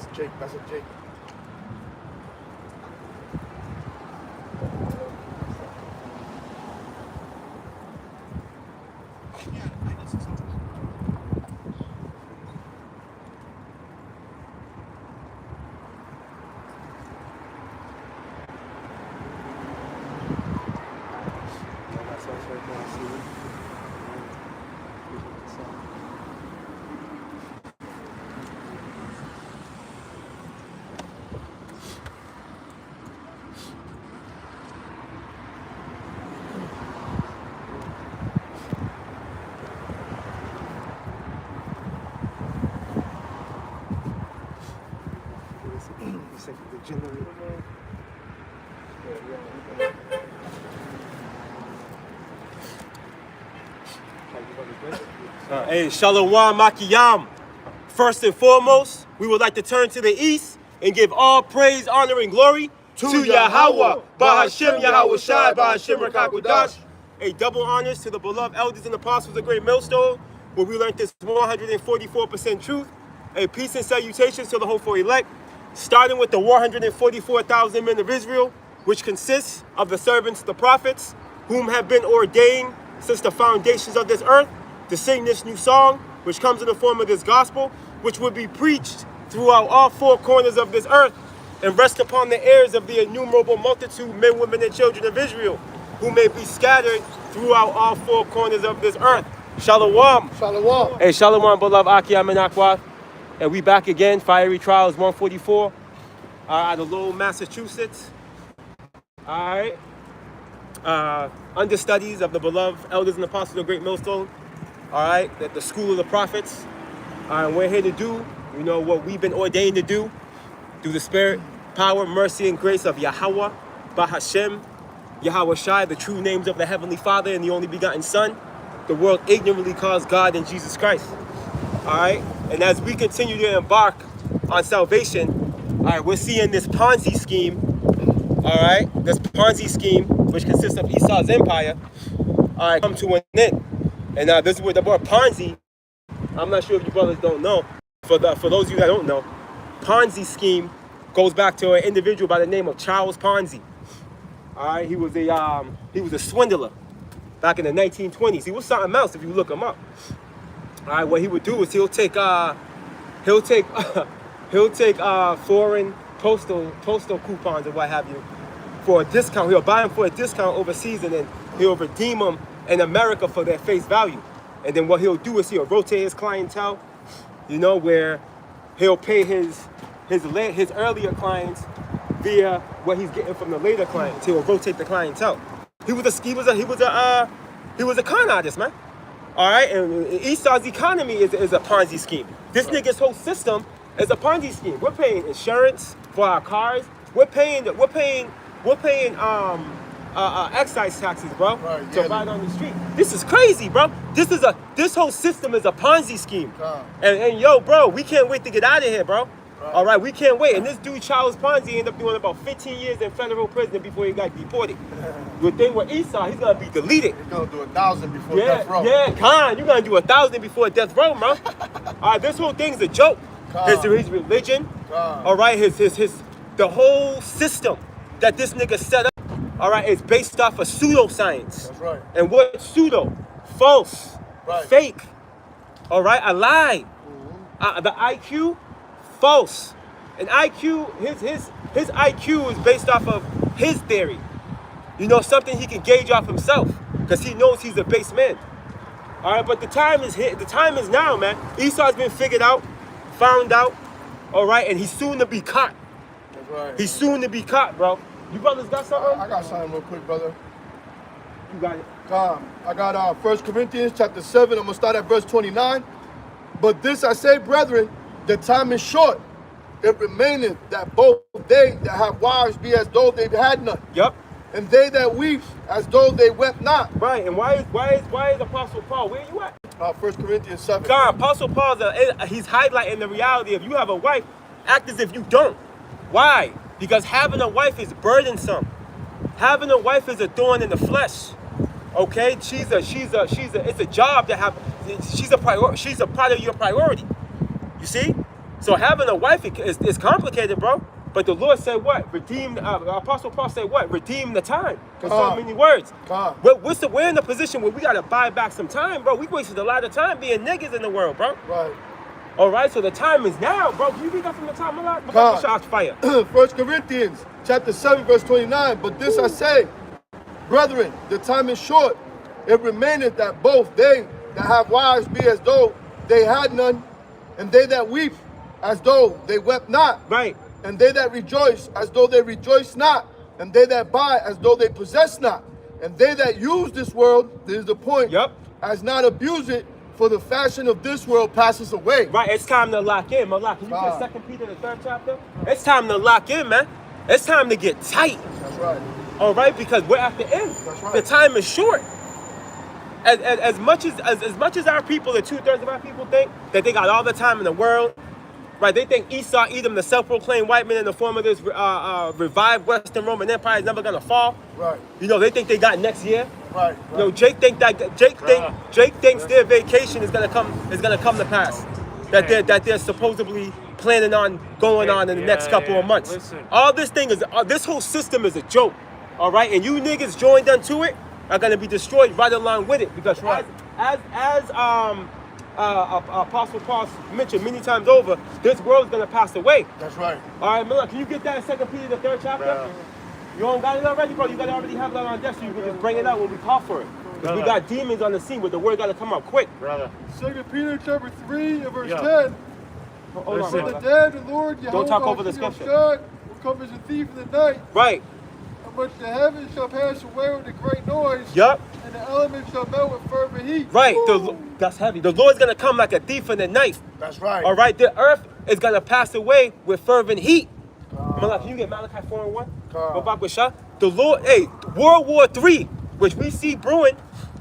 That's Jake. That's a Jake. Hey, Shalom Makiyam. First and foremost, we would like to turn to the east and give all praise, honor, and glory to Yahweh, Bahashem Yahweh Shai, Bahashem Rakakudash. A double honors to the beloved elders and apostles of Great Millstone, where we learned this 144% truth. A peace and salutations to the hopeful elect, starting with the 144,000 men of Israel, which consists of the servants, the prophets, whom have been ordained since the foundations of this earth, to sing this new song, which comes in the form of this gospel, which will be preached throughout all four corners of this earth, and rest upon the ears of the innumerable multitude, men, women, and children of Israel, who may be scattered throughout all four corners of this earth. Shalom. Shalom. Hey, Shalom, beloved Akiyam and Akwa. And we back again, Fiery Trials 144, out of Lowell, Massachusetts. All right. Understudies of the beloved elders and apostles of Great Millstone. All right, the school of the prophets. All right, we're here to do, you know, what we've been ordained to do through the spirit, power, mercy, and grace of Yahweh, Bahashem, Yahweh Shai, the true names of the Heavenly Father and the only begotten Son. The world ignorantly calls God and Jesus Christ. All right, and as we continue to embark on salvation, all right, we're seeing this Ponzi scheme. All right, this Ponzi scheme, which consists of Esau's empire, all right, come to an end. And this is what the word Ponzi, I'm not sure if you brothers don't know. For those of you that don't know, Ponzi scheme goes back to an individual by the name of Charles Ponzi. All right, he was a swindler back in the 1920s. He was something else if you look him up. All right, what he would do is he'll take foreign postal coupons or what have you for a discount. He'll buy them for a discount overseas, and then he'll redeem them in America for their face value. And then what he'll do is he'll rotate his clientele, you know, where he'll pay his earlier clients via what he's getting from the later clients. He'll rotate the clientele. He was a con artist, man. All right, and Esau's economy is a Ponzi scheme. This nigga's whole system is a Ponzi scheme. We're paying insurance for our cars. We're paying excise taxes, bro, to ride on the street. This is crazy, bro. This whole system is a Ponzi scheme. And yo, bro, we can't wait to get out of here, bro. All right, we can't wait. And this dude, Charles Ponzi, ended up doing about 15 years in federal prison before he got deported. The thing with Esau, he's gonna be deleted. He's gonna do 1,000 before death row. Yeah, Khan, you're gonna do 1,000 before death row, bro. All right, this whole thing's a joke. His religion, all right, the whole system that this nigga set up, all right, is based off of pseudoscience. That's right. And what pseudo? False, fake, all right, a lie. The IQ, false. And IQ, his IQ is based off of his theory. You know, something he can gauge off himself, because he knows he's a base man. All right, but the time is here. The time is now, man. Esau's been figured out, found out, all right, and he's soon to be caught. That's right. He's soon to be caught, bro. You brothers got something? I got something real quick, brother. You got it. I got 1 Corinthians chapter 7. I'm going to start at verse 29. But this I say, brethren, the time is short. It remaineth that both they that have wives be as though they had none. Yep. And they that weep as though they wept not. Right, and why is Apostle Paul, where you at? 1 Corinthians 7. God, Apostle Paul's he's highlighting the reality of you have a wife, act as if you don't. Why? Because having a wife is burdensome. Having a wife is a thorn in the flesh. Okay, it's a job to have. She's a part of your priority. You see, So having a wife is complicated, bro. But the Lord said what? Redeem. Apostle Paul said what? Redeem the time. In so many words. We're in a position where we gotta buy back some time, bro. We wasted a lot of time being niggas in the world, bro. Right. All right. So the time is now, bro. Can you read that from the time a lot? Shots fire. 1 Corinthians chapter 7 verse 29. But this I say, brethren, the time is short. It remaineth that both they that have wives be as though they had none, and they that weep as though they wept not. Right. And they that rejoice as though they rejoice not, and they that buy as though they possess not, and they that use this world, this is the point, as not abuse it, for the fashion of this world passes away. Right, it's time to lock in. Malak, can you get 2 Peter, the 3rd chapter? It's time to lock in, man. It's time to get tight. That's right. All right, because we're at the end. That's right. The time is short. As much as our people, the 2/3 of our people think that they got all the time in the world, right? They think Esau, Edom, the self-proclaimed white man in the form of this revived Western Roman Empire is never gonna fall. Right. You know, they think they got next year. Right. You know, Jake thinks their vacation is gonna come to pass. That they're supposedly planning on going on in the next couple of months. Listen. All this thing is this whole system is a joke. All right, and you niggas joined unto it are gonna be destroyed right along with it, because as Apostle Paul mentioned many times over, this world's gonna pass away. That's right. All right, Miller, can you get that in 2 Peter, the 3rd chapter? Bro. You don't got it already, bro? You gotta already have that on deck so you can just bring it out when we call for it. Because we got demons on the scene, but the word gotta come out quick. Brother. 2 Peter chapter 3 and verse Yeah. 10. Hold on, Listen. The brother. dead, the Lord Yahweh, Don't talk over the King of scripture. God, will come as a thief in the night, Right. in which the heavens shall pass away with a great noise, Yup. and the elements shall melt with fervent heat. Right. That's heavy. The Lord's gonna come like a thief in the night. That's right. All right. The earth is gonna pass away with fervent heat. Malak, can you get Malachi 4:1? Go back with Shah. The Lord, World War III, which we see brewing,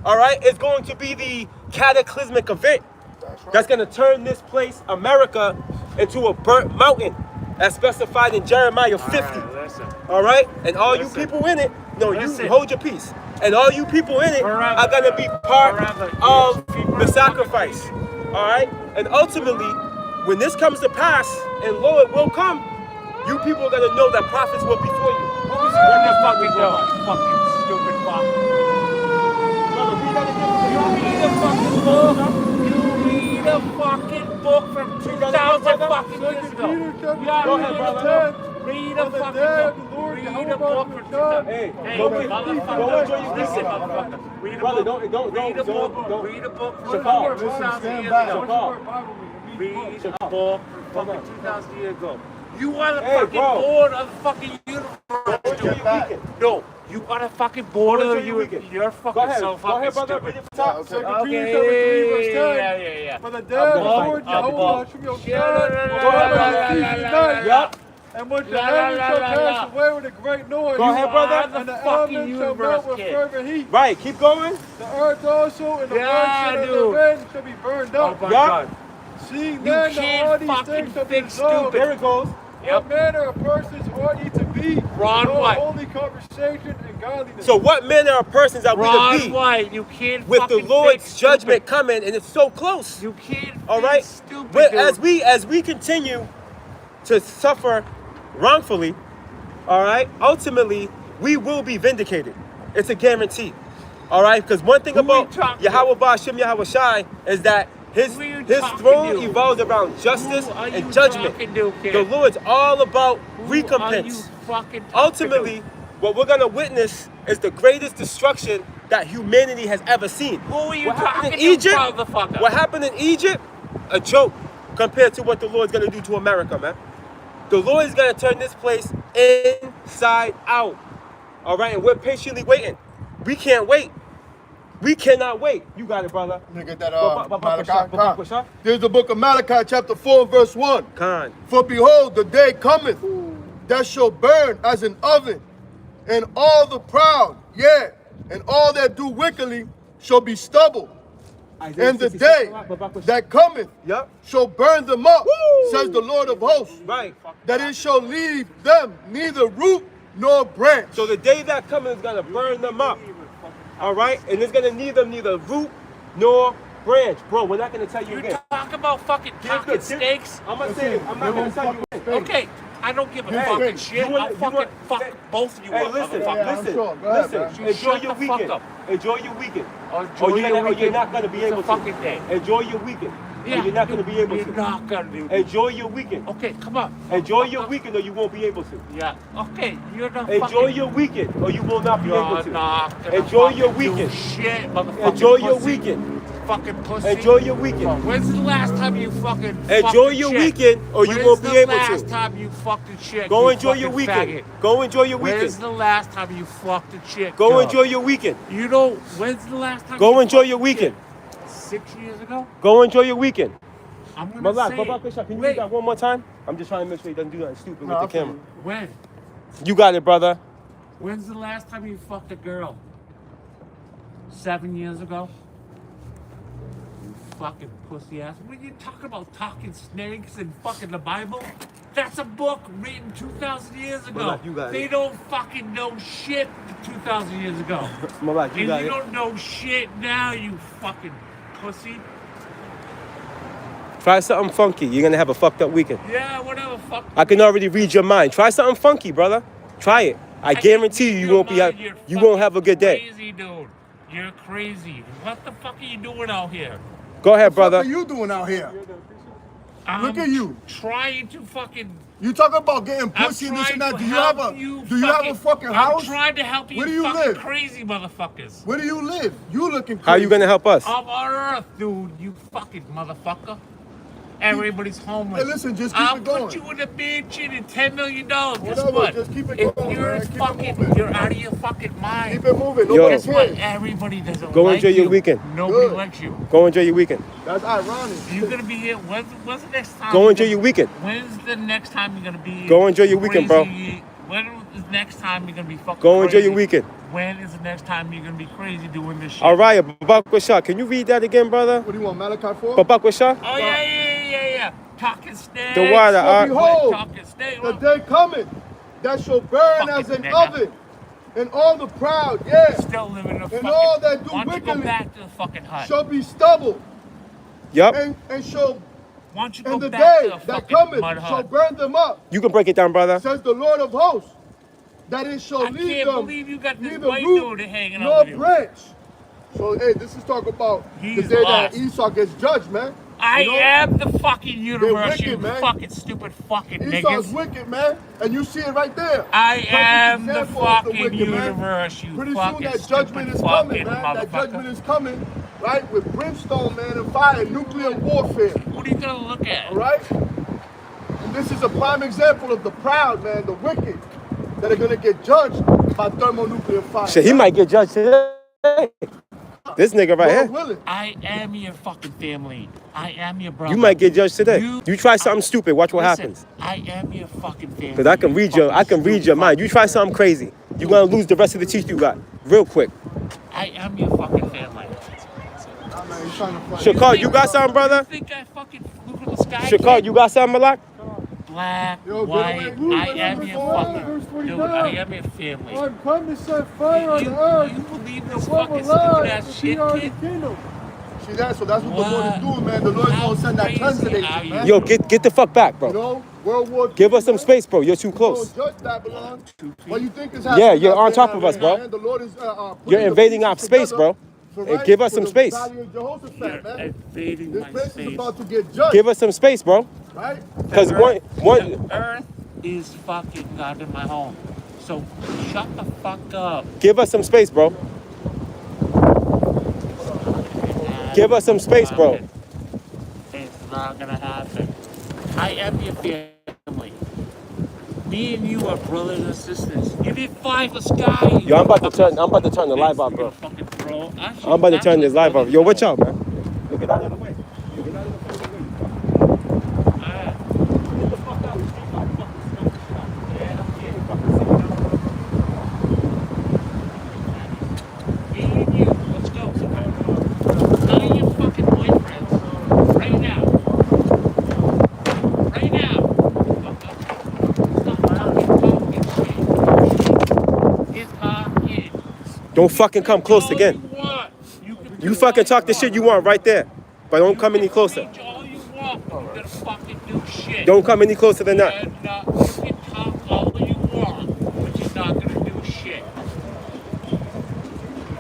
all right, is going to be the cataclysmic event that's going to turn this place, America, into a burnt mountain, as specified in Jeremiah 50. All right? And all you people in it, you hold your peace. And all you people in it are going to be part of the sacrifice. All right? And ultimately, when this comes to pass, and Lord will come, you people are going to know that prophets were before you. What the fuck we doing? Fucking stupid fuck. Brother, read that again. You read a fucking book. You read a fucking book from 2,000 fucking years ago. Go ahead, brother. Read a fucking book. Read a book from 2,000. Hey, motherfucker. Listen, motherfucker. Read a brother, book. don't. Read a book from Shakal, 2,000 years Shakal. ago. Read a book from fucking 2,000 years ago. You are the Hey, fucking bro. board of the fucking universe, dude. No, you are the fucking board of the universe. You're fucking so fucking stupid. Yeah. For the dead, the Lord Yahweh Hashem Go Yahweh, and when the heavens shall pass away with a great noise, Go ahead, brother. and the fucking elements shall universe melt with kid. fervent heat. Right, keep going. The earth also and the Yeah, works that dude. are therein shall be burned Oh up. my Yeah. God. Seeing You then that all can't these fucking things shall be think dissolved, stupid. There it goes. what manner of persons ought ye to be? Ron in all White. holy conversation and godliness. So what manner of persons are we to Ron be White, you can't with the fucking Lord's think judgment stupid. coming, and it's so close? You can't All think right. stupid, But dude. as we continue to suffer wrongfully, all right, ultimately we will be vindicated. It's a guarantee. All right, because one thing Who we about talking Yahweh Ba'Shem Yahweh Shai is that his Who you his talking throne to? evolves around justice Who are you and judgment. talking to, kid? The Lord's all about Who recompense. are you fucking talking Ultimately, to? what we're gonna witness is the greatest destruction that humanity has ever seen. Who are you What happened talking in to, Egypt? motherfucker? What happened in Egypt? A joke compared to what the Lord's gonna do to America, man. The Lord is gonna turn this place inside out. All right, and we're patiently waiting. We can't wait. We cannot wait. You got it, brother. Let me get that Malachi. There's the book of Malachi, chapter 4, verse 1. Khan. For behold, the day cometh that shall burn as an oven, and all the proud, yea, and all that do wickedly shall be stubble. And the day that cometh Yup. shall burn them up, Woo! says the Lord of hosts, Right. that it shall leave them neither root nor branch. So the day that coming is gonna burn them up. All right, and it's gonna need them neither root nor Branch, bro, we're not gonna tell you You again. talk about fucking talking steaks. I'm gonna say, I'm not gonna tell you again. Okay, I don't give a Hey, fucking hey, shit. you wanna- I'll you fucking want- fuck both of you Hey, up, listen, motherfucker. Yeah, I'm listen, sure. Go ahead, listen. man. Enjoy Shut your the fuck weekend. up. Enjoy your weekend. Enjoy Or your you're weekend. not gonna be It's a able fucking to. day. Enjoy your weekend. Yeah, Or you're not gonna be able you're to. not gonna do it. Enjoy your weekend. Okay, come on. Enjoy your motherfucker. weekend, or you won't be able to. Yeah. Okay, you're not Enjoy fucking. your weekend, or you will not be able You're to. not gonna Enjoy your fucking do weekend. shit, motherfucker. Enjoy your pussy. weekend. Fucking pussy. Enjoy your weekend. When's the last time you fucking Enjoy fucked a your chick? weekend, or you When's won't be able the last to. time you fucked a chick? Go you enjoy your fucking weekend. faggot? Go enjoy your When's weekend. the last time you fucked a chick? Go girl? enjoy your weekend. You know, when's the last time Go you enjoy fucked your a weekend. chick? 6 years ago? Go enjoy your weekend. I'm gonna Malak, say Babak, it. can you Wait, do that one more time? I'm just trying to make sure he doesn't do nothing stupid Nah, with the I feel camera. you. when? You got it, brother. When's the last time you fucked a girl? 7 years ago? You fucking pussy ass. When you talk about talking snakes and fucking the Bible, that's a book written 2,000 years ago. Malak, you got They it. don't fucking know shit 2,000 years ago. Malak, you And got you it. don't know shit now, you fucking pussy. Try something funky. You're gonna have a fucked up weekend. Yeah, whatever, fuck. I can already read your mind. Try something funky, brother. Try it. I guarantee you, you won't be. You won't have a good day. Crazy, dude. You're crazy. What the fuck are you doing out here? Go ahead, What are brother. you doing out here? I'm Look at you. Trying to fucking. You talk about getting I'm pussy and this trying and that. to Do you have help a you Do you have a fucking house? I'm trying to help you. Where do you fucking live? Crazy motherfuckers. Where do you live? You looking crazy. How you gonna help us? I'm on Earth, dude. You fucking motherfucker. Everybody's homeless. Hey, listen, just keep I'll it going. put you in a mansion and $10 million. Guess Whatever, what? just keep it if going, you're man. Keep it fucking, moving. you're out of your fucking mind. Keep it moving. Yo. Nobody Guess what? cares. Everybody doesn't Go like enjoy your you. weekend. Nobody Good. likes you. Go enjoy your weekend. That's ironic. You're gonna be here. When's the next time? Go you're enjoy gonna- your weekend. When's the next time you're gonna be? Go enjoy your weekend, bro. crazy? When is the next time you're gonna be fucking? Go enjoy crazy? your weekend. When is the next time you're gonna be crazy doing this shit? All right, Babak Washah. Can you read that again, brother? What do you want, Malachi 4? Babak Washah. Oh yeah. Talking snakes. The water, So behold, Talking snakes. the day coming that shall burn Fucking as an nigga. oven, and all the proud, yeah, Still living in a fucking. all that do Why don't you go wickedly back to the fucking hut? shall be stubble, Yup. and shall, Why don't you go and the back day to the that fucking cometh mud shall hut? burn them up, You can break it down, brother. says the Lord of hosts, that it shall I leave can't them believe you got this neither white root dude hanging nor out with you. branch. So hey, this is talk about He's the day lost. that Esau gets judged, man. I You know? am the fucking universe, wicked, you man. fucking stupid fucking Esau's niggas. wicked, man, and you see it right there. I Perfect am the example of fucking wicked, man. universe, you Pretty soon fucking that judgment stupid is coming, fucking man. That motherfucker. judgment is coming, right? With brimstone, man, and fire, nuclear warfare, What are you gonna look at? all right? And this is a prime example of the proud, man, the wicked, that are gonna get judged by thermonuclear fire. Shit, he might get judged today. This nigga right Lord here. willing. I am your fucking family. I am your brother. You might get judged today. You- You try something stupid. Watch what Listen, happens. I am your fucking family. Cause I can read your, I can read your mind. You try something crazy, you gonna lose the rest of the teeth you got, real quick. I am your fucking family. Nah, man, he's trying to fight. Shakar, you got something, You brother? think I fucking flew from the sky? Shakar, kid? you got something, Malak? Black, Yo, white, get away. I am your fucking, dude, I am your family. I'm come to set fire on You, the earth. you believe this What fucking will stupid lie ass to shit, be our kid? kingdom? See that? So that's what the Lord is What? doing, man. The Lord is How gonna send that crazy transit are agent, you? man. Yo, get the fuck back, You bro. know, World War III, Give us some man. space, bro. You're too Lord close. judge Babylon. What you think is Yeah, happening? you're out on there top now, of us, man? bro. The Lord is, You're putting the invading our pieces space, together bro. for, And give us for some the space. Valley of Jehoshaphat, You're man. invading This my place is space. about to get judged, Give us some space, bro. right? Cause one, The earth is fucking God in my home. So shut the fuck up. give us some space, bro. Give us some space, bro. It's not gonna happen. I am your family. Me and you are brothers and sisters. You didn't fly the sky. Yo, I'm about to turn the live off, bro. Fucking bro. I'm about to turn this live off. Yo, watch out, man. Yo, get out of the way. Yo, get out of the fucking way. Get the fuck out. Me and you. Let's go. Tell your fucking boyfriends right now. Right now. Stop talking shit. It's talking. Don't fucking come close All again. You want. You can You fucking talk the shit you want right there, but don't come any closer. You can preach all you want, but you're gonna fucking do shit. Don't come any closer than that. You can talk all you want, but you're not gonna do shit.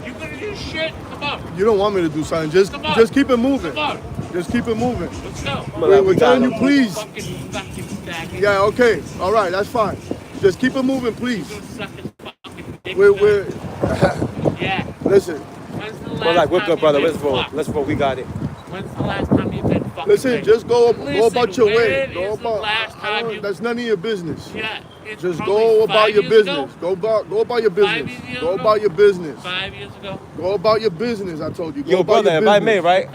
You gonna do shit? Come on. You don't want me to do something. Just Come on. just keep it moving. Come on. Just keep it moving. Let's go. We're telling you, please. Fucking stacking. Yeah, okay. All right, that's fine. Just keep it moving, please. Suck his fucking dick. We're Yeah. listen. When's the We're like, we're time good, you brother. been Let's roll. fucked? Let's roll. We got it. When's the last time you've been fucking Listen, raped? just go Listen, about your way. when Go is the about. last time you- That's none of your business. Yeah. It's Just probably go about 5 your years ago. business. Go about your business. 5 years Go ago? about your business. 5 years ago. Go about your business. I told you. Go Yo, about brother, your if I business. may, right?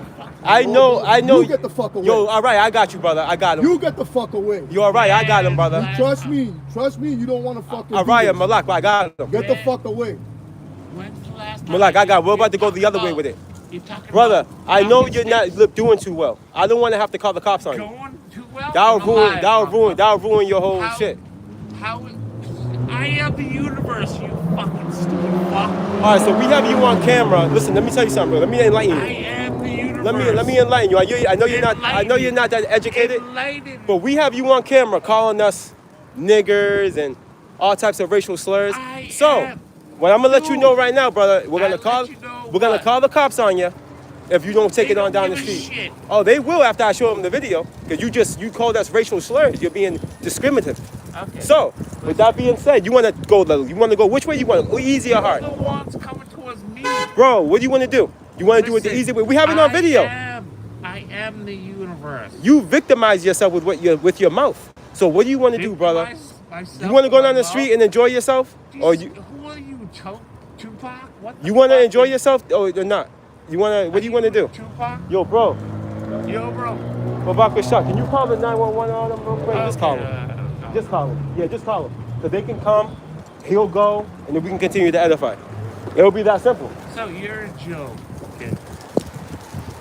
I know. You get the fuck away. Yo, all right, I got you, brother. I got him. You get the fuck away. You all right? I got him, brother. Trust me. Trust me. You don't want to fucking. All do right, this. Malak, I got him. Get the fuck away. When's the last time? Malak, I got. We're you about to go talking the other way about- with it. you talking Brother, about I know talking you're not sticks? doing too well. I don't want to have to call the cops on you. Going too well. That'll I'm ruin. alive, That'll ruin your whole How- shit. How? I am the universe, you fucking stupid fuck. All right, so we have you on camera. Listen, let me tell you something, bro. Let me enlighten I you. am the universe. Let me enlighten you. I know you're not that educated, Enlighten. but we have you on camera calling us niggers and all types of racial slurs. I So, am. what I'm gonna let you Dude, know right now, brother, we're I'll gonna call let you know we're gonna what? call the cops on you if you don't take They it on don't down the give a street. shit. Oh, they will after I show them the video, because you called us racial slurs. You're being discriminative. Okay. So, with that being said, you wanna go which way you want? Easy or hard? You're the ones coming towards me. Bro, what do you want to do? You want to do it the Listen, easy way? We have it on video. I am the universe. You victimize yourself with your mouth. So what do you want to do, brother? You want to go down the street and enjoy yourself, or you Who are you, Tupac? What the you want to fuck enjoy is- yourself or not? You want to? What do you want to do? Tupac? Yo, bro, Yo, bro. Babak Shah, can you call the 911 on him real quick? Just call Okay, him. Just call him. Yeah, just call him. So they can come, he'll go, and then we can continue to edify. It'll be that simple. So you're a joke. Okay.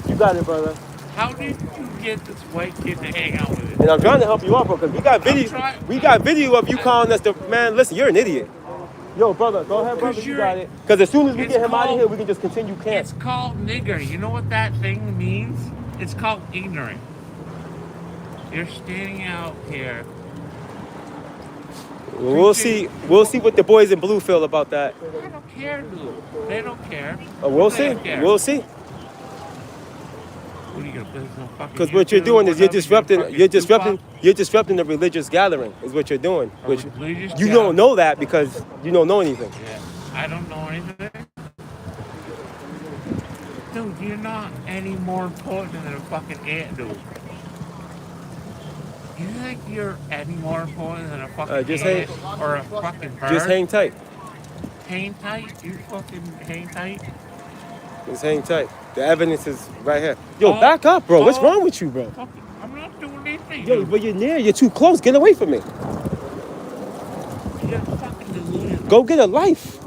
You got it, brother. How did you get this white kid to hang out with And you? I'm trying to help you out, bro, because we got video. trying- We got video of you calling us the man. Listen, you're an idiot. Yo, brother, go ahead, brother. You got it. Because as soon as we It's get him out of called- here, we can just continue camp. It's called nigger. You know what that thing means? It's called ignorant. You're standing out here. We'll see. We'll see what the boys in blue feel about that. I don't care, dude. They don't care. We'll They see. don't care. We'll see. What are you gonna put this on fucking Because what you're YouTube? doing is you're Whatever, disrupting. fucking You're disrupting the religious gathering. Is what you're doing. A Which religious you gathering. don't know that because you don't know anything. Yeah, I don't know anything. Dude, you're not any more important than a fucking ant, dude. You think you're any more important than a fucking Just ant or a fucking bird? Just hang tight. Hang tight? You fucking hang tight? Just hang tight. The evidence is right here. Yo, Oh, back up, bro. What's oh. wrong with you, bro? Fucking, I'm not doing anything. Yo, dude. but you're near. You're too close. Get away from me. You're fucking deluded. Go get a life.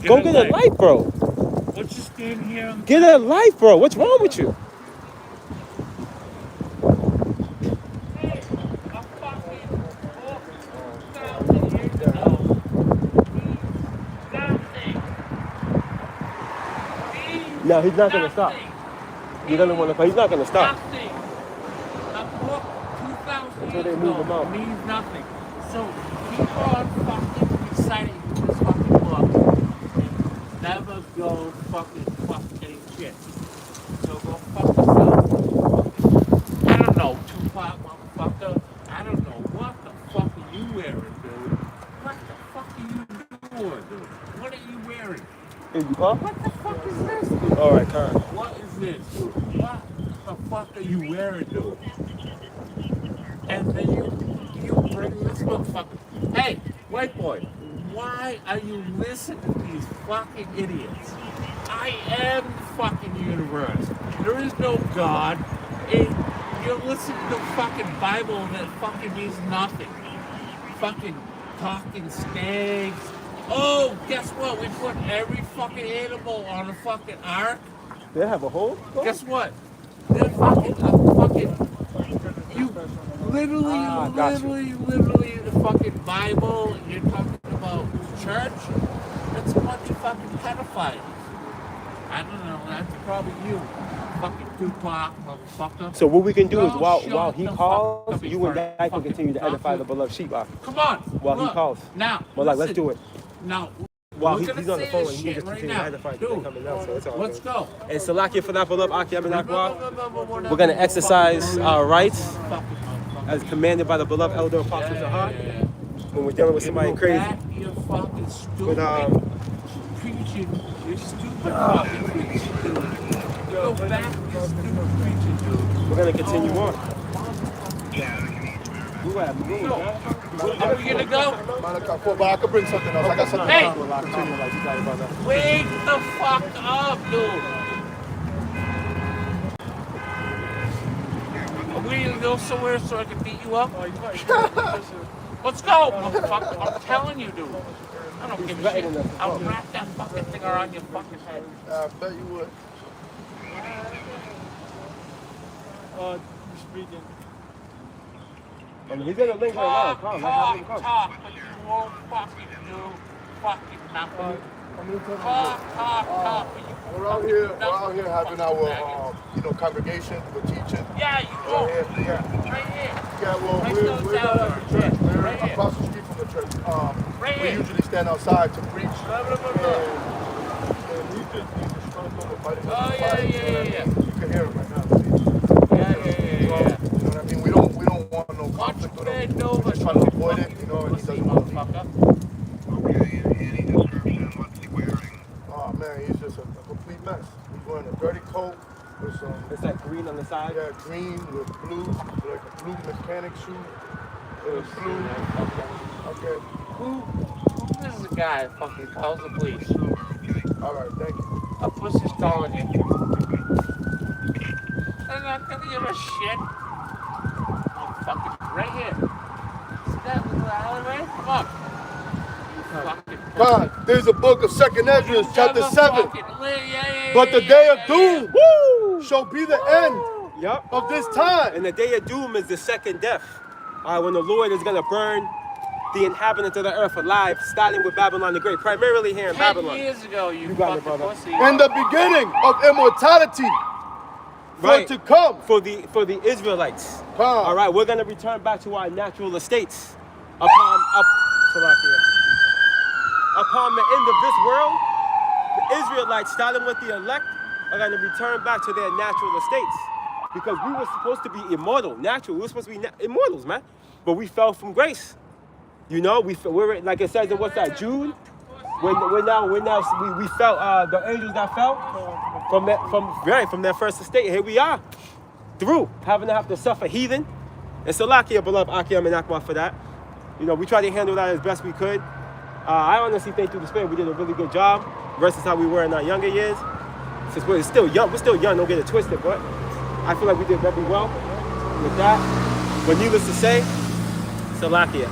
Go get a life, bro. What's you standing here on the Get a life, bro. What's wrong with you? Hey, a fucking book 2,000 years ago means nothing. Means No, he's not gonna stop. nothing. He doesn't want to. He's not gonna stop. Nothing. A book 2,000 Until they years move ago him out. means nothing. So keep on fucking reciting this fucking book. And never go fucking shit. So go fuck yourself. I don't know, Tupac, motherfucker. I don't know what the fuck are you wearing, dude. What the fuck are you doing, dude? What are you wearing? Here you go. What the fuck is this, dude? All right, Karen. What is this, dude? What the fuck are you wearing, dude? And then you bring this motherfucker. Hey, white boy, why are you listening to these fucking idiots? I am the fucking universe. There is no God. You're listening to the fucking Bible that fucking means nothing. Fucking talking snakes. Oh, guess what? We put every fucking animal on a fucking ark. They have a hole. Guess what? They're fucking, you literally, the fucking Bible, and you're talking about church. That's a bunch of fucking pedophiles. I don't know. That's probably you. Fucking Tupac, motherfucker. So what we can do is Yo, while shut he the fuck calls, up you before and I I can fucking continue to knock edify you. the beloved sheep. Come on. While he look. calls. Now. Well, like, let's listen. do it. Now. While we're he's gonna on the say phone, this you can shit just right continue to now. edify Dude, coming out. So it's all let's good. go. And Salakia for that beloved Aki Amenakwa. We're gonna exercise our rights as commanded by the beloved elder apostles of heart when we're dealing with somebody crazy. Back your fucking stupid But preaching. Your stupid fucking preaching, dude. Go back to your stupid preaching, dude. we're gonna continue on. We were having room, Yo, man. are we gonna go? Malachi 4, but I could bring something else. I got something Hey! else. Continue like you got it, brother. Wake the fuck up, dude. Are we gonna go somewhere so I can beat you up? Let's go, motherfucker. I'm telling you, dude. I don't give a shit. I'll wrap that fucking thing around your fucking head. I bet you would. I mean, he's gonna linger around. Come, let's have him come. Talk, but you won't fucking do fucking nothing. Talk, but you We're out here having our, congregation. We're teaching. Yeah, you go. Right here, yeah. Right here. Yeah, well, Right we're down not at the church. We're Right here. across the street from the church. Right We here. usually stand outside to preach. Blah, blah, blah, blah. And he's just trying to go and fight it. Oh, yeah. You can hear him right now. Yeah. You know what I mean? We don't want no conflict with him. We're just trying to avoid it, and he doesn't want to leave. Oh man, he's just a complete mess. He's wearing a dirty coat with some It's that green on the side. green with blue, like a blue mechanic shoe. Blue. Okay. Who is the guy that fucking calls the police? All right, thank you. A pussy's calling you. I'm not gonna give a shit. I'm fucking right here. See that little alleyway? Come on. You fucking God, there's a book of 2nd Ezra, chapter 7. Yeah. But the day of doom Woo! shall be the end Yep. of this time. And the day of doom is the second death. When the Lord is gonna burn the inhabitants of the earth alive, starting with Babylon the Great, primarily here in 10 Babylon. years ago, you got it, fucking brother. pussy. And the beginning of immortality Right. for to come. For the Israelites. Come. All right, we're gonna return back to our natural estates upon the end of this world. The Israelites, starting with the elect, are gonna return back to their natural estates because we were supposed to be immortal, natural. We were supposed to be immortals, man, but we fell from grace. You know, we're like it says in what's that, Jude? We felt the angels that fell from their first estate. Here we are, through having to suffer heathen. And Salakia, beloved Aki Amenakwa, for that. You know, we tried to handle that as best we could. I honestly think through the Spirit we did a really good job versus how we were in our younger years. Since we're still young, don't get it twisted, but I feel like we did very well with that. But needless to say, Salakia.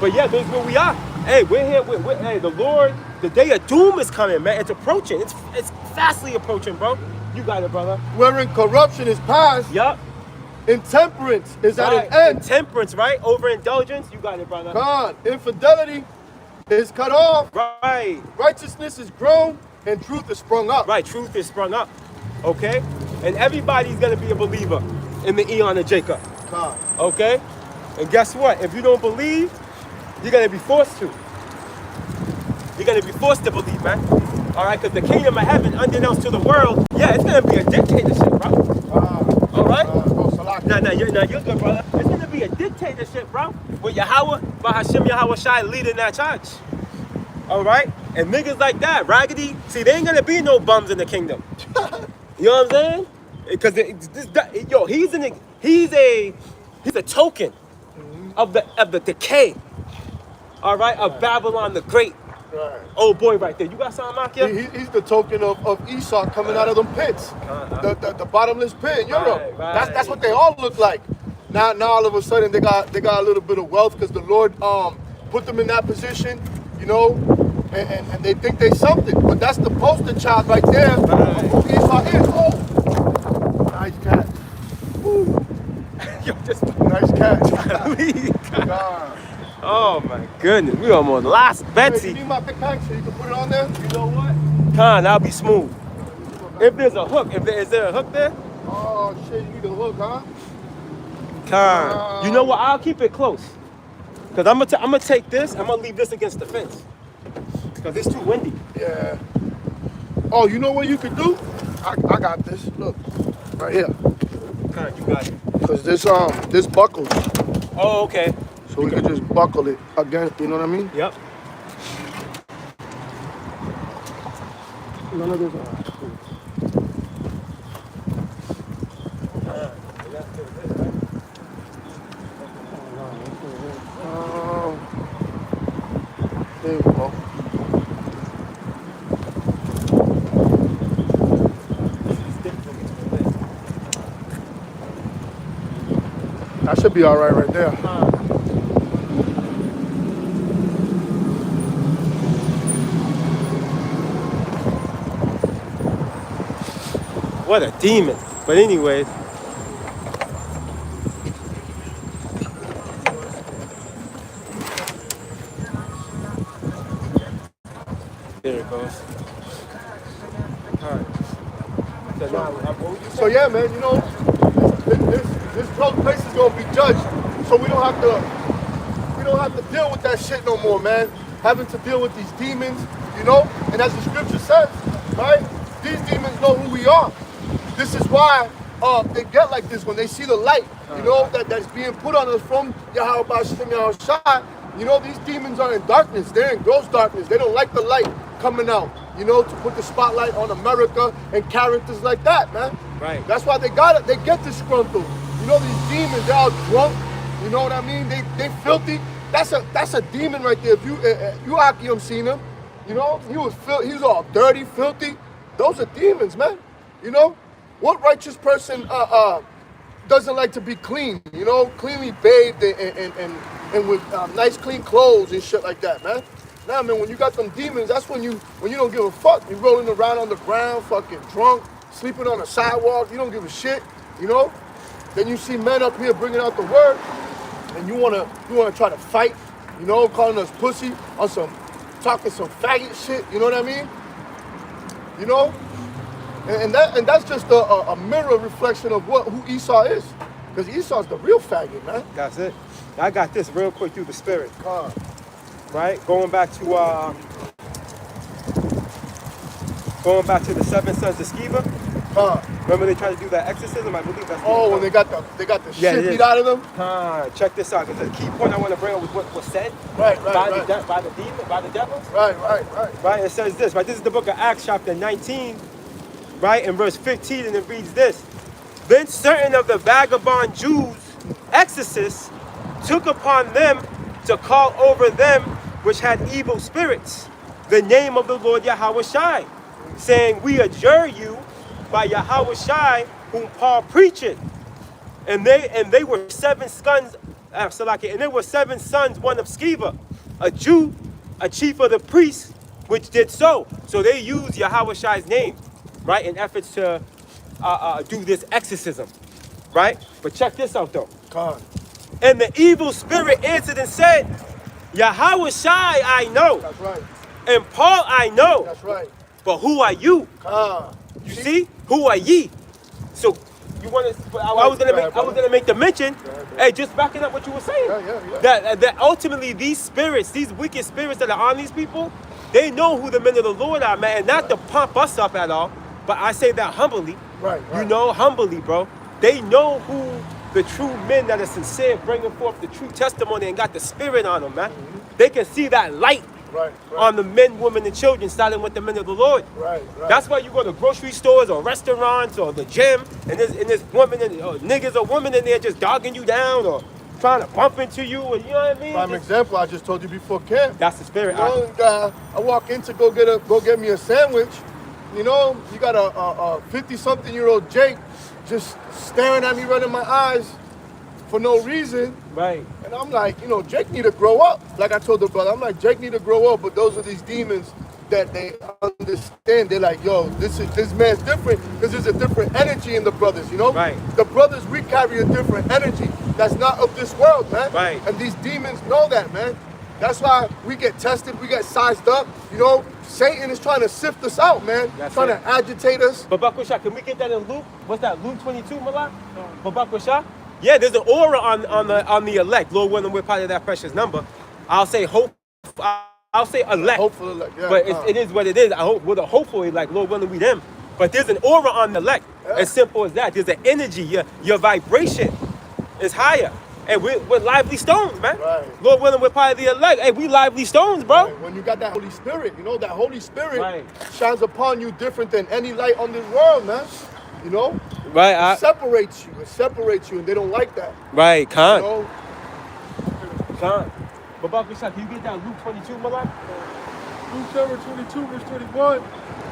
But yeah, this is where we are. Hey, we're here. Hey, the Lord, the day of doom is coming, man. It's approaching. It's fastly approaching, bro. You got it, brother. Wherein corruption is past, Yup. intemperance is at Right. an end. Temperance, right? Overindulgence. You got it, brother. God, infidelity is cut off. Right. Righteousness is grown, and truth is sprung up. Right. Truth is sprung up. Okay? And everybody's going to be a believer in the Eon of Jacob. God. Okay? And guess what? If you don't believe, you're going to be forced to. You're going to be forced to believe, man. All right? Because the kingdom of heaven, unbeknownst to the world, yeah, it's going to be a dictatorship, bro. All right? Now, you're good, brother. It's going to be a dictatorship, bro. With Yahweh, Bahashim Yahweh Shai leading that charge. All right? And niggas like that, raggedy, see, there ain't going to be no bums in the kingdom. You know what I'm saying? Because he's a token of the decay. All right, of Babylon the Great. Right. Old boy right there. You got something, Makia? He's the token of Esau coming out of them pits, the bottomless pit in Europe. Right. That's what they all look like. Now all of a sudden they got a little bit of wealth because the Lord put them in that position, you know, and they think they something. But that's the poster child right there of who Esau is. Oh, nice catch. Woo. Yo, just Nice catch. God. oh my goodness, we almost lost Hey, you Betsy. need my pickaxe so you can put it on there? You know what? Khan, I'll be smooth. If there's a hook, is there a hook there? Oh shit, you need a hook, huh? You know what? I'll keep it close. Cause I'm gonna take this. I'm gonna leave this against the fence. Cause it's too windy. Yeah. Oh, you know what you could do? I got this. Look, right here. Con, you got it. Cause this buckles, Oh, okay. so we could just buckle it again. You know what I mean? Yep. None of this. There you go. That should be all right there. What a demon. But anyways. There it goes. Alright. So yeah, man, you know, this place is gonna be judged, so we don't have to deal with that shit no more, man. Having to deal with these demons, you know, and as the scripture says, right? These demons know who we are. This is why they get like this when they see the light, you know, that's being put on us from Yahweh Hashem Yahushua. You know, these demons are in darkness. They're in gross darkness. They don't like the light coming out, you know, to put the spotlight on America and characters like that, man. Right. That's why they got it. They get disgruntled. You know, these demons, they're all drunk. You know what I mean? They filthy. That's a demon right there. If you Akim seen him, you know, he was all dirty, filthy. Those are demons, man. You know, what righteous person doesn't like to be clean? You know, cleanly bathed and with nice clean clothes and shit like that, man. Now, man, when you got them demons, that's when you don't give a fuck. You're rolling around on the ground, fucking drunk, sleeping on the sidewalk. You don't give a shit, you know. Then you see men up here bringing out the word, and you wanna try to fight, you know, calling us pussy on talking some faggot shit. You know what I mean? You know, and that's just a mirror reflection of who Esau is, because Esau's the real faggot, man. That's it. I got this real quick through the spirit. God. Right? Going back to the 7 sons of Sceva. Remember they tried to do that exorcism? I believe that's when they got the shit beat out of them. Check this out. Because the key point I want to bring up was what was said by the demon, by the devil. Right. It says this, right? This is the book of Acts, chapter 19, right? In verse 15, and it reads this. Then certain of the vagabond Jews, exorcists, took upon them to call over them which had evil spirits the name of the Lord Yahweh Shai, saying, we adjure you by Yahweh Shai, whom Paul preacheth. And they were 7 sons, and there were 7 sons, one of Sceva, a Jew, a chief of the priests, which did so. So they used Yahweh Shai's name, right, in efforts to do this exorcism, right? But check this out, though. God. And the evil spirit answered and said, Yahweh Shai I know. That's right. And Paul I know. That's right. But who are you? You see? Who are ye? So you want to? I was gonna make the mention. Hey, just backing up what you were saying. Yeah. That ultimately these spirits, these wicked spirits that are on these people, they know who the men of the Lord are, man. And not to pump us up at all, but I say that humbly. Right. You know, humbly, bro. They know who the true men that are sincere, bringing forth the true testimony and got the spirit on them, man. They can see that light on the men, women, and children, starting with the men of the Lord. Right. That's why you go to grocery stores or restaurants or the gym, and there's women or niggas or women in there just dogging you down or trying to bump into you, or you know what I mean? Prime example, I just told you before camp. That's the spirit. You know, I walk in to go get me a sandwich. You know, you got a 50-something-year-old Jake just staring at me right in my eyes for no reason. Right. And I'm like, you know, Jake need to grow up. Like I told the brother, I'm like, Jake need to grow up. But those are these demons that they understand. They're like, yo, this man's different because there's a different energy in the brothers, you know? Right. The brothers, we carry a different energy that's not of this world, man. Right. And these demons know that, man. That's why we get tested, we get sized up. You know, Satan is trying to sift us out, man. That's trying it. to agitate us. But Bakusha, can we get that in Luke? What's that? Luke 22, Malak? For Bakusha? Yeah, there's an aura on the elect. Lord willing, we're part of that precious number. I'll say hope. I'll say elect. Hopefully, like, yeah, But it is what it is. I hope we're the hopeful elect. Lord willing, we them. But there's an aura on the elect. Yeah. As simple as that. There's an energy. Your vibration is higher. And we're lively stones, man. Right. Lord willing, we're part of the elect. Hey, we lively stones, bro. Right. When you got that Holy Spirit, you know, that Holy Spirit Right. shines upon you different than any light on this world, man. You know? Right, It separates you. It separates you, and they don't like that. right, You Khan. know? Khan. But Bakusha, can you get that Luke 22, Malak? Luke chapter 22, verse 21.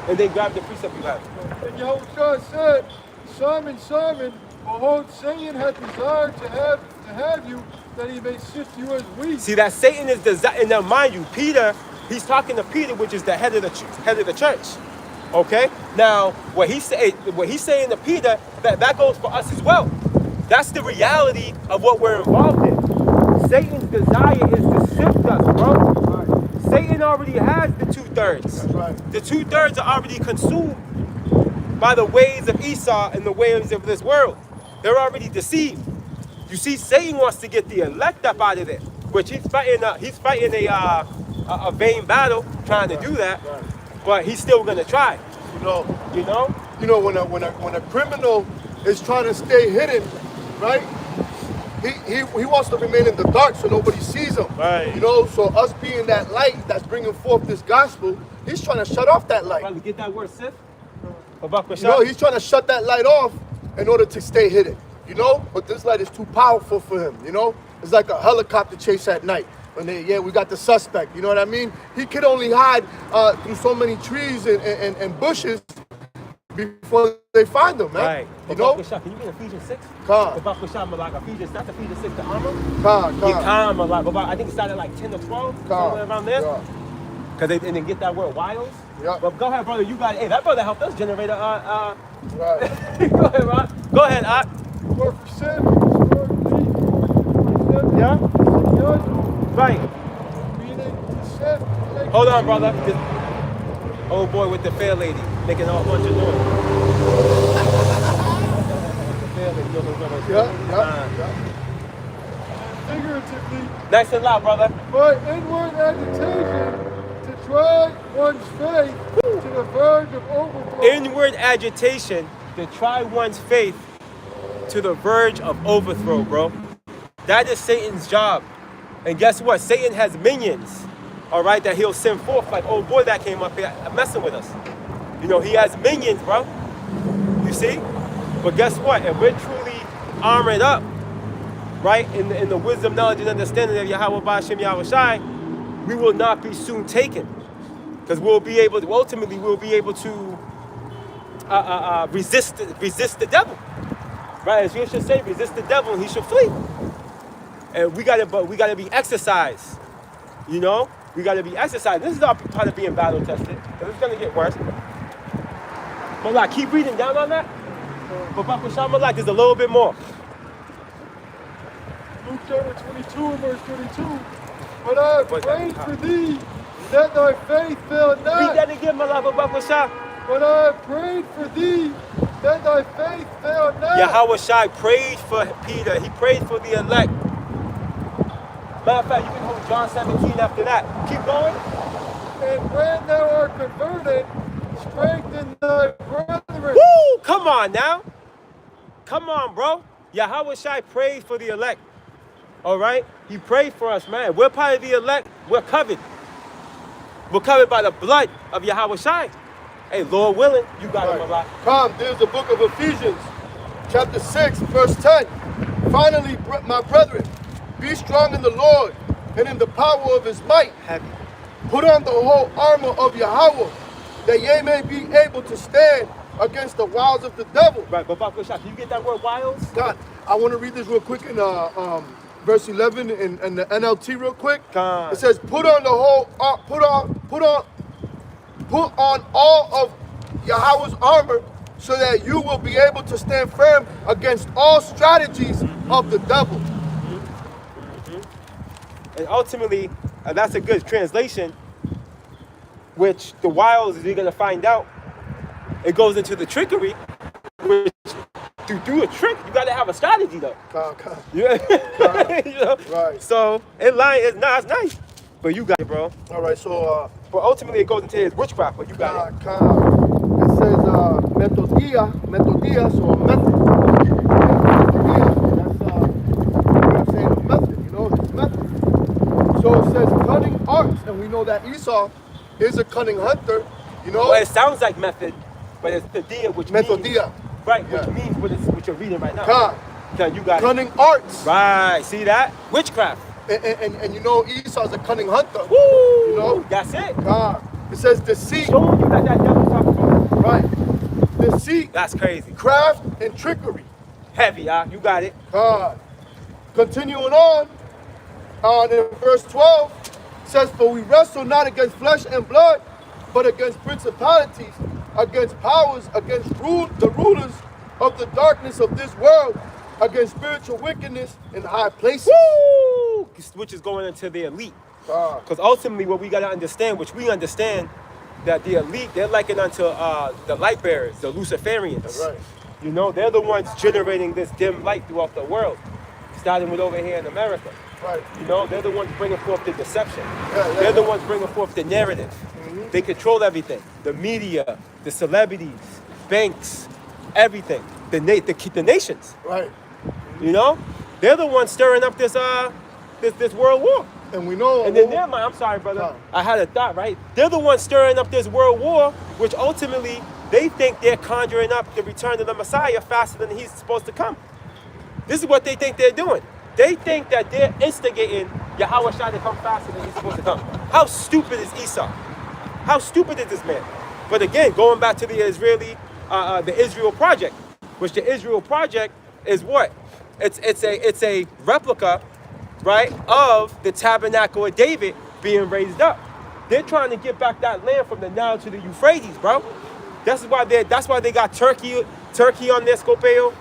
And then grab the precept you have. And Yahushua said, Simon, Simon, behold, Satan hath desired to have you, that he may sift you as wheat. See that Satan is and now mind you, Peter, he's talking to Peter, which is the head of the church. Okay? Now, what he's saying to Peter, that goes for us as well. That's the reality of what we're involved in. Satan's desire is to sift us, bro. Satan already has the 2/3. That's right. The 2/3 are already consumed by the ways of Esau and the ways of this world. They're already deceived. You see, Satan wants to get the elect up out of there, which he's fighting a vain battle trying to do that, Right. but he's still gonna try. You know? You know? You know, when a criminal is trying to stay hidden, right? He wants to remain in the dark so nobody sees him. Right. You know, so us being that light that's bringing forth this gospel, he's trying to shut off that light. Brother, get that word, Sith. You know, he's trying to shut that light off in order to stay hidden. You know, but this light is too powerful for him. You know, it's like a helicopter chase at night. When we got the suspect. You know what I mean? He could only hide through so many trees and bushes before they find him, man. Right. You know? Can you get Ephesians 6? Khan. Like Ephesians, that's Ephesians 6, the armor. Khan. Get calm a lot. I think it started like 10 or 12, somewhere around there. Yeah. Cause and then get that word wiles. Yeah. But go ahead, brother. You got it. Hey, that brother helped us generate a. Right. Go ahead, Rod. Go ahead, Art. For sin, for thee, Yeah. Right. meaning to sift. like Hold on, wheat. brother. This old boy with the fair lady making all bunch of noise. The fair lady. Yeah. Figuratively, Nice and loud, brother. by inward agitation, to drive one's faith to the verge of overthrow. Inward agitation to try one's faith to the verge of overthrow, bro. That is Satan's job. And guess what? Satan has minions, all right, that he'll send forth, like old boy that came up here messing with us. You know, he has minions, bro. You see? But guess what? If we're truly armored up, right, in the wisdom, knowledge, and understanding of Yahweh Ba'ashem Yahweh Shai, we will not be soon taken. Because we'll be able to, ultimately, we'll be able to resist the devil. Right, as you should say, resist the devil and he should flee. And we gotta be exercised. You know? We gotta be exercised. This is our part of being battle tested. Because it's gonna get worse. But like, keep reading down on that. But Baruch Malak, there's a little bit more. Luke chapter 22 and verse 22. But I have What's that? prayed for thee, that thy faith fail Read not. that again, Malak, Baruch Shah. But I have prayed for thee, that thy faith fail not. Yahweh Shai prayed for Peter. He prayed for the elect. Matter of fact, you can hold John 17 after that. Keep going. And when thou art converted, strengthen thy brethren. Woo! Come on now. Come on, bro. Yahweh Shai prayed for the elect. All right? He prayed for us, man. We're part of the elect. We're covered. We're covered by the blood of Yahweh Shai. Hey, Lord willing, you got him a lot. Come, there's the book of Ephesians, chapter 6, verse 10. Finally, my brethren, be strong in the Lord and in the power of his might. Heavy. Put on the whole armor of Yahweh, that ye may be able to stand against the wiles of the devil. Right, but Baruch Shah, can you get that word wiles? God, I want to read this real quick in verse 11 in the NLT real quick. God. It says, put on the whole, put on all of Yahweh's armor so that you will be able to stand firm against all strategies of the devil. And ultimately, that's a good translation, which the wilds, you're going to find out, it goes into the trickery, which to do a trick, you got to have a strategy, though. Con. Yeah. You know? Right. So, in line, it's nice. But you got it, bro. All right, so But ultimately, it goes into his witchcraft, but you got it. it says methodia, so a method. Methodia, that's saying a method, you know, his method. So it says cunning arts, and we know that Esau is a cunning hunter, you know. Well, it sounds like method, but it's Thedia, which Methodia. means, right, Yeah. which means what you're reading right now. Con. Okay, you got it. Cunning arts. Right, see that? Witchcraft. And you know Esau's a cunning hunter. Woo! You know? That's it. God. It says deceit. Showing you that devil talking about. Right. Deceit, That's crazy. craft, and trickery. Heavy, you got it. God. Continuing on in verse 12, says, for we wrestle not against flesh and blood, but against principalities, against powers, against the rulers of the darkness of this world, against spiritual wickedness in high places. Woo! Which is going into the elite. God. Because ultimately what we got to understand, which we understand, that the elite, they're likened unto the light bearers, the Luciferians. That's right. You know, they're the ones generating this dim light throughout the world, starting with over here in America. Right. You know, they're the ones bringing forth the deception. Yeah, They're the ones bringing forth the narrative. Mm-hmm. They control everything. The media, the celebrities, banks, everything. The nations. Right. You know, they're the ones stirring up this world war. And we know. And then I'm sorry, brother. Huh. I had a thought, right? They're the ones stirring up this world war, which ultimately they think they're conjuring up the return of the Messiah faster than he's supposed to come. This is what they think they're doing. They think that they're instigating Yahweh Shai to come faster than he's supposed to come. How stupid is Esau? How stupid is this man? But again, going back to the Israel Project, which the Israel Project is what? It's a replica, right, of the tabernacle of David being raised up. They're trying to get back that land from the Nile to the Euphrates, bro. That's why they got Turkey on their Scopeo,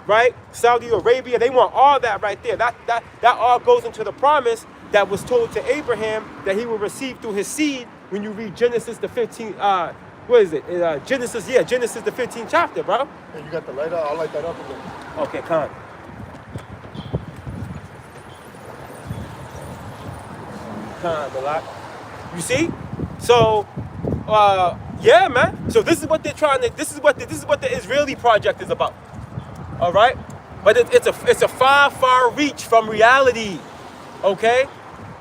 right? Saudi Arabia, they want all that right there. That all goes into the promise that was told to Abraham that he will receive through his seed when you read Genesis the 15th, Genesis the 15th chapter, bro. And you got the light out. I'll light that up again. Okay, come on. Malak. You see? So, yeah, man. So this is what they're trying to. This is what the Israeli project is about. All right, but it's a far reach from reality. Okay,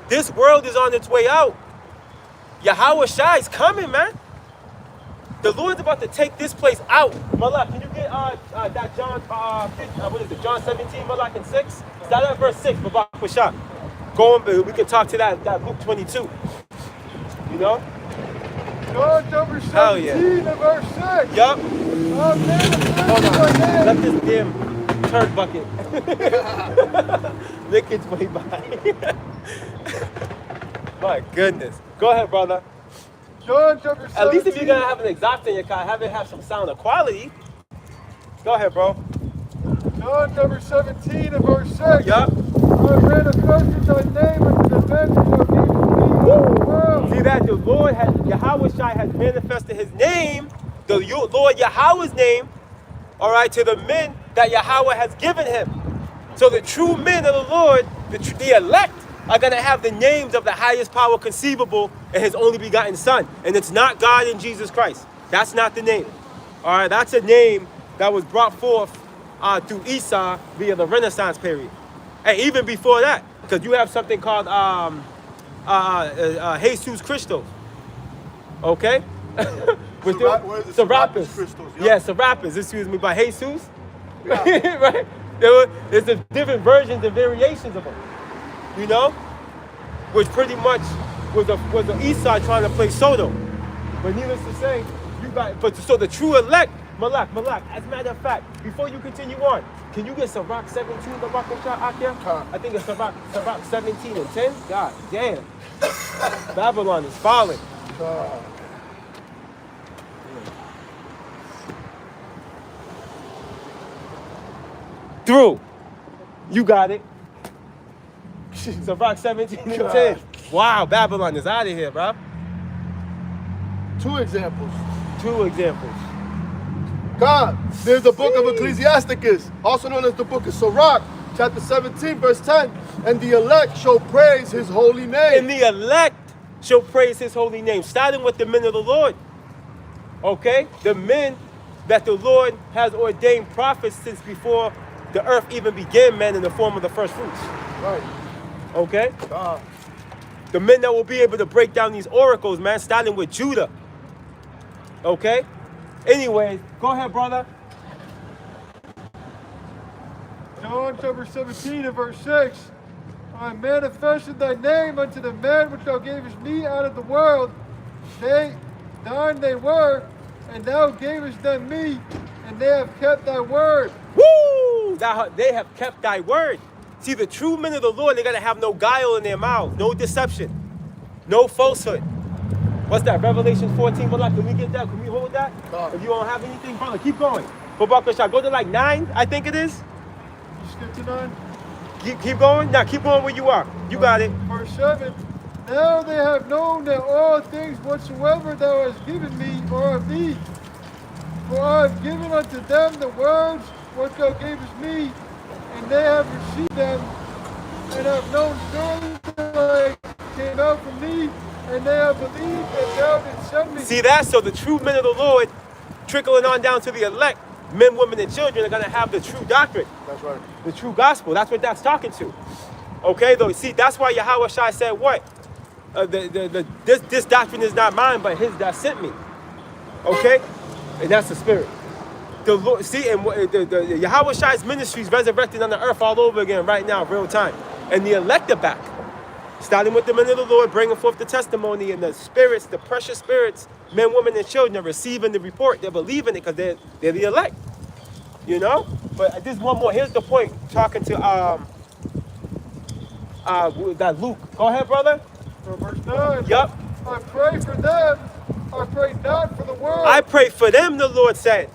this world is on its way out. Yahweh Shai is coming, man. The Lord's about to take this place out. Malak, can you get that John, what is it, John 17, Malak, and 6? Start at verse 6, Babak Bashak. We can talk to that Luke 22. You know? John chapter Hell yeah. 17 and verse 6. Yup. Hold on. Let this damn turd bucket. Lick its way by. My goodness. Go ahead, brother. John chapter 17. At least if you're going to have an exhaust in your car, have it have some sound of quality. Go ahead, bro. John chapter 17 and verse 6. Yup. I manifested thy name unto the men which are people of the world. See that? The Lord Yahweh Shai has manifested his name, the Lord Yahweh's name, all right, to the men that Yahweh has given him. So the true men of the Lord, the elect, are going to have the names of the highest power conceivable in his only begotten Son. And it's not God in Jesus Christ. That's not the name. All right, that's a name that was brought forth through Esau via the Renaissance period. And even before that, because you have something called Jesus Christos. Okay? What is it? Serapis. Christos, Yeah, Serapis, excuse me, by Jesus. Yeah. Right? There's the different versions and variations of them. You know? Which pretty much was a Esau trying to play Sodom. But needless to say, so the true elect, Malak, as a matter of fact, before you continue on, can you get Sirach 17, the Rock out there? I think it's Sirach 17 and 10. God damn. Babylon is falling. Through. You got it. Sirach 17 and 10. Wow, Babylon is out of here, bro. 2 examples. 2 examples. God, there's the book of Ecclesiasticus, also known as the book of Sirach, chapter 17, verse 10. And the elect shall praise his holy And name. the elect shall praise his holy name, starting with the men of the Lord. Okay? The men that the Lord has ordained prophets since before the earth even began, man, in the form of the first fruits. Right. Okay? God. The men that will be able to break down these oracles, man, starting with Judah. Okay? Anyways, go ahead, brother. John chapter 17 and verse 6. I manifested thy name unto the men which thou gavest me out of the world. Thine they were, and thou gavest them me, and they have kept thy word. Woo! They have kept thy word. See, the true men of the Lord, they're going to have no guile in their mouth, no deception, no falsehood. What's that? Revelation 14. Malak, can we get that? Can we hold that? If you don't have anything, brother, keep going. Babakasha, go to like 9, I think it is. You skip to 9? Keep going. Now, keep going where you are. You got it. Verse 7. Now they have known that all things whatsoever thou hast given me are of thee. For I have given unto them the words which thou gavest me, and they have received them, and have known surely that I came out from thee, and they have believed that thou didst send me. See that? So the true men of the Lord, trickling on down to the elect, men, women, and children are going to have the true doctrine. That's right. The true gospel. That's what that's talking to. Okay, though. See, that's why Yahweh Shai said what? This doctrine is not mine, but his that sent me. Okay? And that's the spirit. The Lord, see, and the Yahweh Shai's ministry is resurrected on the earth all over again right now, real time. And the elect are back. Starting with the men of the Lord, bringing forth the testimony, and the spirits, the precious spirits, men, women, and children are receiving the report. They're believing it because they're the elect. You know? But there's one more. Here's the point. Talking to that Luke. Go ahead, brother. Verse 9. Yup. I pray for them. I pray not for the world. I pray for them, the Lord said.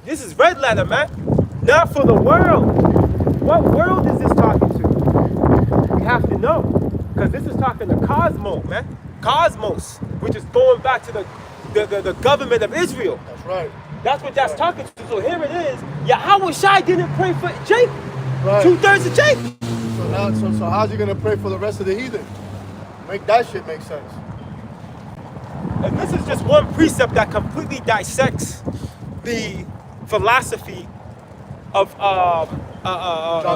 This is red letter, man. Not for the world. What world is this talking to? We have to know. Because this is talking to Cosmo, man. Cosmos, which is going back to the government of Israel. That's right. That's what that's talking to. So here it is. Yahweh Shai didn't pray for Jake. Right. 2/3 of Jake. So now, so how's he gonna pray for the rest of the heathen? Make that shit make sense. And this is just one precept that completely dissects the philosophy of John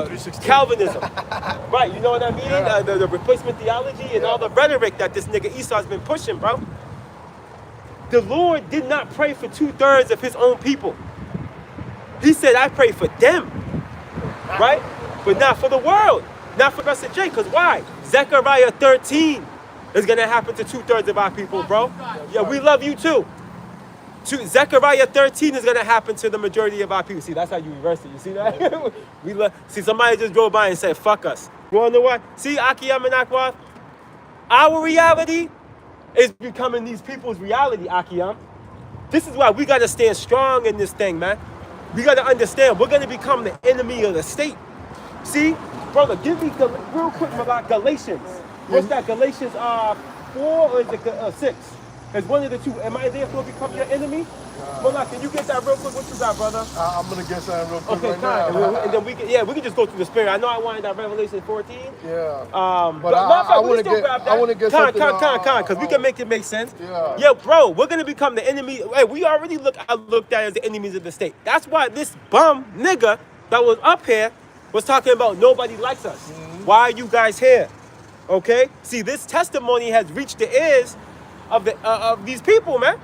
3:16. Calvinism. Right, you know what I mean? Yeah. The replacement theology and all the rhetoric that this nigga Esau's been pushing, bro. The Lord did not pray for 2/3 of his own people. He said, I pray for them, right? But not for the world, not for the rest of Jake. Because why? Zechariah 13 is going to happen to 2/3 of our people, bro. Yeah, we love you too. Zechariah 13 is going to happen to the majority of our people. See, that's how you reverse it. You see that? See, somebody just drove by and said, fuck us. You want to know what? See, Akiyam and Akwath? Our reality is becoming these people's reality, Akiyam. This is why we got to stand strong in this thing, man. We got to understand we're going to become the enemy of the state. See? Brother, give me real quick about Galatians. What's that? Galatians 4 or is it 6? It's one of the two. Am I therefore become your enemy? Hold on, can you get that real quick? What you got, brother? I'm gonna get something real quick Okay, right fine. now. And then we can just go through the spirit. I know I wanted that Revelation 14. Yeah. But I want to get something. because we can make it make sense. Yeah. Yeah, bro, we're gonna become the enemy. Hey, we already looked at as the enemies of the state. That's why this bum nigga that was up here was talking about nobody likes us. Why are you guys here? Okay. See, this testimony has reached the ears of these people, man.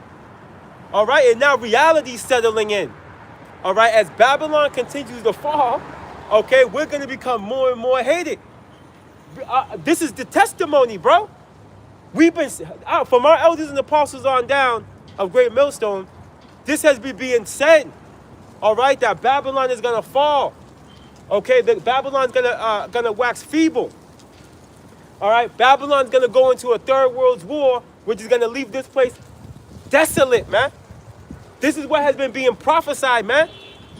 All right, and now reality's settling in. All right, as Babylon continues to fall, okay, we're gonna become more and more hated. This is the testimony, bro. We've been from our elders and apostles on down of Great Millstone. This has been being said. All right, that Babylon is gonna fall. Okay, that Babylon's gonna wax feeble. All right, Babylon's gonna go into a third world war, which is gonna leave this place desolate, man. This is what has been being prophesied, man.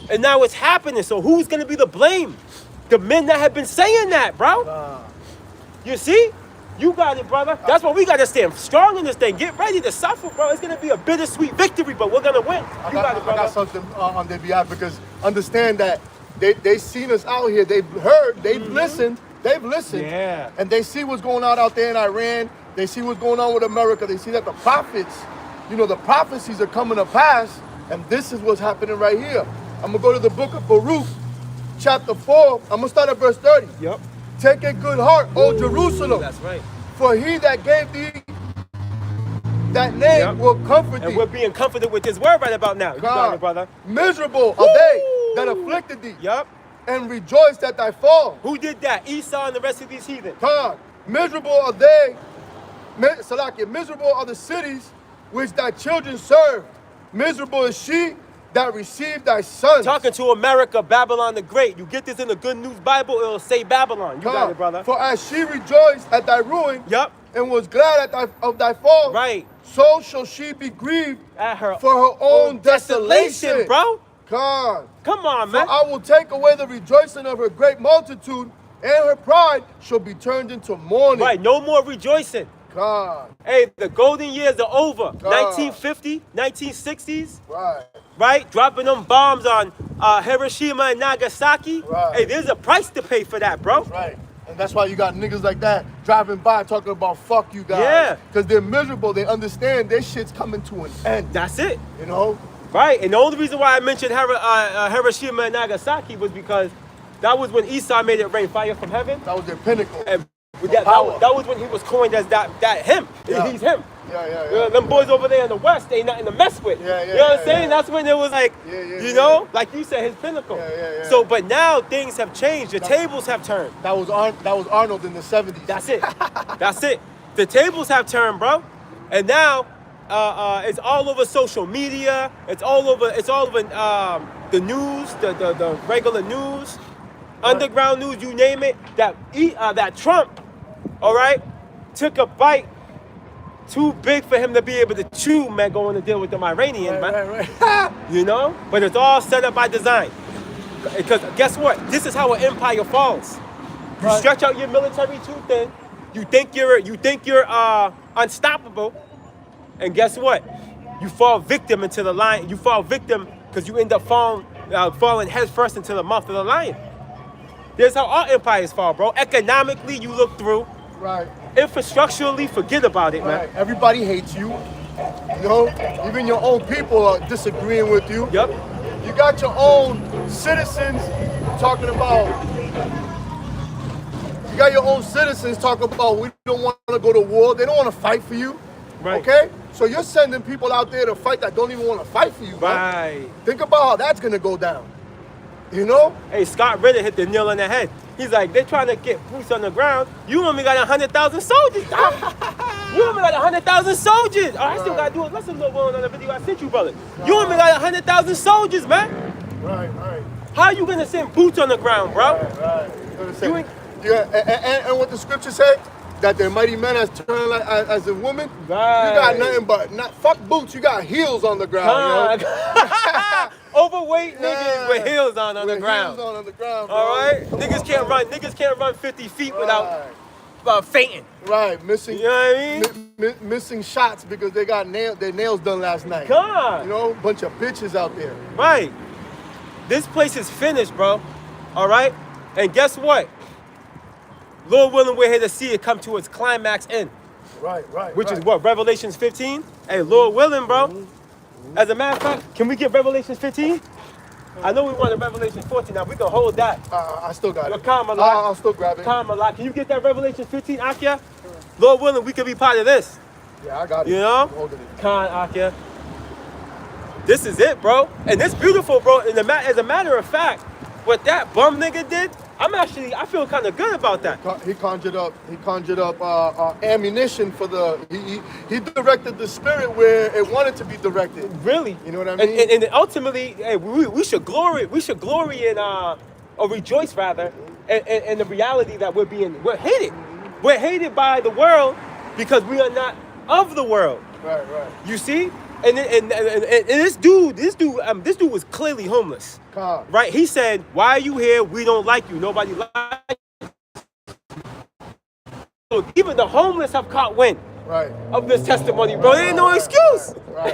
And now it's happening. So who's gonna be the blame? The men that have been saying that, bro. You see? You got it, brother. That's why we got to stand strong in this thing. Get ready to suffer, bro. It's going to be a bittersweet victory, but we're going to win. I You got it, got brother. something on their behalf because understand that they seen us out here. They've heard. They've listened. They've listened. Yeah. And they see what's going on out there in Iran. They see what's going on with America. They see that the prophets, the prophecies are coming to pass. And this is what's happening right here. I'm going to go to the book of Baruch, chapter 4. I'm going to start at verse 30. Yep. Take a good heart, O Jerusalem. That's right. For he that gave thee that name Yep. will comfort thee. And we're being comforted with this word right about now. You got God, it, brother. miserable are they that afflicted thee, Yep. and rejoiced at thy fall. Who did that? Esau and the rest of these heathen. God, miserable are they, Salakia, miserable are the cities which thy children serve. Miserable is she that received thy sons. Talking to America, Babylon the Great. You get this in the Good News Bible, it'll say Babylon. You got God, it, brother. for as she rejoiced at thy ruin, Yup. and was glad of thy fall, Right. so shall she be grieved At her for her own desolation, bro. God. Come on, For man. I will take away the rejoicing of her great multitude, and her pride shall be turned into mourning. Right, no more rejoicing. God. Hey, the golden years are over. 1950, 1960s, Right. right? Dropping them bombs on Hiroshima and Nagasaki. Right. Hey, there's a price to pay for that, bro. Right. And that's why you got niggas like that driving by talking about fuck you guys. Yeah. Because they're miserable. They understand their shit's coming to an end. That's it. You know? Right, and the only reason why I mentioned Hiroshima and Nagasaki was because that was when Esau made it rain fire from heaven. That was their pinnacle. And Power. that was when he was coined as that him. Yeah. He's him. Yeah. Them boys over there in the West ain't nothing to mess with. Yeah, you know what I'm yeah, saying? yeah. That's when it was like, you know, like you said, his pinnacle. Yeah. So, but now things have changed. The tables have turned. That was Arnold in the 70s. That's it. That's it. The tables have turned, bro. And now it's all over social media. It's all over the news, the regular news, underground news, you name it. That Trump, all right, took a bite too big for him to be able to chew, man, going to deal with them Iranians, man. Right. You know? But it's all set up by design. Because guess what? This is how an empire falls. You Right. stretch out your military too thin. You think you're unstoppable, and guess what? You fall victim into the lion. You fall victim because you end up falling head first into the mouth of the lion. There's how all empires fall, bro. Economically, you look through. Right. Infrastructurally, forget about it, man. Right. Everybody hates you. You know? Even your own people are disagreeing with you. Yep. You got your own citizens talking about. You got your own citizens talking about we don't want to go to war. They don't want to fight for you. Right. Okay? So you're sending people out there to fight that don't even want to fight for you. Bro. Right. Think about how that's gonna go down. You know? Hey, Scott Ritter hit the nail on the head. He's like, they're trying to get boots on the ground. You only got 100,000 soldiers, dog. You only got 100,000 soldiers. Oh, I still got to do a lesson little on the video I sent you, brother. You only got 100,000 soldiers, man. Right. How you gonna send boots on the ground, bro? Right. You ain't- Yeah, and what the scriptures say, that their mighty men has turned like as a woman. Right. You got nothing but fuck boots. You got heels on the ground. You know? Overweight Yeah. niggas with heels on the With ground. heels on the ground. Bro. All right, Come niggas on, can't bro. run. Niggas can't run 50 feet without Right. fainting. Right, missing. You know what I mean? Missing shots because they got their nails done last night. God. You know, bunch of bitches out there. Right. This place is finished, bro. All right? And guess what? Lord willing, we're here to see it come to its climax end, Right. which is what? Revelations 15? Hey, Lord willing, bro. As a matter of fact, can we get Revelations 15? I know we wanted Revelation 14. Now, we can hold that. I still got Yo, it. calm a lot. I'll still grab it. Calm a lot. Can you get that Revelation 15, Akia? Lord willing, we could be part of this. Yeah, I got it. You know? I'm holding it. Khan, Akia. This is it, bro. And it's beautiful, bro. And as a matter of fact, what that bum nigga did, I feel kind of good about that. He conjured up ammunition for he directed the spirit where it wanted to be directed. Really. You know what I mean? And ultimately, hey, we should glory in or rejoice rather in the reality that we're hated. We're hated by the world because we are not of the world. Right. You see? And this dude was clearly homeless. Calm. Right? He said, "Why are you here? We don't like you. Nobody likes Even the homeless have caught wind Right. of this testimony, bro. There ain't no excuse. Right.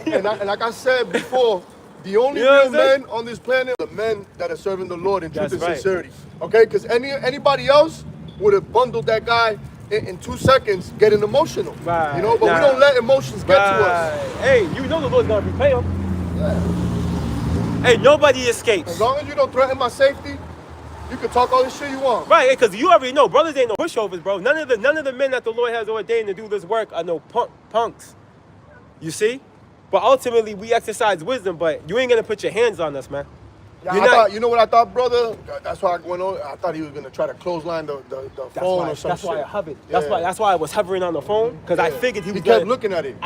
and like I said before, the only You know real what I'm saying? men on this planet are the men that are serving the Lord in truth That's and right. sincerity. Okay? Because anybody else would have bundled that guy in 2 seconds, getting emotional. Right. You know, but Nah. we don't let emotions get to us. Right. Hey, you know the Lord's gonna repay him. Hey, nobody escapes. As long as you don't threaten my safety, you can talk all the shit you want. Right, because you already know, brothers ain't no pushovers, bro. None of the men that the Lord has ordained to do this work are no punks. You see? But ultimately, we exercise wisdom, but you ain't gonna put your hands on us, man. Yeah, You're I not- thought, you know what I thought, brother? That's why I went on. I thought he was gonna try to clothesline the phone or something. That's why I hovered. Yeah. That's why I was hovering on the phone, because I Yeah. figured he was kept gonna, looking at it.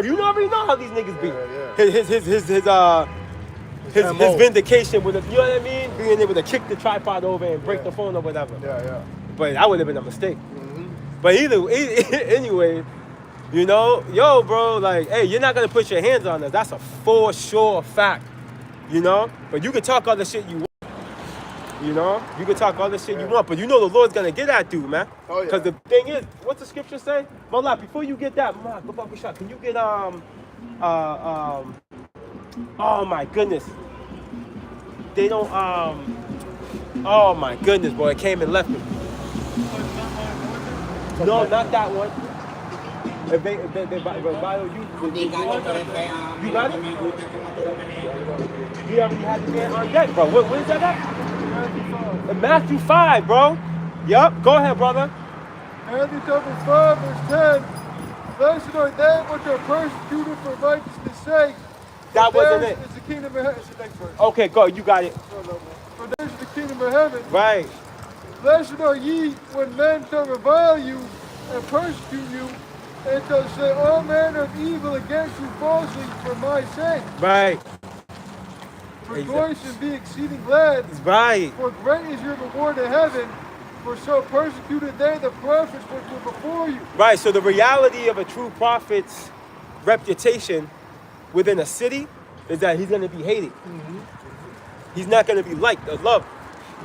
You already know how these niggas be. Yeah. His MO. vindication with, you know what I mean? Being able to kick the tripod over and break Yeah. the phone or whatever. Yeah. But that would have been a mistake. But anyway, you know, yo, bro, like, hey, you're not gonna put your hands on us. That's a for sure fact, you know. But you can talk all the shit you want. You know, you can talk all the shit you want, but you know the Lord's gonna get that dude, man. Oh, yeah. Because the thing is, what's the scripture say? Malak, before you get that, Malak, go back a shot. Can you get oh my goodness. They don't oh my goodness, boy, it came and left me. No, not that one. If they bio you got it? You already had the man on deck, bro. What is that at? In Matthew 5, bro. Yup, go ahead, brother. Matthew chapter 5, verse 10. Blessed are they which are persecuted for righteousness' sake. That for wasn't theirs it. is the kingdom of heaven. It's the next verse. Okay, go, you got it. For theirs is the kingdom of heaven. Right. Blessed are ye when men shall revile you and persecute you, and shall say all manner of evil against you falsely for my sake. Right. Rejoice and be exceeding glad, Right. for great is your reward in heaven, for so persecuted they the prophets which were before you. Right. So the reality of a true prophet's reputation within a city is that he's going to be hated. He's not going to be liked or loved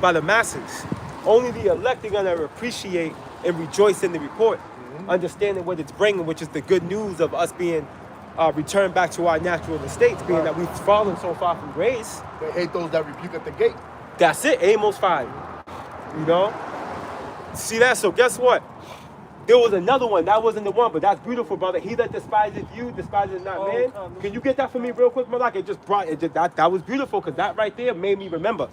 by the masses. Only the elect are going to appreciate and rejoice in the report, understanding what it's bringing, which is the good news of us being returned back to our natural estates, being that we've fallen so far from grace. They hate those that rebuke at the gate. That's it, Amos 5. You know? See that? So guess what? There was another one. That wasn't the one, but that's beautiful, brother. He that despises you, despises not man. Can you get that for me real quick, Malak? It just brought it. That was beautiful, because that right there made me remember.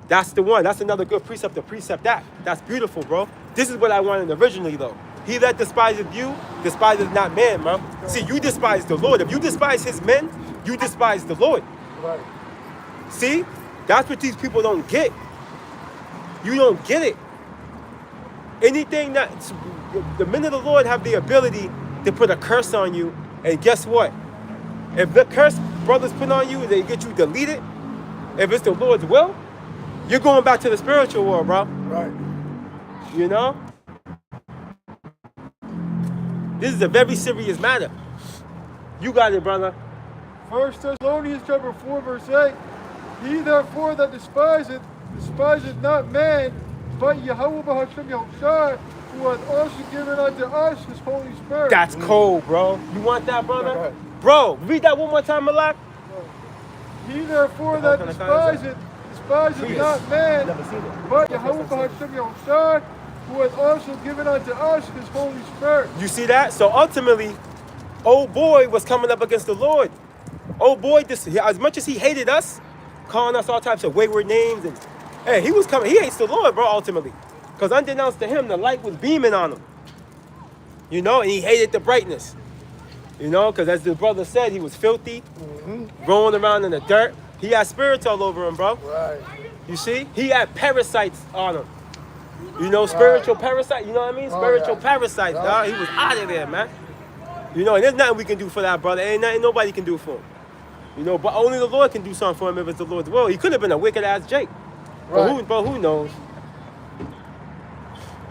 That's the one. That's another good precept to precept that. That's beautiful, bro. This is what I wanted originally, though. He that despises you, despises not man, bro. See, you despise the Lord. If you despise his men, you despise the Lord. Right. See? That's what these people don't get. You don't get it. Anything that the men of the Lord have the ability to put a curse on you, and guess what? If the curse brothers put on you, they get you deleted. If it's the Lord's will, you're going back to the spiritual world, bro. Right. You know? This is a very serious matter. You got it, brother. 1 Thessalonians chapter 4, verse 8. He therefore that despiseth not man, but Yahweh B'Hashem Yahushua, who hath also given unto us his Holy Spirit. That's cold, bro. You want that, brother? Go ahead. Bro, read that one more time, Malak. He therefore that What kind of kind despiseth not man, Never seen it. but Yahweh B'Hashem Yahushua, who hath also given unto us his Holy Spirit. You see that? So ultimately, old boy was coming up against the Lord. Old boy, as much as he hated us, calling us all types of wayward names, and hey, he was coming. He hates the Lord, bro, ultimately. Because unbeknownst to him, the light was beaming on him. You know, and he hated the brightness. You know, because as the brother said, he was filthy, rolling around in the dirt. He had spirits all over him, bro. Right. You see? He had parasites on him. You know, spiritual parasite, you know what I mean? Oh, Spiritual yeah. parasites, dog. He was out of there, man. You know, and there's nothing we can do for that, brother. Ain't nothing nobody can do for him. You know, but only the Lord can do something for him if it's the Lord's will. He could have been a wicked ass Jake. Right. But who knows?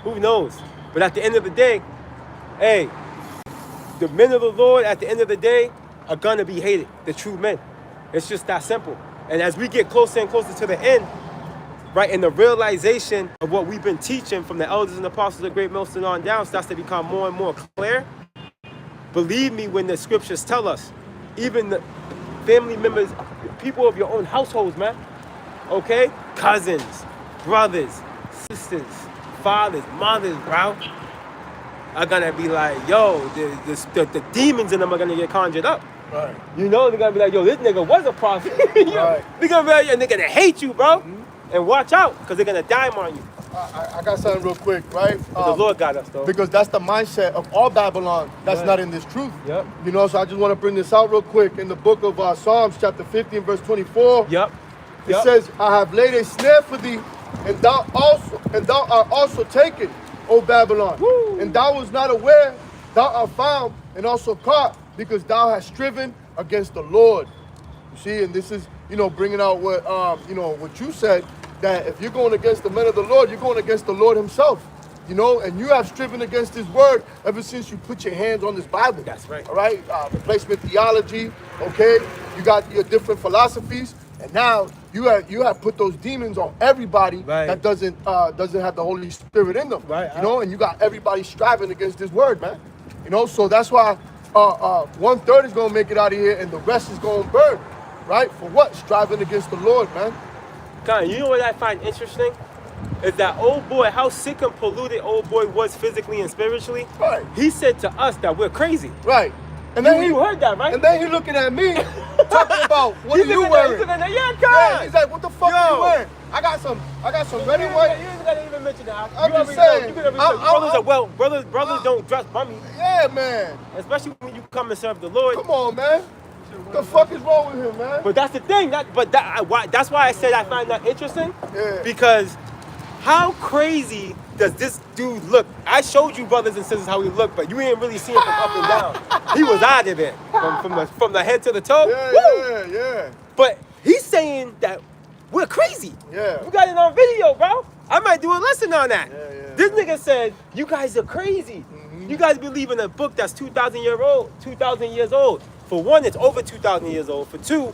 Who knows? But at the end of the day, hey, the men of the Lord at the end of the day are gonna be hated. The true men. It's just that simple. And as we get closer and closer to the end, right? And the realization of what we've been teaching from the elders and apostles of Great Millstone on down starts to become more and more clear. Believe me when the scriptures tell us, even the family members, people of your own households, man, okay? Cousins, brothers, sisters, fathers, mothers, bro, are gonna be like, yo, the demons in them are gonna get conjured up. Right. You know, they're gonna be like, yo, this nigga was a prophet. Right. They're gonna be like, and they're gonna hate you, bro. And watch out, because they're gonna dime on you. I got something real quick, right? But the Lord got us, though. Because that's the mindset of all Babylon that's Right. not in this truth. Yep. You know, so I just want to bring this out real quick. In the book of Psalms, chapter 15, verse 24, Yep. it says, I have laid a snare for thee, and thou art also taken, O Babylon. Woo. And thou was not aware, thou art found and also caught, because thou hast striven against the Lord. You see, and this is, you know, bringing out what, you know, what you said, that if you're going against the men of the Lord, you're going against the Lord himself. You know, and you have striven against his word ever since you put your hands on this Bible. That's right. All right? Replacement theology, okay? You got your different philosophies, and now you have put those demons on everybody Right. that doesn't have the Holy Spirit in them. Right. You know, and you got everybody striving against this word, man. You know, so that's why 1/3 is gonna make it out of here and the rest is gonna burn. Right? For what? Striving against the Lord, man. God, you know what I find interesting? Is that old boy, how sick and polluted old boy was physically and spiritually. Right. He said to us that we're crazy. Right. And then You heard that, right? And then he looking at me, talking about what are He's you looking at- wearing? he's looking at- yeah, Yeah, God. he's like, what the fuck Yo. are you wearing? I got some ready You white. ain't gotta even mention that. I'm You just already saying. know. You could already I'm- know. Brothers I'm- are well. Brothers don't dress bummy, Yeah, man. especially when you come and serve the Lord. Come on, man. What the fuck is wrong with him, man? But that's the thing. That's why I said I find that interesting. Yeah. Because how crazy does this dude look? I showed you brothers and sisters how he looked, but you ain't really see him from up and down. He was out of it from the head to the toe. Yeah, Woo! yeah. But he's saying that we're crazy. Yeah. We got it on video, bro. I might do a lesson on that. Yeah. This nigga said, you guys are crazy. You guys believe in a book that's 2,000 years old. For one, it's over 2,000 years old. For two,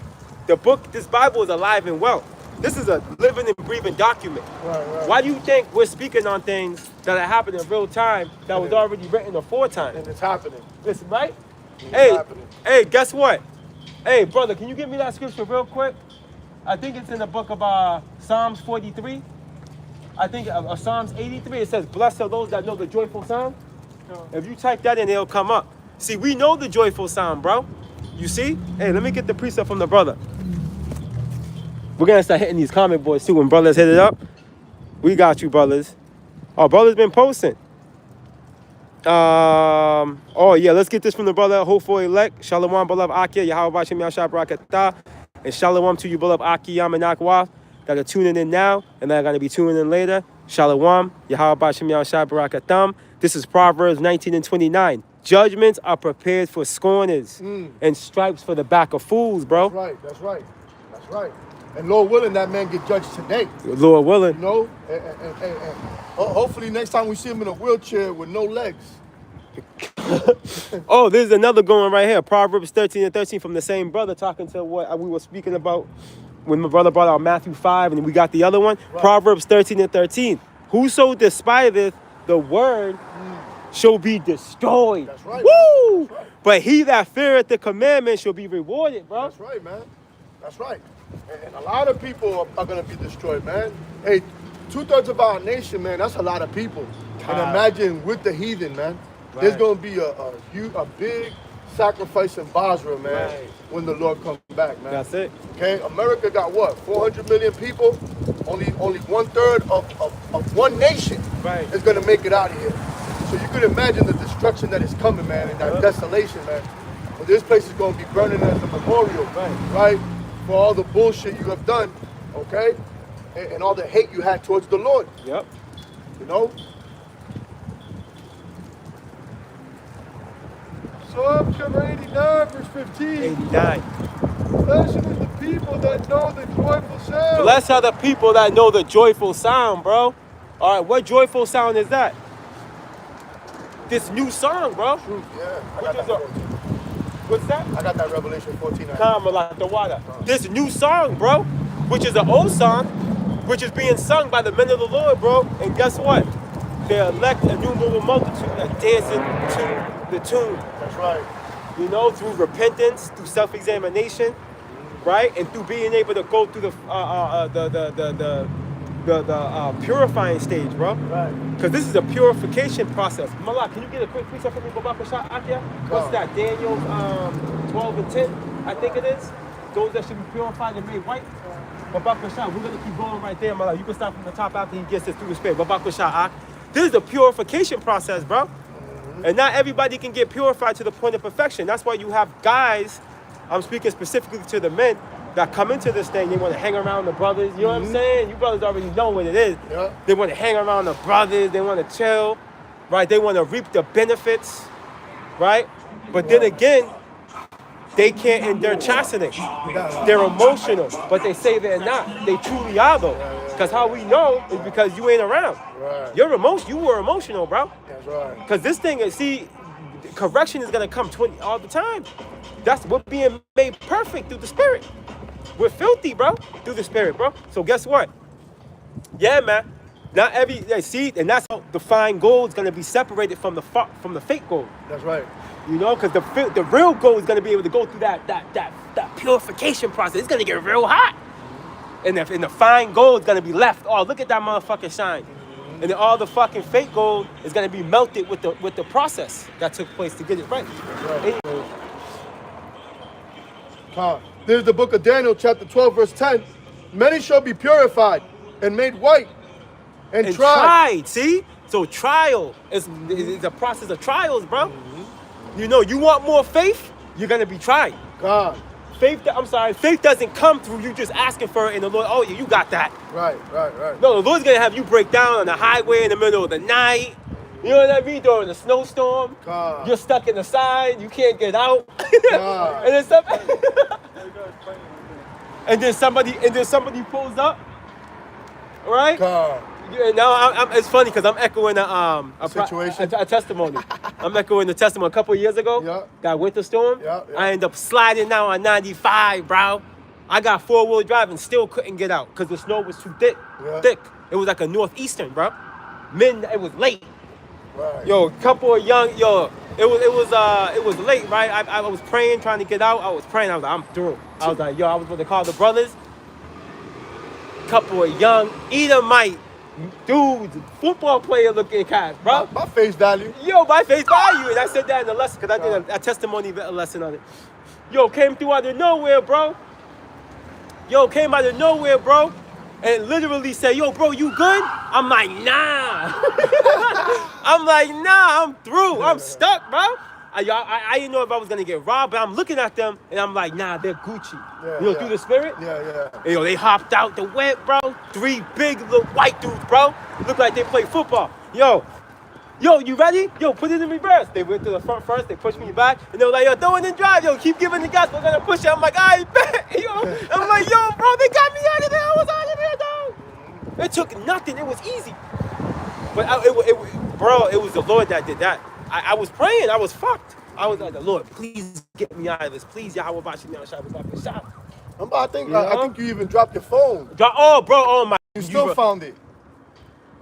this Bible is alive and well. This is a living and breathing document. Right. Why do you think we're speaking on things that are happening in real time that was already written aforetime? And it's happening. Listen, right? It's happening. Hey, guess what? Hey, brother, can you give me that scripture real quick? I think it's in the book of Psalms 43. I think Psalms 83. It says, "Blessed are those that know the joyful sound." If you type that in, it'll come up. See, we know the joyful sound, bro. You see? Hey, let me get the precept from the brother. We're gonna start hitting these comment boards too when brothers hit it up. We got you, brothers. Oh, brothers been posting. Oh yeah, let's get this from the brother. Hopeful elect. Shalom, beloved Akia, Yahweh Bashem Yashab Rakatah. And shalom to you, beloved Aki Yamanakwa, that are tuning in now and that are gonna be tuning in later. Shalom, Yahweh Bashem Yashab Rakatam. This is Proverbs 19 and 29. Judgments are prepared for scorners and stripes for the back of fools, bro. That's right. And Lord willing, that man get judged today. Lord willing. You know? And hopefully next time we see him in a wheelchair with no legs. Oh, there's another going right here. Proverbs 13 and 13 from the same brother talking to what we were speaking about when my brother brought out Matthew 5 and we got the other one. Right. Proverbs 13 and 13. Whoso despiseth the word shall be destroyed. That's right. Woo! That's right. But he that feareth the commandment shall be rewarded, bro. That's right, man. That's right. And a lot of people are going to be destroyed, man. Hey, 2/3 of our nation, man, that's a lot of people. God. And imagine with the heathen, man. There's Right. going to be a big sacrifice in Basra, man, Right. when the Lord comes back, man. That's it. Okay, America got what? 400 million people. Only 1/3 of one nation Right. is gonna make it out of here. So you could imagine the destruction that is coming, man, and that desolation, man. But this place is gonna be burning as a memorial, right? For all the bullshit you have done, okay, and all the hate you had towards the Lord, Yep. you know. Psalm chapter 89, verse 15. 89. Blessed is the people that know the joyful sound. Blessed are the people that know the joyful sound, bro. All right, what joyful sound is that? This new song, bro. Truth, yeah. I Which got is that. What's that? I got that Revelation 14. Karma like the water. This new song, bro, which is an old song, which is being sung by the men of the Lord, bro. And guess what? They elect a innumerable multitude that dancing to the tune. That's right. You know, through repentance, through self-examination, right, and through being able to go through the purifying stage, bro. Right. Because this is a purification process. Malak, can you get a quick precept for me, Babak Shah Akia? What's that? Daniel 12 and 10, I think it is. Those that should be purified and made white. Babak Shah, we're gonna keep going right there, Malak. You can start from the top after he gets this through the spirit. Babak Shah Ak. This is the purification process, bro. And not everybody can get purified to the point of perfection. That's why you have guys, I'm speaking specifically to the men, that come into this thing, they want to hang around the brothers. You know what I'm saying? You brothers already know what it is. Yeah. They want to hang around the brothers. They want to chill, right? They want to reap the benefits, right? But then again, they can't endure chastity. They're emotional, but they say they're not. They truly are, though. Because how we know is because you ain't around. Right. You were emotional, bro. That's right. Because this thing is, see, correction is going to come all the time. That's what being made perfect through the Spirit. We're filthy, bro, through the Spirit, bro. So guess what? Yeah, man. Not every, see, and that's how the fine gold is going to be separated from the fake gold. That's right. You know, because the real gold is going to be able to go through that purification process. It's going to get real hot. And the fine gold is going to be left. Oh, look at that motherfucking shine. And then all the fucking fake gold is going to be melted with the process that took place to get it right. This is the book of Daniel, chapter 12, verse 10. Many shall be purified and made white and tried. See? So trial is a process of trials, bro. You know, you want more faith, you're going to be tried. God. Faith doesn't come through you just asking for it and the Lord, oh yeah, you got that. Right. No, the Lord's going to have you break down on the highway in the middle of the night. You know what I mean? During a snowstorm. God. You're stuck in the side, you can't get out. God. and then somebody pulls up. Right? God. Yeah, now it's funny because I'm echoing a testimony. I'm echoing the testimony a couple of years ago. Yeah. That winter storm. Yeah. I end up sliding down on 95, bro. I got 4-wheel drive and still couldn't get out because the snow was too thick. Yeah. It was like a northeastern, bro. It was late. Right. It was late, right? I was praying, trying to get out. I was praying. I was like, I'm through. I was like, I was going to call the brothers. Couple of young Edomite dudes, football player looking cats, bro. My face value. My face value. And I said that in the lesson because I did a testimony lesson on it. Came through out of nowhere, bro. And literally said, bro, you good? I'm like, nah. I'm through. I'm stuck, bro. I didn't know if I was going to get robbed, but I'm looking at them, and I'm like, nah, they're Gucci. Through the Spirit? Yeah. And, they hopped out the wet, bro. 3 big little white dudes, bro. Look like they play football. You ready? Put it in reverse. They went to the front first, they pushed me back, and they were like, throw it in drive. Keep giving the gas, we're going to push it. I'm like, all right, bet. I'm like, bro, they got me out of there. I was out of there, dog. It took nothing. It was easy. But, it was the Lord that did that. I was praying. I was fucked. I was like, Lord, please get me out of this. Please, Yahweh, shot. I think you even dropped your phone. You still found it.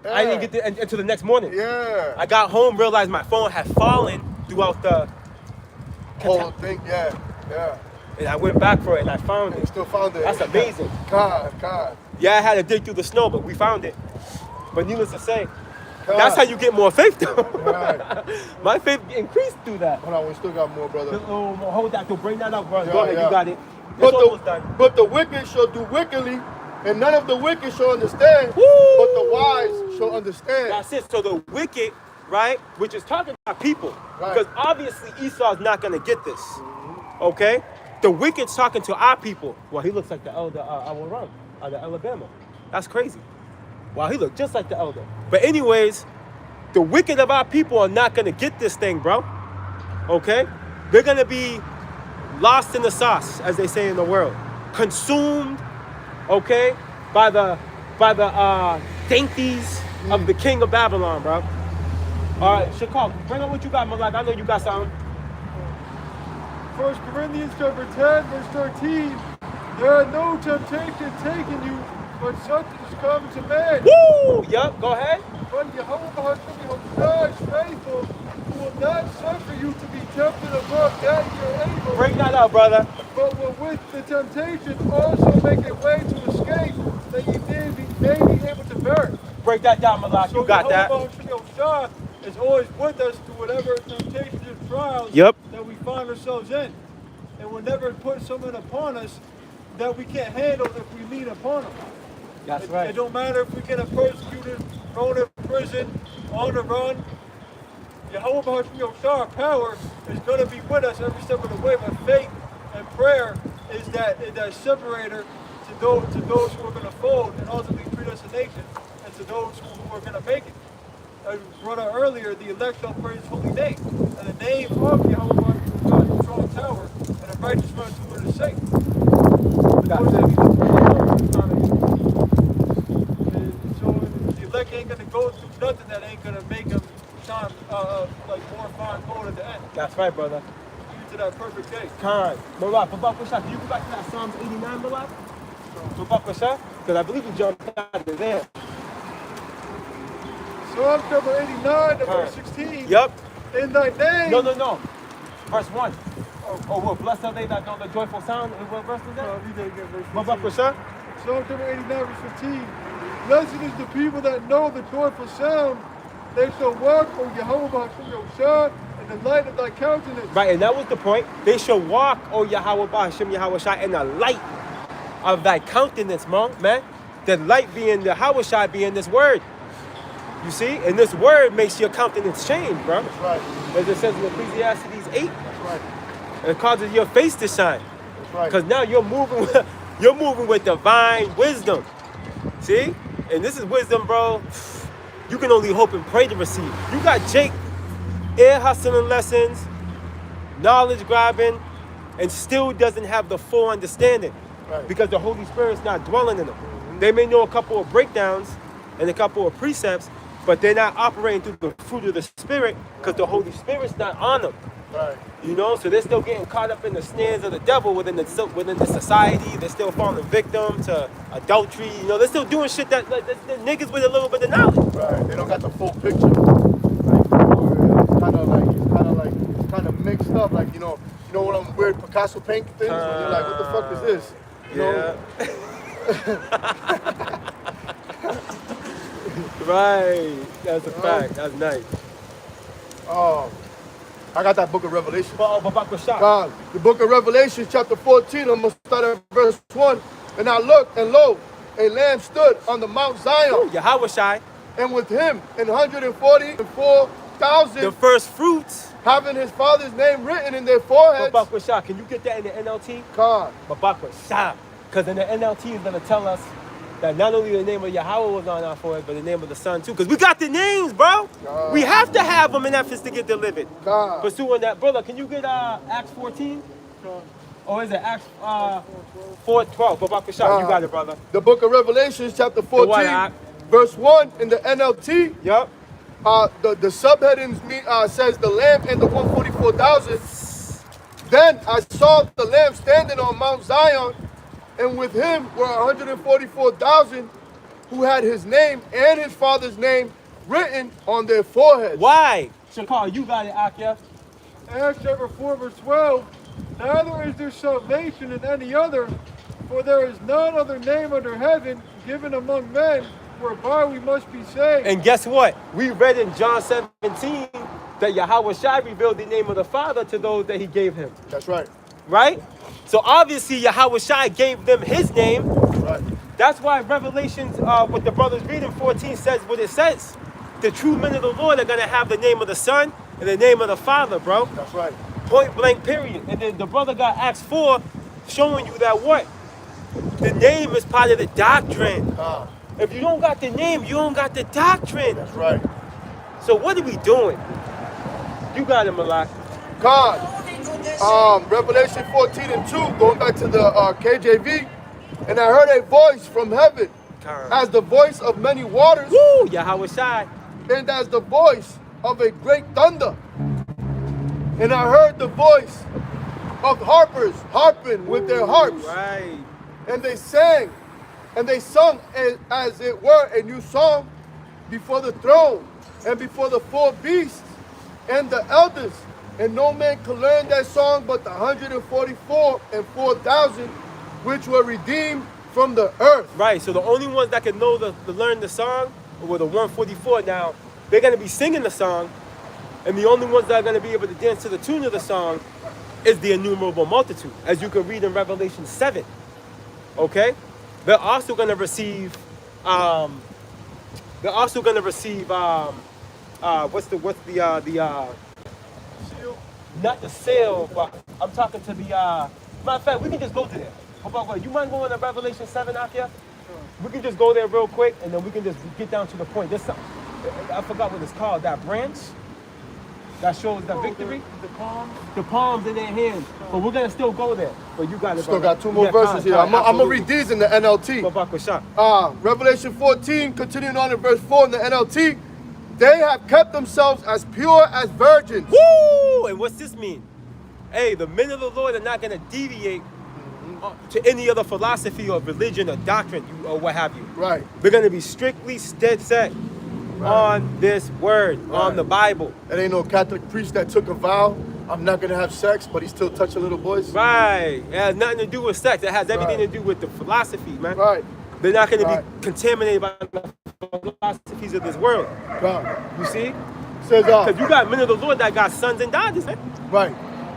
Yeah. I didn't get until the next morning. Yeah. I got home, realized my phone had fallen throughout the whole thing. Yeah. And I went back for it and I found it. You still found it. That's amazing. God. Yeah, I had to dig through the snow, but we found it. But needless to say, that's how you get more faith, though. Right. My faith increased through that. Hold on, we still got more, brother. Hold that. Bring that up, brother. Go ahead, you got it. But the wicked shall do wickedly, and none of the wicked shall understand, Woo! but the wise shall understand. That's it. So the wicked, right, which is talking about people, right. Because obviously Esau's not going to get this, okay? The wicked's talking to our people. Well, he looks like the elder I will run out of Alabama. That's crazy. Wow, he looked just like the elder. But anyways, the wicked of our people are not going to get this thing, bro. Okay? They're going to be lost in the sauce, as they say in the world. Consumed, okay, by the dainties of the king of Babylon, bro. All right, Shakal, bring on what you got, Malak. I know you got something. 1 Corinthians chapter 10, verse 13. There are no temptation taken you but such is come to man. Woo! Yup, go ahead. But Jehovah Hashem is faithful, who will not suffer you to be tempted above that you're able, Break that out, brother. but will with the temptation also make a way to escape, that ye may be able to bear it. Break that down, Malak. You got that. Jehovah Hashem is always with us through whatever temptations and trials Yep. that we find ourselves in. And will never put something upon us that we can't handle if we lean upon him. That's It right. don't matter if we get persecuted, thrown in prison, on the run. Jehovah Hashem, our power is going to be with us every step of the way. But faith and prayer is that separator to those who are going to fold and ultimately treat us a nation, and to those who are going to make it. As we brought out earlier, the elect shall praise his holy name. And the name of Jehovah Hashem is a strong tower, and a righteous man who is safe. So the elect ain't gonna go through nothing that ain't gonna make them shine like more fine gold at the end. That's right, brother. Due to that perfect day. Khan. Malak, Babak Shah, can you go back to that Psalms 89, Malak? Babak Shah? Because I believe we jumped out of there. Psalm number 89, verse Alright. 16. Yup. In thy name. No. Verse 1. Oh, well, blessed are they that know the joyful sound. And what verse was that? You didn't get verse 15. Babak Shah? Psalm number 89, verse 15. Blessed is the people that know the joyful sound. They shall walk, O Jehovah Hashem, in the light of thy countenance. Right, and that was the point. They shall walk, O Yahweh Bahashim Yahweh Shai, in the light of thy countenance, man. The light being the Yahweh Shai being this word. You see? And this word makes your countenance change, bro. That's right. As it says in Ecclesiastes 8. That's right. It causes your face to shine. That's right. Because now you're moving with divine wisdom. See? And this is wisdom, bro. You can only hope and pray to receive. You got Jake ear hustling lessons, knowledge grabbing, and still doesn't have the full understanding. Right. Because the Holy Spirit's not dwelling in them. They may know a couple of breakdowns and a couple of precepts, but they're not operating through the fruit of the Spirit because the Holy Spirit's not on them. Right. You know, so they're still getting caught up in the snares of the devil within the society. They're still falling victim to adultery. You know, they're still doing shit that the niggas with a little bit of knowledge. Right. They don't got the full picture. Like, it's kind of mixed up. Like, you know what I'm weird Picasso paint things? When you're like, what the fuck is this? You know? Right. That's a fact. That's nice. Oh, I got that book of Revelation. Babak Rashad. God, the book of Revelation, chapter 14, I'm going to start at verse 1. And I looked, and lo, a lamb stood on the Mount Zion, Yahweh Shai. and with him 144,000, The first fruits. having his father's name written in their foreheads. Babak Rashad. Can you get that in the NLT? God, Babak Rashad. Because in the NLT is going to tell us that not only the name of Yahweh was on our forehead, but the name of the Son too. Because we got the names, bro. God. We have to have them in Ephesus to get delivered. God. Pursuing that. Brother, can you get Acts 14? God. Or is it Acts 4:12? Babak Rashad. You got it, brother. The book of Revelation, chapter 14, what, verse 1 in the NLT. Yup. The subheadings says the lamb and the 144,000. Then I saw the lamb standing on Mount Zion, and with him were 144,000 who had his name and his father's name written on their foreheads. Why? Shakar, you got it, Akia. Acts chapter 4, verse 12. Neither is there salvation in any other, for there is none other name under heaven given among men whereby we must be saved. And guess what? We read in John 17 that Yahweh Shai revealed the name of the Father to those that he gave him. That's right. Right? So obviously Yahweh Shai gave them his name. Right. That's why Revelations, what the brothers read in 14 says what it says. The true men of the Lord are going to have the name of the Son and the name of the Father, bro. That's right. Point blank, period. And then the brother got Acts 4 showing you that what? The name is part of the doctrine. God. If you don't got the name, you don't got the doctrine. That's right. So what are we doing? You got it, Malak. God. Revelation 14 and 2, going back to the KJV. And I heard a voice from heaven as the voice of many waters, Woo! Yahweh Shai. and as the voice of a great thunder. And I heard the voice of harpers harping with their harps. Right. And they sang And they sung as it were a new song before the throne and before the four beasts and the elders. And no man could learn that song but the 144 and 4,000 which were redeemed from the earth. Right, so the only ones that can know to learn the song were the 144. Now, they're going to be singing the song, and the only ones that are going to be able to dance to the tune of the song is the innumerable multitude, as you can read in Revelation 7. Okay? They're also going to receive, what's the not the seal, but I'm talking to the, matter of fact, we can just go to there. How about what? You mind going to Revelation 7 out here? We can just go there real quick, and then we can just get down to the point. There's something, I forgot what it's called, that branch that shows the victory. The palms in their hands. But we're going to still go there. But you got it, Still brother. got two more Yeah, verses here. I'm going to absolutely. read these in the NLT. Babak Shah. Revelation 14, continuing on in verse 4 in the NLT. They have kept themselves as pure as virgins. Woo! And what's this mean? Hey, the men of the Lord are not going to deviate to any other philosophy or religion or doctrine or what have you. Right. We're going to be strictly dead set on this word, on the Bible. It ain't no Catholic priest that took a vow. I'm not going to have sex, but he still touching little boys. Right. It has nothing to do with sex. It has everything Right. to do with the philosophy, man. Right. They're not going to Right. be contaminated by the philosophies of this world. God. You see? Says, Because you got men of the Lord that got sons and daughters, man. right.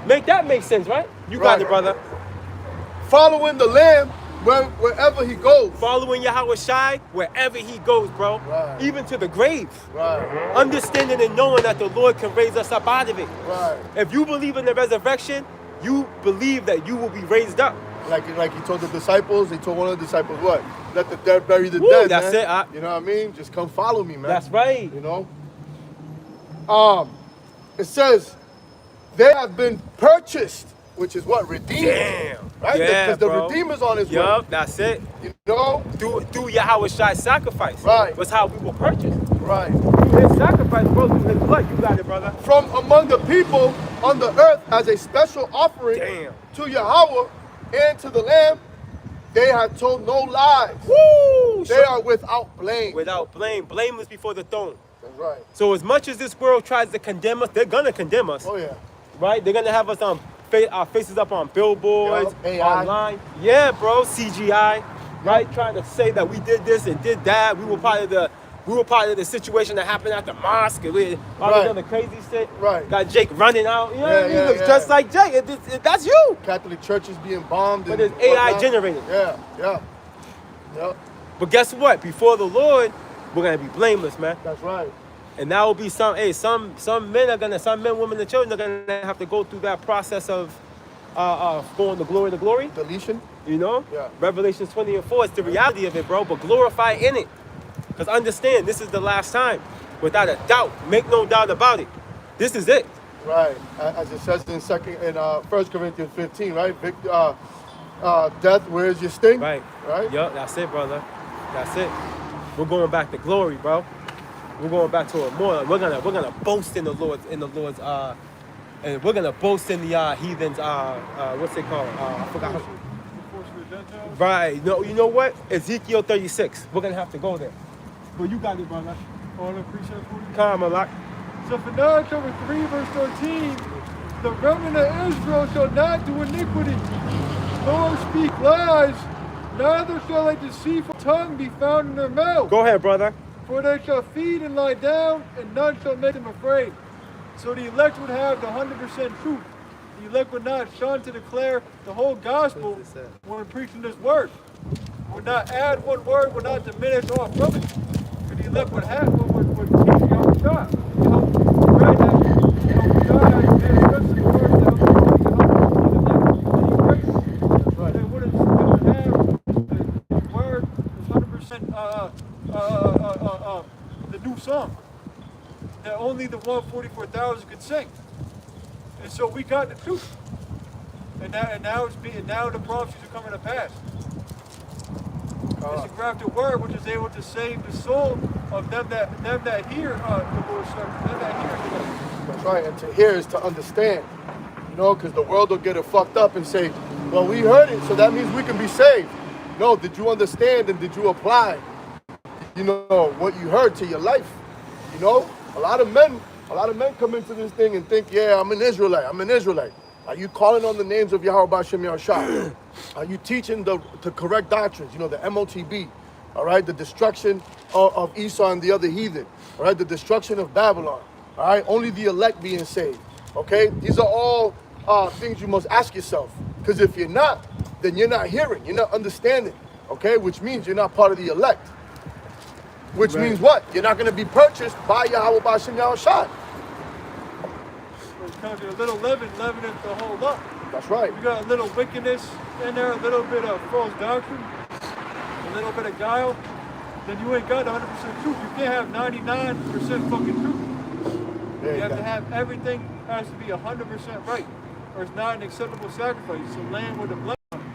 Make that make sense, right? You got Right. it, brother. Following the Lamb wherever he goes. Following Yahweh Shai wherever he goes, bro. Right. Even to the grave. Right. Understanding and knowing that the Lord can raise us up out of it. Right. If you believe in the resurrection, you believe that you will be raised up. Like he told the disciples, he told one of the disciples what? Let the dead bury the Woo, dead, that's man. it, You know what I mean? Just come follow me, man. That's right. You know? It says, they have been purchased, which is what? Redeemed. Damn. Right? Yeah, Because the bro. Redeemer's on his way. Yup, that's it. You know? Through Yahweh Shai's sacrifice. Right. Was how we were purchased. Right. Through his sacrifice, bro, through his blood. You got it, brother. From among the people on the earth as a special offering Damn. to Yahweh and to the Lamb, they have told no lies. Woo! They are without blame. Without blame. Blameless before the throne. That's right. So as much as this world tries to condemn us, they're going to condemn us. Oh, yeah. Right? They're gonna have us on our faces up on billboards, Yup, AI. online. Yeah, bro, CGI. Right? Trying to say that we did this and did that. We were part of the situation that happened at the mosque. And all Right. this other crazy shit. Right. Got Jake running out. You know what I mean? Yeah, He looks yeah. just like Jake. That's you. Catholic churches being bombed. But and it's AI whatnot. generated. Yeah, yeah. Yep, But guess what? Before the Lord, we're gonna be blameless, man. that's right. And that will be some men, women, and children are gonna have to go through that process of going to glory. Deletion. You know? Yeah. Revelation 20 and 4, it's the reality of it, bro. But glorify in it. Because understand, this is the last time. Without a doubt. Make no doubt about it. This is it. Right. As it says in 1 Corinthians 15, right? Death, where's your sting? Right. Right? Yup, that's it, brother. That's it. We're going back to glory, bro. We're going back to a more. We're gonna boast in the Lord's and we're gonna boast in the heathens what's it called? I forgot. Right. No, you know what? Ezekiel 36. We're gonna have to go there. Well, you got it, brother. On the precept 40. Come on, Malak. So for now, chapter 3, verse 13, the remnant of Israel shall not do iniquity, nor speak lies, neither shall a deceitful tongue be found in their mouth. Go ahead, brother. For they shall feed and lie down, and none shall make them afraid. So the elect would have the 100% truth. The elect would not shun to declare the whole gospel when preaching this word. Would not add one word, would not diminish off from it. For the elect would have would teach the other God. You know, right now, God has manifested the word that helps They wouldn't have the word is 100% the new song that only the 144,000 could sing. And so we got the truth. And now the prophecies are coming to pass. It's a grafted word which is able to save the soul of them that hear the Lord's sermon, them that hear the Lord. That's right. And to hear is to understand. You know, because the world will get it fucked up and say, well, we heard it, so that means we can be saved. No, did you understand and did you apply, you know, what you heard to your life? You know, a lot of men come into this thing and think, yeah, I'm an Israelite. Are you calling on the names of Yahweh B'Shem Yahushua? Are you teaching the correct doctrines? You know, the MOTB, all right? The destruction of Esau and the other heathen, all right? The destruction of Babylon, all right? Only the elect being saved, okay? These are all things you must ask yourself. Because if you're not, then you're not hearing, you're not understanding, okay? Which means you're not part of the elect. Which means what? You're not going to be purchased by Yahweh B'Shem Yahushua. Because a little leaveneth the whole lump. That's right. You got a little wickedness in there, a little bit of false doctrine, a little bit of guile, then you ain't got 100% truth. You can't have 99% fucking truth. Yeah, You have to have everything has to be 100% right, or it's not an acceptable sacrifice. It's a lamb with a blood on it.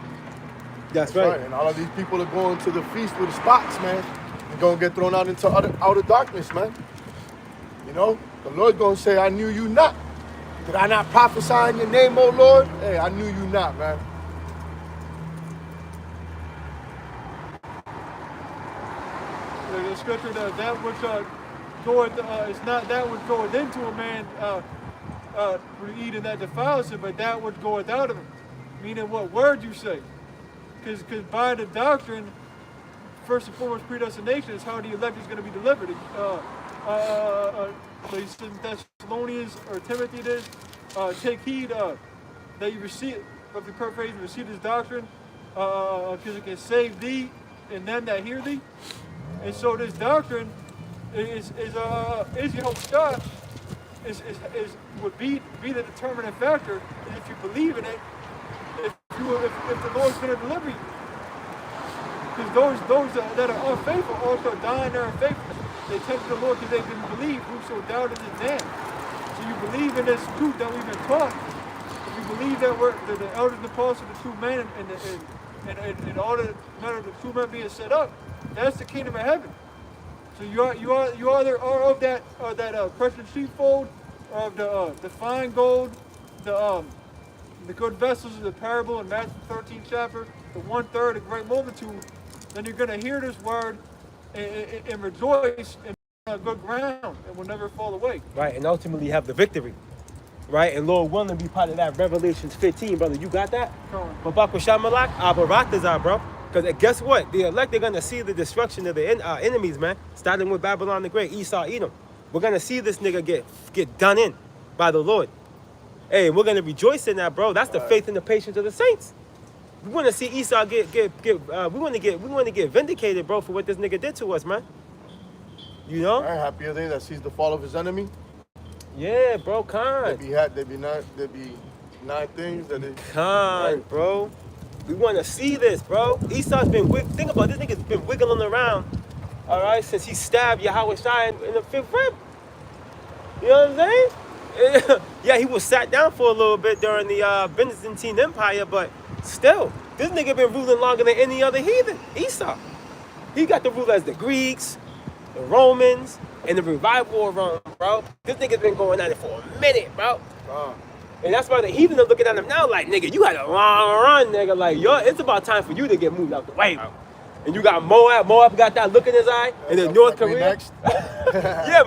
That's right. right. And all of these people are going to the feast with spots, man. They're going to get thrown out into outer darkness, man. You know, the Lord's going to say, I knew you not. Did I not prophesy in your name, O Lord? Hey, I knew you not, man. The scripture that which goeth, it's not that which goeth into a man for eating that defiles him, but that which goeth out of him. Meaning what word you say. Because by the doctrine, first and foremost, predestination is how the elect is going to be delivered. So he says in Thessalonians, or Timothy it is, take heed that you receive, of the paraphrase, receive this doctrine, because it can save thee and them that hear thee. And so this doctrine is Yehoshua would be the determining factor. And if you believe in it, if the Lord's going to deliver you. Because those that are unfaithful also die in their unfaithfulness. They tempted the Lord because they didn't believe. Whoso doubted is damned. So you believe in this truth that we've been taught. If you believe that the elders and the apostles are the true men and all the men of the true men being set up, that's the kingdom of heaven. So you either are of that precious sheepfold, of the fine gold, the good vessels of the parable in Matthew 13th chapter, the 1/3, the great multitude. Then you're going to hear this word and rejoice and be on good ground and will never fall away. Right, and ultimately have the victory. Right, and Lord willing to be part of that Revelations 15, brother. You got that? But Baruch Shamalak, Abaratazar, bro. Because guess what? The elect are going to see the destruction of the enemies, man. Starting with Babylon the Great, Esau, Edom. We're going to see this nigga get done in by the Lord. Hey, we're going to rejoice in that, bro. That's the faith and the patience of the saints. We want to see Esau we want to get vindicated, bro, for what this nigga did to us, man. You know? All right, happy are they that sees the fall of his enemy. Yeah, bro, Khan. There be 9 things that they... Khan, right. Bro. We want to see this, bro. Esau's been think about this nigga's been wiggling around, all right, since he stabbed Yahweh Shai in the 5th rib. You know what I'm saying? Yeah, he was sat down for a little bit during the Byzantine Empire, but still, this nigga been ruling longer than any other heathen. Esau. He got to rule as the Greeks, the Romans, and the revival of Rome, bro. This nigga's been going at it for a minute, bro. And that's why the heathen are looking at him now like, nigga, you had a long run, nigga. Like, yo, it's about time for you to get moved out the way, bro. And you got Moab. Moab got that look in his eye. And then North Korea. Next.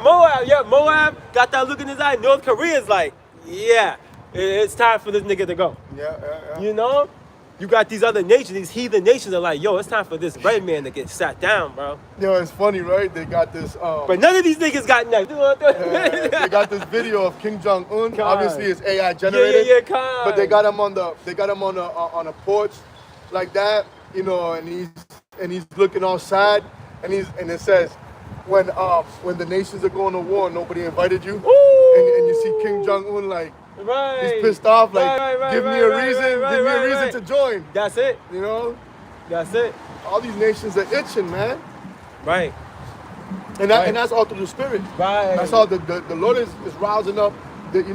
Moab got that look in his eye. North Korea's like, yeah, it's time for this nigga to go. Yeah. You know? You got these other nations, these heathen nations are like, yo, it's time for this red man to get sat down, bro. Yo, it's funny, right? They got this... but none of these niggas got nothing. They got this video of Kim Jong-un. Obviously, it's AI generated. Yeah, but they got him on a porch like that, you know, and he's looking all sad, and it says, when the nations are going to war, nobody invited you, and you see Kim Jong-un like. Right. He's pissed off, like, give me a reason to join. That's it. You know? That's it. All these nations are itching, man. Right. And that's all through the Spirit. Right. That's all the Lord is rousing up, he's,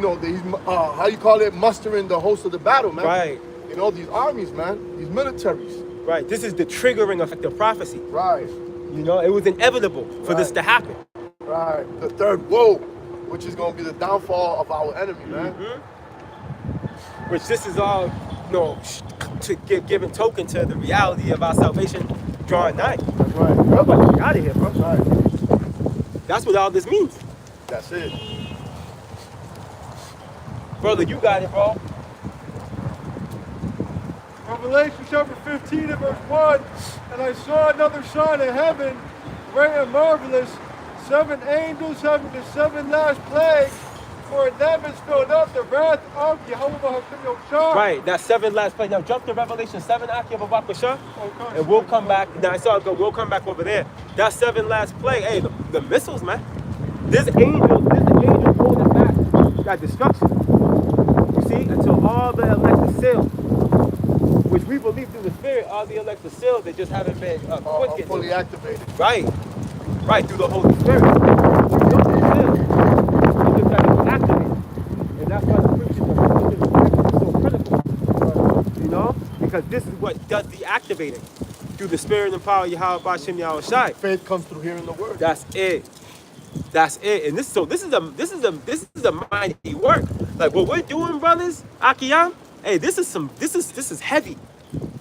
how you call it, mustering the host of the battle, man. Right. You know, these armies, man, these militaries. Right. This is the triggering effect of prophecy. Right. You know, it was inevitable for this to happen. Right. The third woe, which is going to be the downfall of our enemy, man. Which this is all, to giving token to the reality of our salvation drawing nigh. That's right. We're about to get out of here, bro. That's right. That's what all this means. That's it. Brother, you got it, bro. Revelation chapter 15 and verse 1. And I saw another sign in heaven, great and marvelous, 7 angels having the 7 last plagues, for them is filled up the wrath of Jehovah HaKadosh Shah. Right, that 7 last place. Now jump to Revelation 7, Aki Babakasha, Okay. and we'll come back. Now I saw it go. We'll come back over there. That 7 last plague. Hey, the missiles, man. There's angels holding back that destruction. You see, until all the elect are sealed, which we believe through the Spirit, all the elect are sealed. They just haven't been quickened. Fully activated. Right, right through the Holy Spirit. We know they're sealed. They just got to be activated, and that's why the preaching is so critical. You know, because this is what does the activating through the Spirit and power of Yahweh B'Shem Yahweh Shai. Faith comes through hearing the word. That's it. That's it. And this is a mighty work. Like what we're doing, brothers, Akiyam. Hey, this is heavy.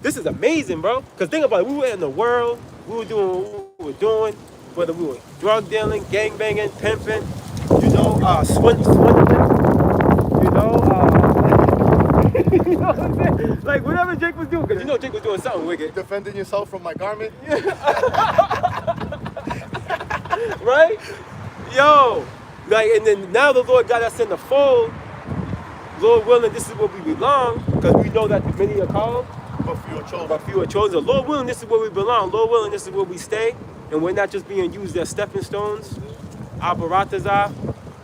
This is amazing, bro. Cause think about it. We were in the world. We were doing what we were doing. Whether we were drug dealing, gang banging, pimping, swindling. You know what I'm saying? Like whatever Jake was doing. Cause you know Jake was doing something wicked. Defending yourself from my garment. Right? Yo, like, and then now the Lord got us in the fold. Lord willing, this is where we belong, because we know that many are called, But few are chosen. but few are chosen. Lord willing, this is where we belong. Lord willing, this is where we stay, and we're not just being used as stepping stones. Abaratazah,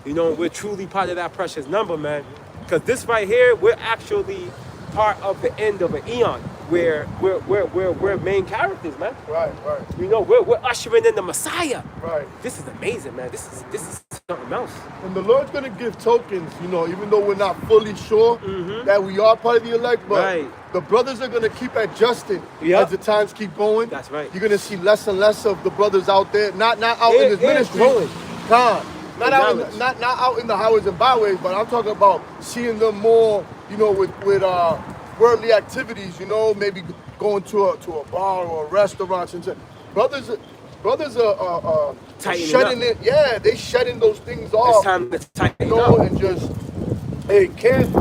we're truly part of that precious number, man. Because this right here, we're actually part of the end of an eon, where we're main characters, man. Right. We're ushering in the Messiah. Right. This is amazing, man. This is something else. And the Lord's gonna give tokens, even though we're not fully sure that we are part of the elect, but Right. the brothers are gonna keep adjusting Yep. as the times keep going. That's right. You're gonna see less and less of the brothers out there, not out in this It's ministry. growing. Not out, Knowledge. not out in the highways and byways, but I'm talking about seeing them more, with worldly activities. Maybe going to a bar or a restaurant. And brothers are Tightening shedding up. it. Yeah, they shedding those things It's off. time to tighten up. And just, hey, can't,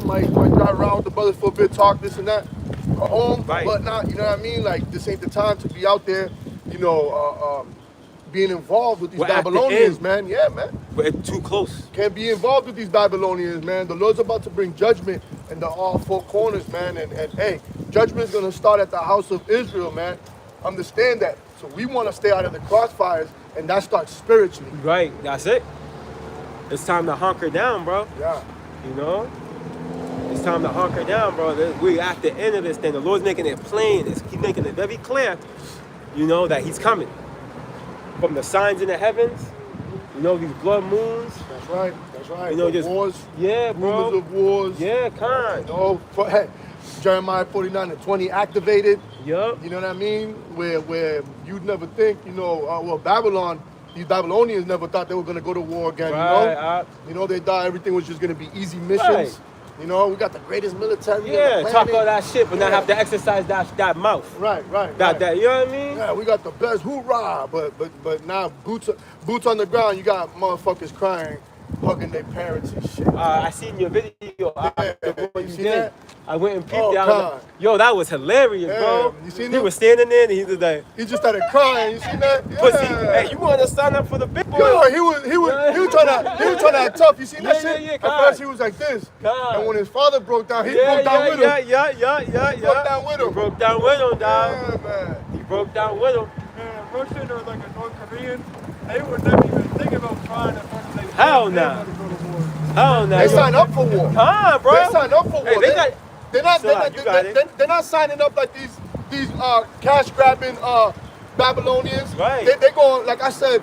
might drive around with the brothers for a bit, talk this and that, home, Right. but not, you know what I mean? Like, this ain't the time to be out there, being involved with these We're at the Babylonians, end. man. Yeah, man. We're too close. Can't be involved with these Babylonians, man. The Lord's about to bring judgment in the all four corners, man. And hey, judgment's gonna start at the house of Israel, man. Understand that. So we want to stay out of the crossfires, and that starts spiritually. Right. That's it. It's time to hunker down, bro. Yeah. It's time to hunker down, bro. We're at the end of this thing. The Lord's making it plain. He's making it very clear, that He's coming. From the signs in the heavens, these blood moons. That's right. That's right. The The wars. Yeah, bro. Rumors of wars. Yeah, kind. Hey, Jeremiah 49:20 activated. Yup. You know what I mean? Where you'd never think, Babylon, these Babylonians never thought they were going to go to war again, Right. They thought everything was just going to be easy missions. Right. We got the greatest military in Yeah, the planet. talk all that shit, but not Yeah. have to exercise that mouth. Right. That, you know what I mean? Yeah, we got the best hoorah, but now boots on the ground, you got motherfuckers crying, hugging their parents and shit. I seen your video. You seen that? I went and peeped Oh, it. I was like, God. yo, that was hilarious, Yeah, bro. you seen He it? was standing there and he was like, He just started crying. You seen that? Yeah. pussy, hey, you want to sign up for the big boy? Yo, he was trying to act tough. You seen that Yeah, shit? yeah, At God. first he was like this, God. and when his father broke down, he broke down with him. Yeah. broke down with him. He broke down with him, dog. Yeah, man. He broke down with him. Russian or like a North Korean, they would never even think about trying at first. They Hell they nah. wanted to go to war. Oh, no. They signed up for war. Bro. They signed up for war. Hey, They're not They're not signing up like these cash grabbing Babylonians. Right. They going, like I said,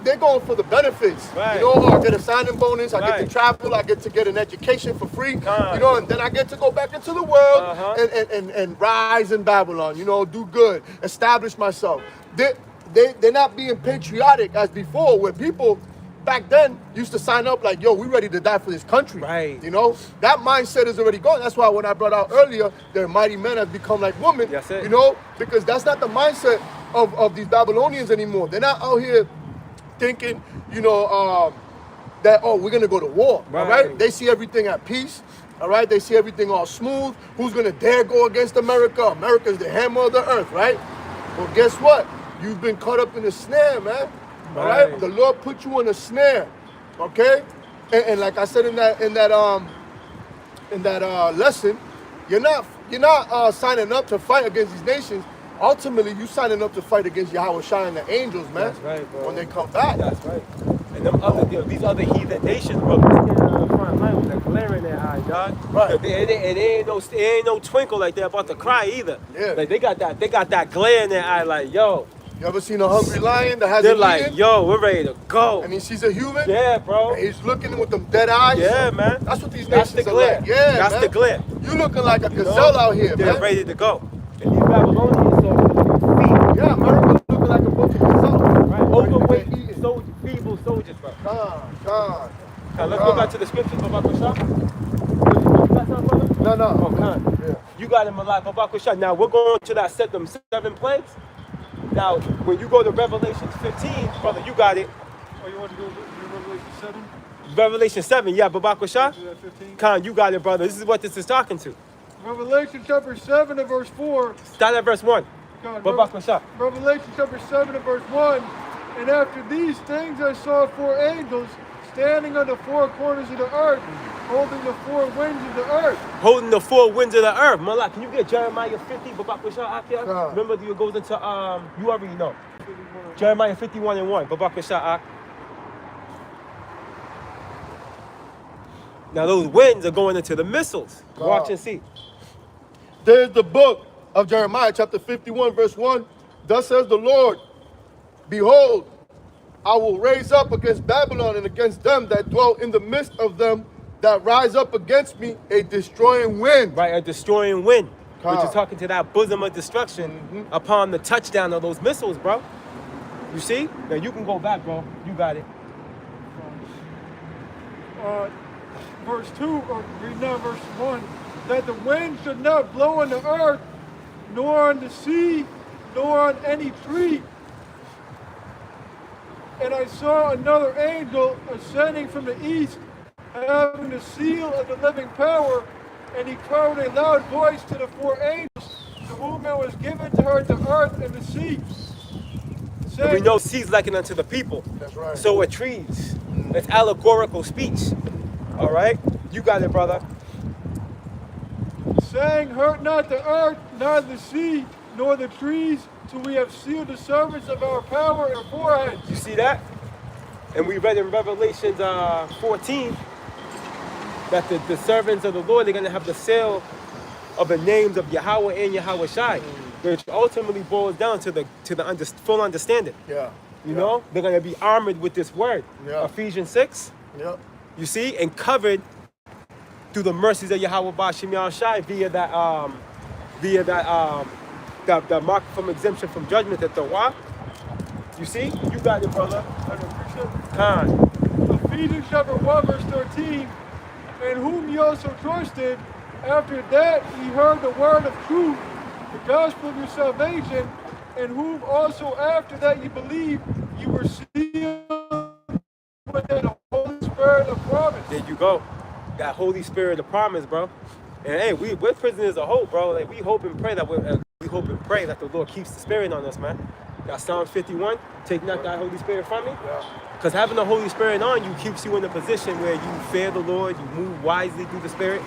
they're going for the benefits. Right. I get a signing bonus, I get Right. to travel, I get to get an education for free. Kind. And then I get to go back into the world Uh-huh. and rise in Babylon. Do good, establish myself. They're not being patriotic as before, where people back then used to sign up like, yo, we ready to die for this country. Right. You know, that mindset is already gone. That's why when I brought out earlier, their mighty men have become like women. That's it. You know, because that's not the mindset of these Babylonians anymore. They're not out here thinking, you know, that, oh, we're gonna go to war. All Right. right. They see everything at peace. All right, they see everything all smooth. Who's gonna dare go against America? America's the hammer of the earth, right? Well, guess what? You've been caught up in a snare, man. All right, Right. the Lord put you in a snare, okay? And like I said in that lesson, you're not signing up to fight against these nations. Ultimately, you signing up to fight against Yahweh Shai and the angels, man. That's right, bro. When they come back. That's right. And them other, these other heathen nations, bro, they're standing on the front line with a glare in their eye, dog. Right. And it ain't no twinkle like they're about to cry either. Yeah. Like they got that glare in their eye, like, yo. You ever seen a hungry lion that hasn't They're like, eaten? yo, we're ready to go. And he sees a human? Yeah, bro. And he's looking with them dead eyes? Yeah, man. That's what these That's nations the are glare. like. Yeah, That's man. the glare. You looking like a You know? gazelle out here, They're man. ready to go. And these Babylonians soldiers, Yeah, America looking like a bunch of gazelles. right? Overweight, Ready to get eaten. feeble soldiers, bro. Con. Now, let's go back to the scriptures, Baba Kusha. No, no. Oh, Khan. Yeah. You got him alive, Baba Kusha. Now, we're going to that them 7 plagues. Now, when you go to Revelation 15, brother, you got it. Oh, you want to go to Revelation 7? Revelation 7, yeah, Baba Kusha. To that 15? Khan, you got it, brother. This is what this is talking to. Revelation chapter 7 and verse 4. Start at verse 1. God, Baba Kusha. Revelation chapter 7 and verse 1. And after these things I saw 4 angels standing on the 4 corners of the earth, holding the 4 winds of the earth. Holding the 4 winds of the earth. Malak, can you get Jeremiah 50, Baba Kusha, out here? Khan. Remember, it goes into, you already know. Jeremiah 51 and 1. Baba Kusha, Ak. Now, those winds are going into the missiles. Watch and see. There's the book of Jeremiah, chapter 51, verse 1. Thus says the Lord, behold, I will raise up against Babylon and against them that dwell in the midst of them that rise up against me a destroying wind. Right, a destroying wind. Which Khan. is talking to that bosom of destruction upon the touchdown of those missiles, bro. You see? Now, you can go back, bro. You got it. Verse 2, or read now verse 1, that the wind should not blow on the earth, nor on the sea, nor on any tree. And I saw another angel ascending from the east, having the seal of the living power, and he cried with a loud voice to the 4 angels, to whom it was given to hurt the earth and the sea. We Saying, know seeds likened unto the people. That's right. So are trees. It's allegorical speech. All right? You got it, brother. saying, hurt not the earth, neither the sea, nor the trees, till we have sealed the servants of our power in our foreheads. You see that? And we read in Revelation 14 that the servants of the Lord, they're going to have the seal of the names of Yahweh and Yahweh Shai, which ultimately boils down to the full understanding. Yeah. You know, they're going to be armored with this word. Yeah. Ephesians 6, Yeah. you see, and covered through the mercies of Yahweh Bashim Yahushai via that mark from exemption from judgment, that the what? You see? You got it, brother. Khan. Ephesians chapter 1, verse 13, in whom ye also trusted, after that ye heard the word of truth, the gospel of your salvation, in whom also after that ye believed, ye were sealed with that Holy Spirit of promise. There you go. That Holy Spirit of promise, bro. And hey, we're prisoners of hope, bro. Like we hope and pray that the Lord keeps the Spirit on us, man. Got Psalm 51. Take not thy Holy Spirit from me. Because having the Holy Spirit on you keeps you in a position where you fear the Lord, you move wisely through the Spirit,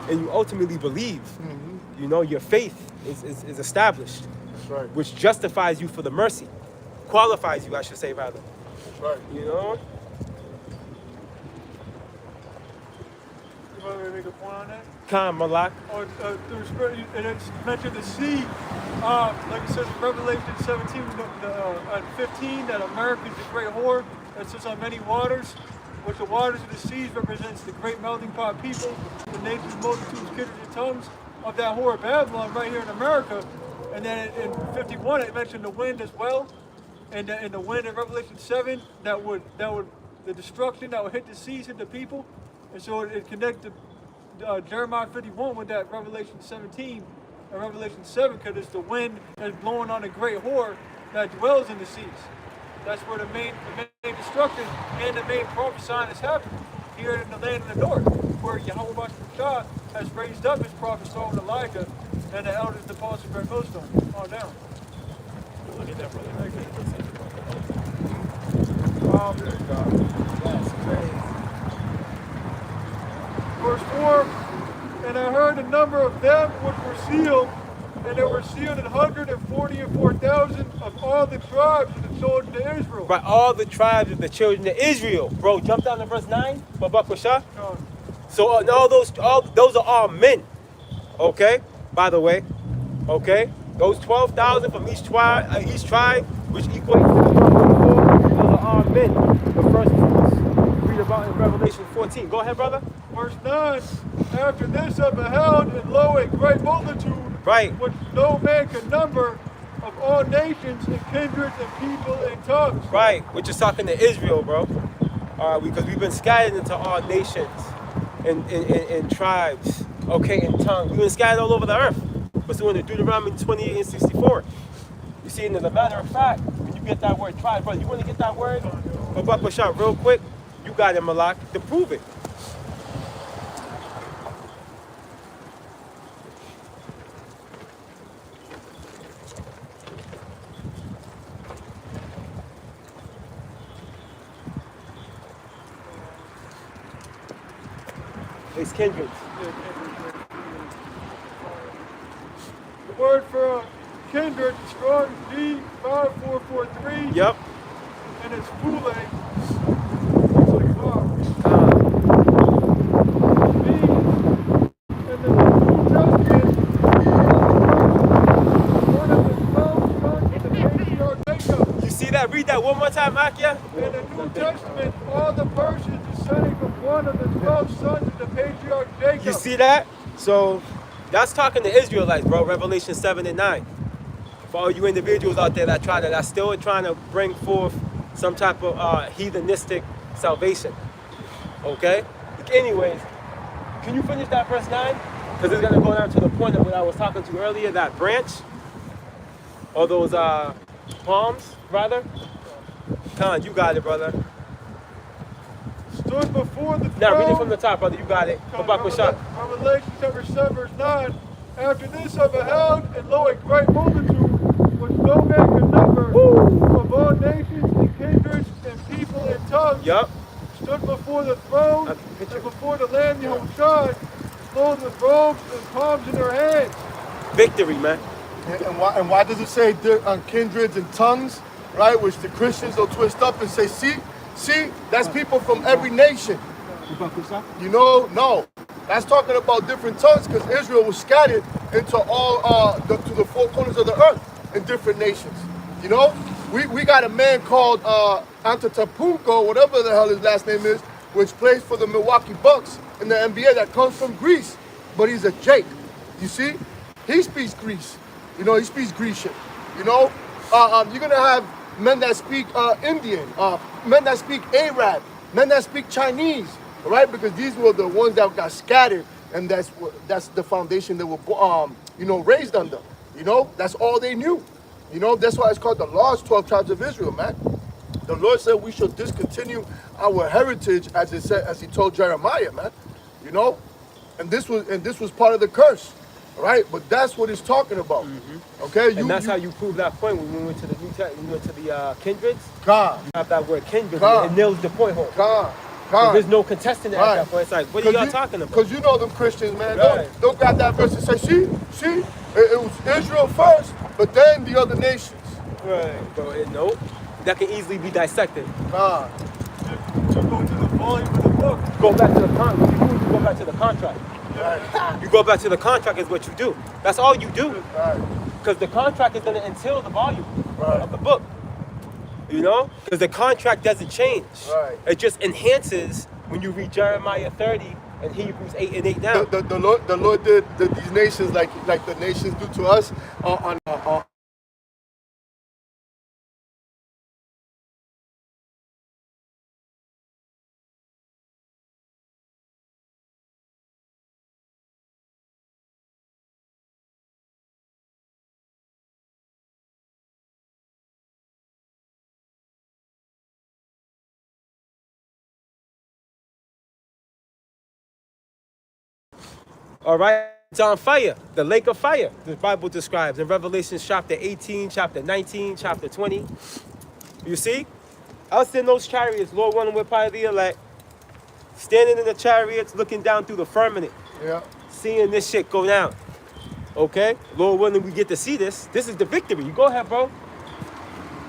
and you ultimately believe. You know, your faith is established, That's right. which justifies you for the mercy, qualifies you, I should say, rather. That's right. You know? You want me to make a point on that? Khan, Malak. And it's mentioned the sea, like it says in Revelation 17 and 15, that America is the great whore that sits on many waters, which the waters of the seas represents the great melting pot of people, the nations, multitudes, kindreds, and tongues of that whore Babylon right here in America. And then in 51, it mentioned the wind as well, and the wind in Revelation 7 that would the destruction that will hit the seas, hit the people. And so it connected Jeremiah 51 with that Revelation 17 and Revelation 7, because it's the wind that's blowing on the great whore that dwells in the seas. That's where the main destruction and the main prophesying is happening, here in the land of the north, where Yahweh Bashar has raised up his prophets Saul and Elijah and the elders deposited their millstone on down. Look at that, brother. Verse 4, and I heard the number of them which were sealed, and there were sealed 144,000 of all the tribes of the children of Israel. By all the tribes of the children of Israel. Bro, jump down to verse 9. Babak Shah. So all those are all men. Okay? By the way. Okay? Those 12,000 from each tribe, which equates to the 144, those are all men. The first fruits. Read about in Revelation 14. Go ahead, brother. Verse 9, after this I beheld, and lo, a great multitude, Right. which no man could number, of all nations and kindreds and people and tongues. Right. We're just talking to Israel, bro. Because we've been scattered into all nations and tribes. Okay, and tongues. We've been scattered all over the earth. Pursuant to Deuteronomy 28 and 64. You see, and as a matter of fact, when you get that word tribe, brother, you want to get that word? Babak Bashar, real quick. You got it, Malak, to prove it. It's kindreds. The word for kindred, strong G 5443. Yep. And it's Fule. It's like far. And the New Testament, one of the 12 sons of the patriarch Jacob. You see that? Read that one more time, Akia. In the New Testament, all the Persians descending from one of the 12 sons of the patriarch Jacob. You see that? So that's talking to Israelites, bro. Revelation 7 and 9. For all you individuals out there that's still trying to bring forth some type of heathenistic salvation. Okay? Anyways, can you finish that verse 9? Because it's gonna go down to the point of what I was talking to earlier, that branch. Or those palms, rather. Khan, you got it, brother. Stood before the throne. Now read it from the top, brother. You got it. Revelation chapter 7, verse 9. After this I beheld, and lo, a great multitude, which no man could number, of all nations and kindreds and people and tongues, Yup. stood before the throne and before the Lamb Yahushua, clothed with robes and palms in their hands. Victory, man. And why does it say kindreds and tongues, right? Which the Christians will twist up and say, see, that's people from every nation. You know, no. That's talking about different tongues, because Israel was scattered into all to the four corners of the earth in different nations. You know, we got a man called Antetokounmpo, whatever the hell his last name is, which plays for the Milwaukee Bucks in the NBA, that comes from Greece, but he's a Jake. You see, he speaks Greece. You know, he speaks Grecian. You know, you're gonna have men that speak Indian, men that speak Arab, men that speak Chinese. Right, because these were the ones that got scattered, and that's the foundation they were, raised under. You know, that's all they knew. You know, that's why it's called the lost 12 tribes of Israel, man. The Lord said we should discontinue our heritage, as He told Jeremiah, man. You know, and this was part of the curse, right? But that's what it's talking about. Mm-hmm. Okay, And that's how you prove that point when we went to the New Testament, we went to the kindreds. God, You have that word kindred, God. it nails the point home. God. There's no contesting it at that point. It's like, what are y'all talking about? Because you know them Christians, man. Right. Don't grab that verse and say, see, it was Israel first, but then the other nations. Right. Bro, no, that can easily be dissected. God. To go to the volume of the book. Go back to the contract. You go back to the contract. Right. You go back to the contract is what you do. That's all you do. Right. Because the contract is going to entail the volume Right. of the book. You know? Because the contract doesn't change. Right. It just enhances when you read Jeremiah 30 and Hebrews 8 and 8 down. The Lord did these nations like the nations do to us on All right? It's on fire, the lake of fire, the Bible describes in Revelation chapter 18, chapter 19, chapter 20. You see? Us in those chariots, Lord willing, we're part of the elect, standing in the chariots, looking down through the firmament, Yeah. seeing this shit go down. Okay? Lord willing, we get to see this. This is the victory. You go ahead, bro.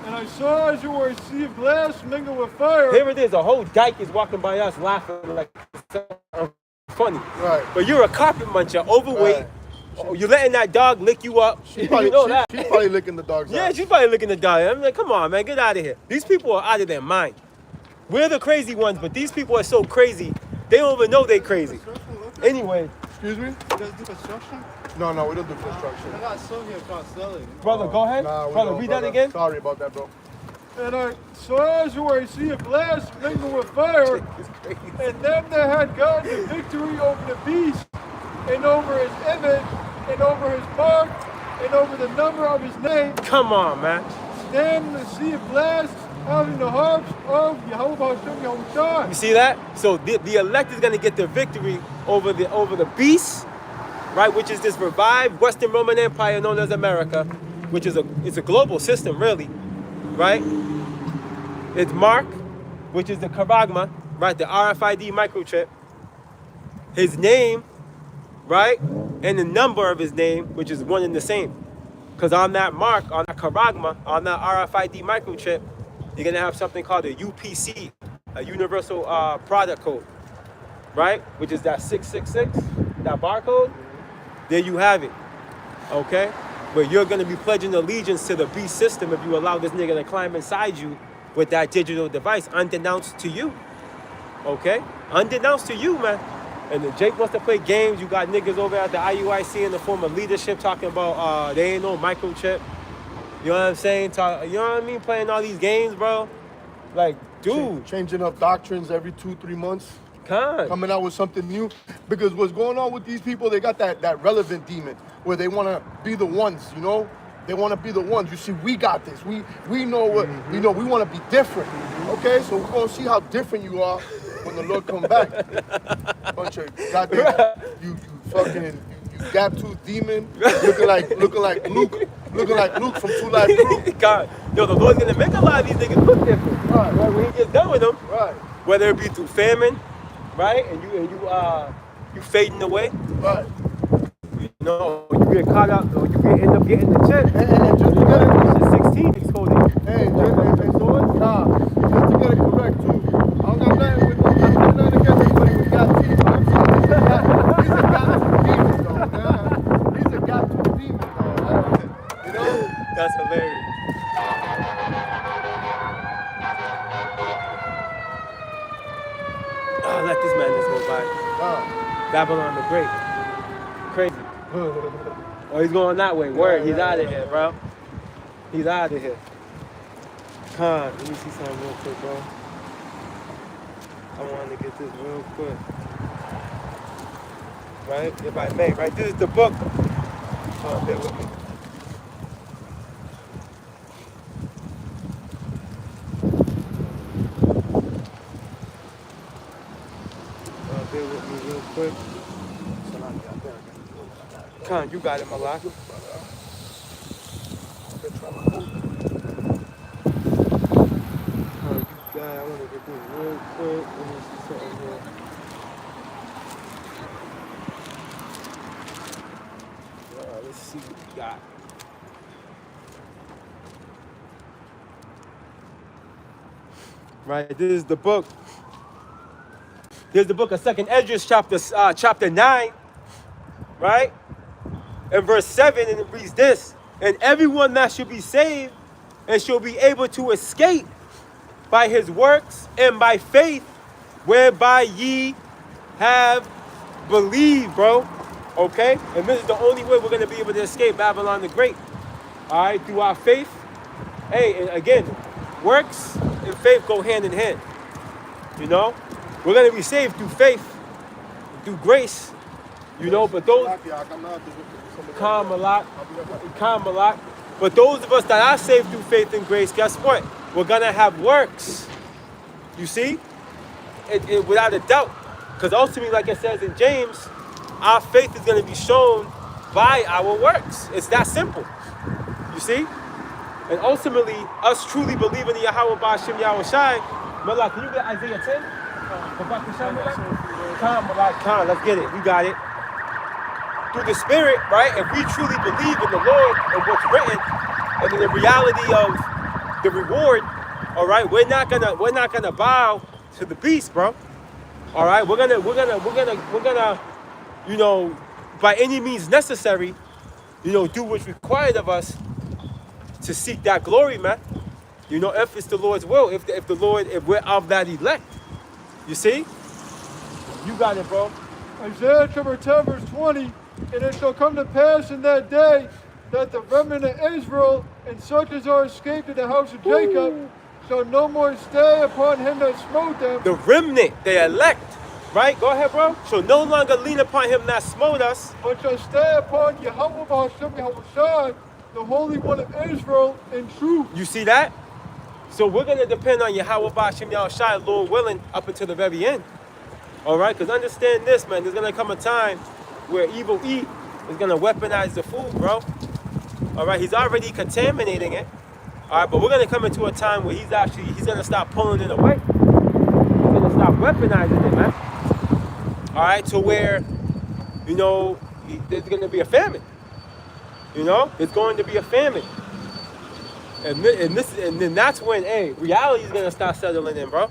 And I saw as it were a sea of glass mingled with fire. Here it is. A whole dyke is walking by us laughing like something funny. Right. But you're a carpet muncher, overweight. Right. Oh, you're letting that dog lick you up. She's probably, You know that. she's probably licking the dog's Yeah, ass. she's probably looking at dog. I'm like, come on, man, get out of here. These people are out of their mind. We're the crazy ones, but these people are so crazy, they don't even know they're crazy. Anyway, Excuse me? You guys do construction? No, we don't do construction. I got some here trying to sell it. brother, go ahead. Nah, we Brother, don't, read brother. that again. Sorry about that, bro. And I saw as it were a sea of glass mingled with fire. And them that had gotten the victory over the beast, and over his image, and over his mark, and over the number of his name, Come on, man. stand in the sea of glass, having the harps of Jehovah Hashem You Yahushua. see that? So the elect is going to get the victory over the beast, right? Which is this revived Western Roman Empire known as America, which is it's a global system, really, right? It's Mark, which is the Karagma, right? The RFID microchip. His name, right? And the number of his name, which is one and the same. Because on that mark, on that Karagma, on that RFID microchip, you're going to have something called a UPC, a Universal Product Code, right? Which is that 666, that barcode. There you have it, okay? But you're going to be pledging allegiance to the beast system if you allow this nigga to climb inside you with that digital device, unbeknownst to you, okay? Unbeknownst to you, man. And if Jake wants to play games, you got niggas over at the IUIC in the form of leadership talking about they ain't no microchip. You know what I'm saying? You know what I mean? Playing all these games, bro. Like, dude, Changing up doctrines every 2-3 months. con. Coming out with something new. Because what's going on with these people, they got that relevant demon where they want to be the ones, you know? They want to be the ones. You see, we got this. We know what, you know, we want to be different. Okay? So we're going to see how different you are when the Lord come back. Bunch of goddamn, you fucking, you gap tooth demon, looking like Luke from Two Live Crew. God, yo, the Lord's gonna make a lot of these niggas look different. Right. Right, when he gets done with them, Right, whether it be through famine, right, and you fading away, right. you know, or you get caught up, or you end up getting the check. And just to get it, 16 is coded. hey, just to get it correct too. I don't got nothing against anybody with got teeth. I'm saying he's a got tooth demon, though, man. He's a got tooth demon, though. You know? That's hilarious. Oh, let this man just go by. Babylon the Great. Crazy. Oh, he's going that way. Word, he's out of here, bro. He's out of here. Con, let me see something real quick, bro. I wanted to get this real quick. Right? If I may, right? This is the book. Oh, bear with me. Bear with me real quick. Con, you got it, Malak. I want to get this real quick. Let me see something here. Let's see what we got. Right, this is the book. There's the book of 2nd Esdras, chapter 9, right? And verse 7, and it reads this: and everyone that shall be saved and shall be able to escape by his works and by faith, whereby ye have believed, bro. Okay? And this is the only way we're going to be able to escape Babylon the Great. All right? Through our faith. Hey, and again, works and faith go hand in hand. You know? We're going to be saved through faith, through grace. You know, but those... Calm a lot. But those of us that are saved through faith and grace, guess what? We're going to have works. You see? Without a doubt. Because ultimately, like it says in James, our faith is going to be shown by our works. It's that simple. You see? And ultimately, us truly believing in Yahweh Ba'Shem Yahweh Shai. Malak, can you get Isaiah 10? Come, let's get it. You got it. Through the Spirit, right? If we truly believe in the Lord and what's written, and in the reality of the reward, all right, we're not gonna bow to the beast, bro. All right, we're gonna, you know, by any means necessary, you know, do what's required of us to seek that glory, man. You know, if it's the Lord's will, if we're of that elect, you see, you got it, bro. Isaiah chapter 10 verse 20, and it shall come to pass in that day that the remnant of Israel and such as are escaped in the house of Jacob shall no more stay upon him that smote them. The remnant, the elect, right? Go ahead, bro. Shall no longer lean upon him that smote us, But shall stay upon Yahweh Ba'Shem Yahweh Shai, the Holy One of Israel, in truth. You see that? So we're going to depend on Yahweh Ba'Shem Yahweh Shai, Lord willing, up until the very end. All right? Because understand this, man. There's going to come a time where evil E is going to weaponize the food, bro. All right? He's already contaminating it. All right? But we're going to come into a time where he's going to stop pulling it away. He's going to stop weaponizing it, man. All right? To where, you know, there's going to be a famine. You know? It's going to be a famine. And then that's when, hey, reality is gonna start settling in, bro.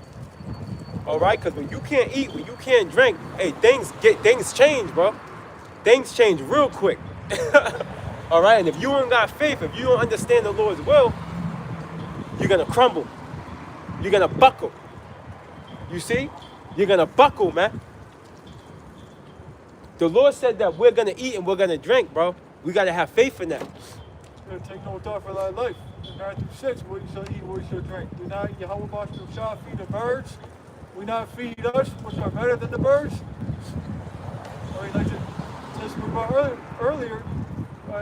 All right, because when you can't eat, when you can't drink, hey, things change, bro. Things change real quick. All right, and if you ain't got faith, if you don't understand the Lord's will, you're gonna crumble. You're gonna buckle. You see? You're gonna buckle, man. The Lord said that we're gonna eat and we're gonna drink, bro. We gotta have faith in that. You're take no thought for thy life. In Matthew 6, what you shall eat, what you shall drink. Do not Yahweh Ba'Shem shall feed the birds. We not feed us, which are better than the birds. I mean, like as we brought earlier,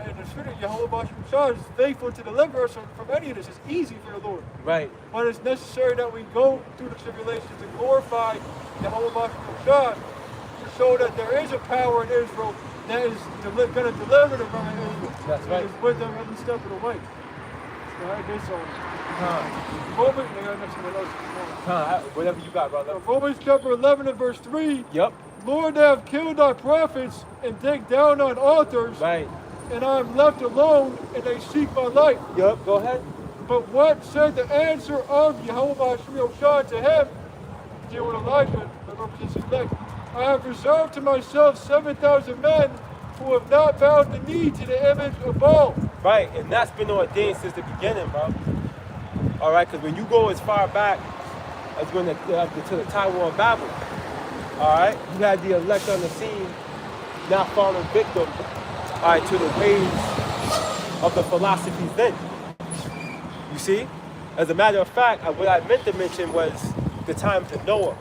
in the scripture, Yahweh Ba'Shem Shai is faithful to deliver us from any of this. It's easy for the Lord. Right. But it's necessary that we go through the tribulations to glorify Yahweh Ba'Shem Shai, to show that there is a power in Israel that is going to deliver the remnant of Israel. That's right. It's with them every step of the way. So I guess Romans, they got nothing else. Whatever you got, brother. Romans chapter 11 and verse 3. Yep. Lord, they have killed thy prophets and dig down on altars, Right. and I am left alone, and they seek my life. Yep. Go ahead. But what said the answer of Yahweh Ba'Shem Shai to him? Deal with Elijah, that represents the elect. I have reserved to myself 7,000 men who have not bowed the knee to the image of Baal. Right, and that's been ordained since the beginning, bro. All right, because when you go as far back as when to the Tower of Babel, all right, you had the elect on the scene, not falling victim, all right, to the ways of the philosophies then. You see? As a matter of fact, what I meant to mention was the time to Noah.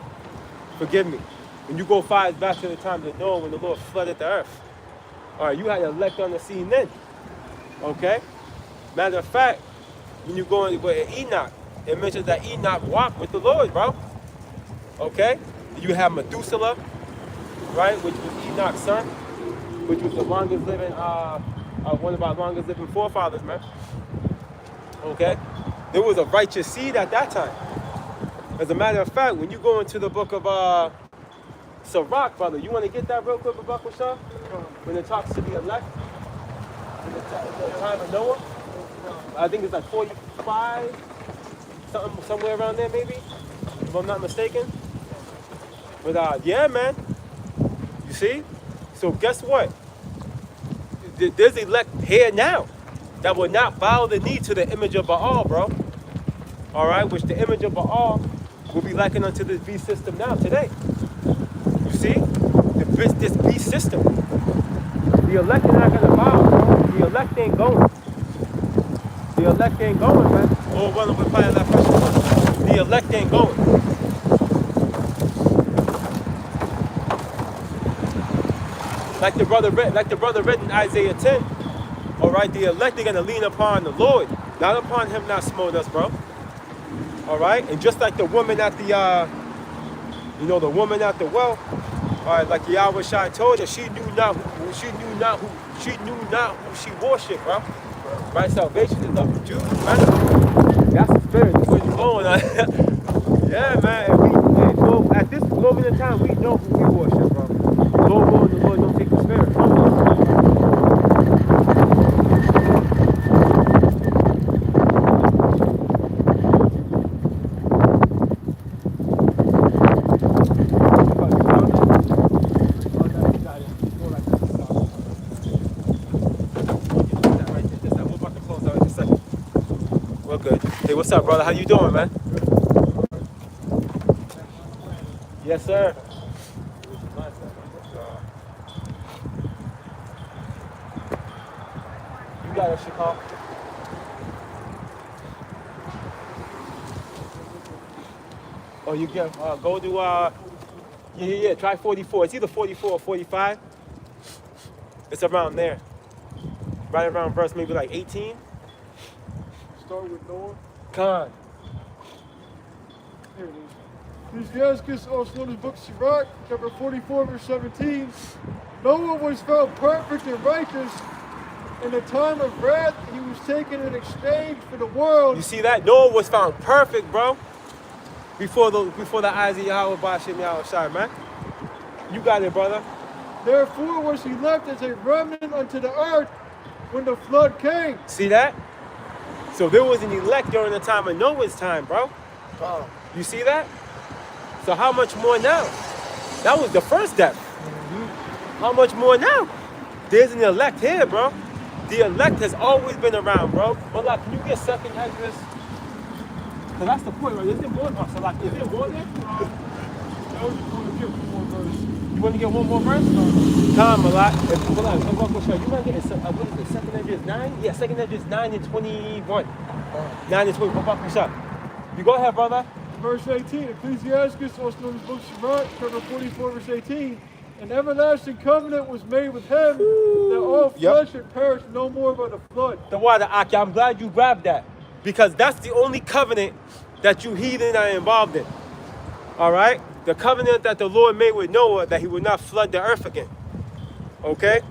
Forgive me. When you go far back to the time to Noah, when the Lord flooded the earth. All right, you had elect on the scene then. Okay? Matter of fact, when you go in with Enoch, it mentions that Enoch walked with the Lord, bro. Okay? You have Methuselah, right, which was Enoch's son, which was the longest living, one of our longest living forefathers, man. Okay? There was a righteous seed at that time. As a matter of fact, when you go into the book of Sirach, brother, you want to get that real quick with Baruch Shah? When it talks to the elect, in the time of Noah, I think it's like 45, somewhere around there maybe, if I'm not mistaken. But yeah, man, you see? So guess what? There's elect here now that will not bow the knee to the image of Baal, bro. All right, which the image of Baal will be likened unto this beast system now, today. You see? This beast system. The elect are not going to bow, bro. The elect ain't going. The elect ain't going, man. Oh, running with fire that pressure. The elect ain't going. Like the brother read in Isaiah 10. All right, the elect are going to lean upon the Lord, not upon him not smote us, bro. All right, and just like the woman at the, the woman at the well, All right, like Yahweh Shai told her, she knew not who she worshipped, bro. Right, salvation is of the Jews, man. That's the spirit. That's where you're going. Yeah, man. At this moment in time, we know who we worship, bro. Lord, Lord, the Lord don't take the spirit. We're good. Hey, what's up, brother? How you doing, man? Yes, sir. You got it, Chicago. Oh, you get go to yeah. Try 44. It's either 44 or 45. It's around there. Right around verse maybe like 18. Start with Noah. Con. Here it is. Ecclesiastes, also known as Book of Sirach, chapter 44, verse 17. Noah was found perfect and righteous. In the time of wrath, he was taken in exchange for the world. You see that? Noah was found perfect, bro. Before the eyes of Yahweh Bashim Yahweh Shai, man. You got it, brother. Therefore was he left as a remnant unto the earth when the flood came. See that? So there was an elect during the time of Noah's time, bro. You see that? So how much more now? That was the first death. How much more now? There's an elect here, bro. The elect has always been around, bro. But like, can you get second Esdras? Because that's the point, right? Is it more? Oh, so like, is it more there? You want to get one more verse? Time a lot. You want to get what is it? Second Esdras 9? Yeah, second Esdras 9 and 21. 9 and 20. You go ahead, brother. Verse 18, Ecclesiastes, also known as Book of Sirach, chapter 44, verse 18. An everlasting covenant was made with him, that all flesh should perish no more by the flood. The water, Aki, I'm glad you grabbed that. Because that's the only covenant that you heathen are involved in. All right? The covenant that the Lord made with Noah, that he would not flood the earth again. Okay?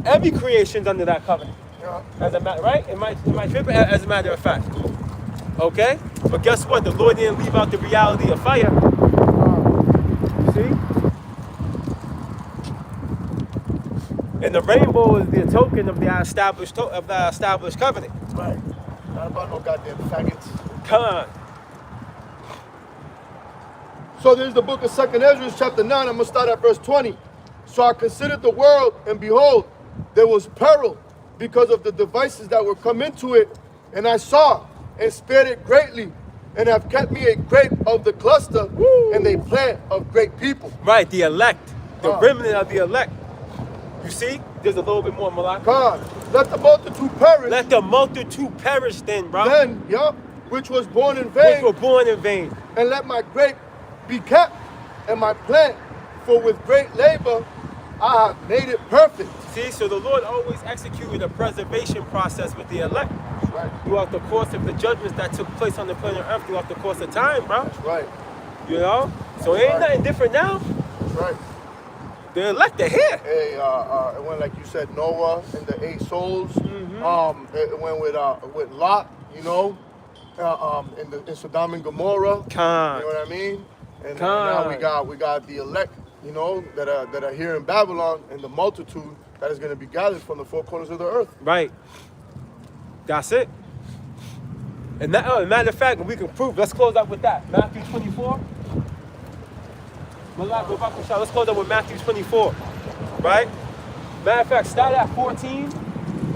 Every creation's under that covenant. As a matter, right? Am I tripping? As a matter of fact. Okay? But guess what? The Lord didn't leave out the reality of fire. See? And the rainbow is the token of the established covenant. Right. Not about no goddamn faggots. Come on. So there's the book of 2nd Ezra, chapter 9. I'm going to start at verse 20. So I considered the world, and behold, there was peril because of the devices that were come into it. And I saw and spared it greatly, and have kept me a grape of the cluster, and a plant of great people. Right, the elect. The remnant of the elect. You see? There's a little bit more, Malak. God, let the multitude perish. Let the multitude perish then, bro. Then, which was born in vain. Which were born in vain. And let my grape be kept, and my plant, for with great labor I have made it perfect. See, so the Lord always executed a preservation process with the elect. That's right. Throughout the course of the judgments that took place on the planet Earth throughout the course of time, bro. That's right. You know? So it ain't nothing different now. That's right. The elect are here. Hey, it went like you said, Noah and the 8 souls. It went with Lot, you know, in Sodom and Gomorrah. Khan. You know what I mean? And now we got the elect, you know, that are here in Babylon, and the multitude that is going to be gathered from the 4 corners of the earth. Right. That's it. And that, matter of fact, we can prove. Let's close out with that. Matthew 24. Let's close out with Matthew 24. Right? Matter of fact, start at 14,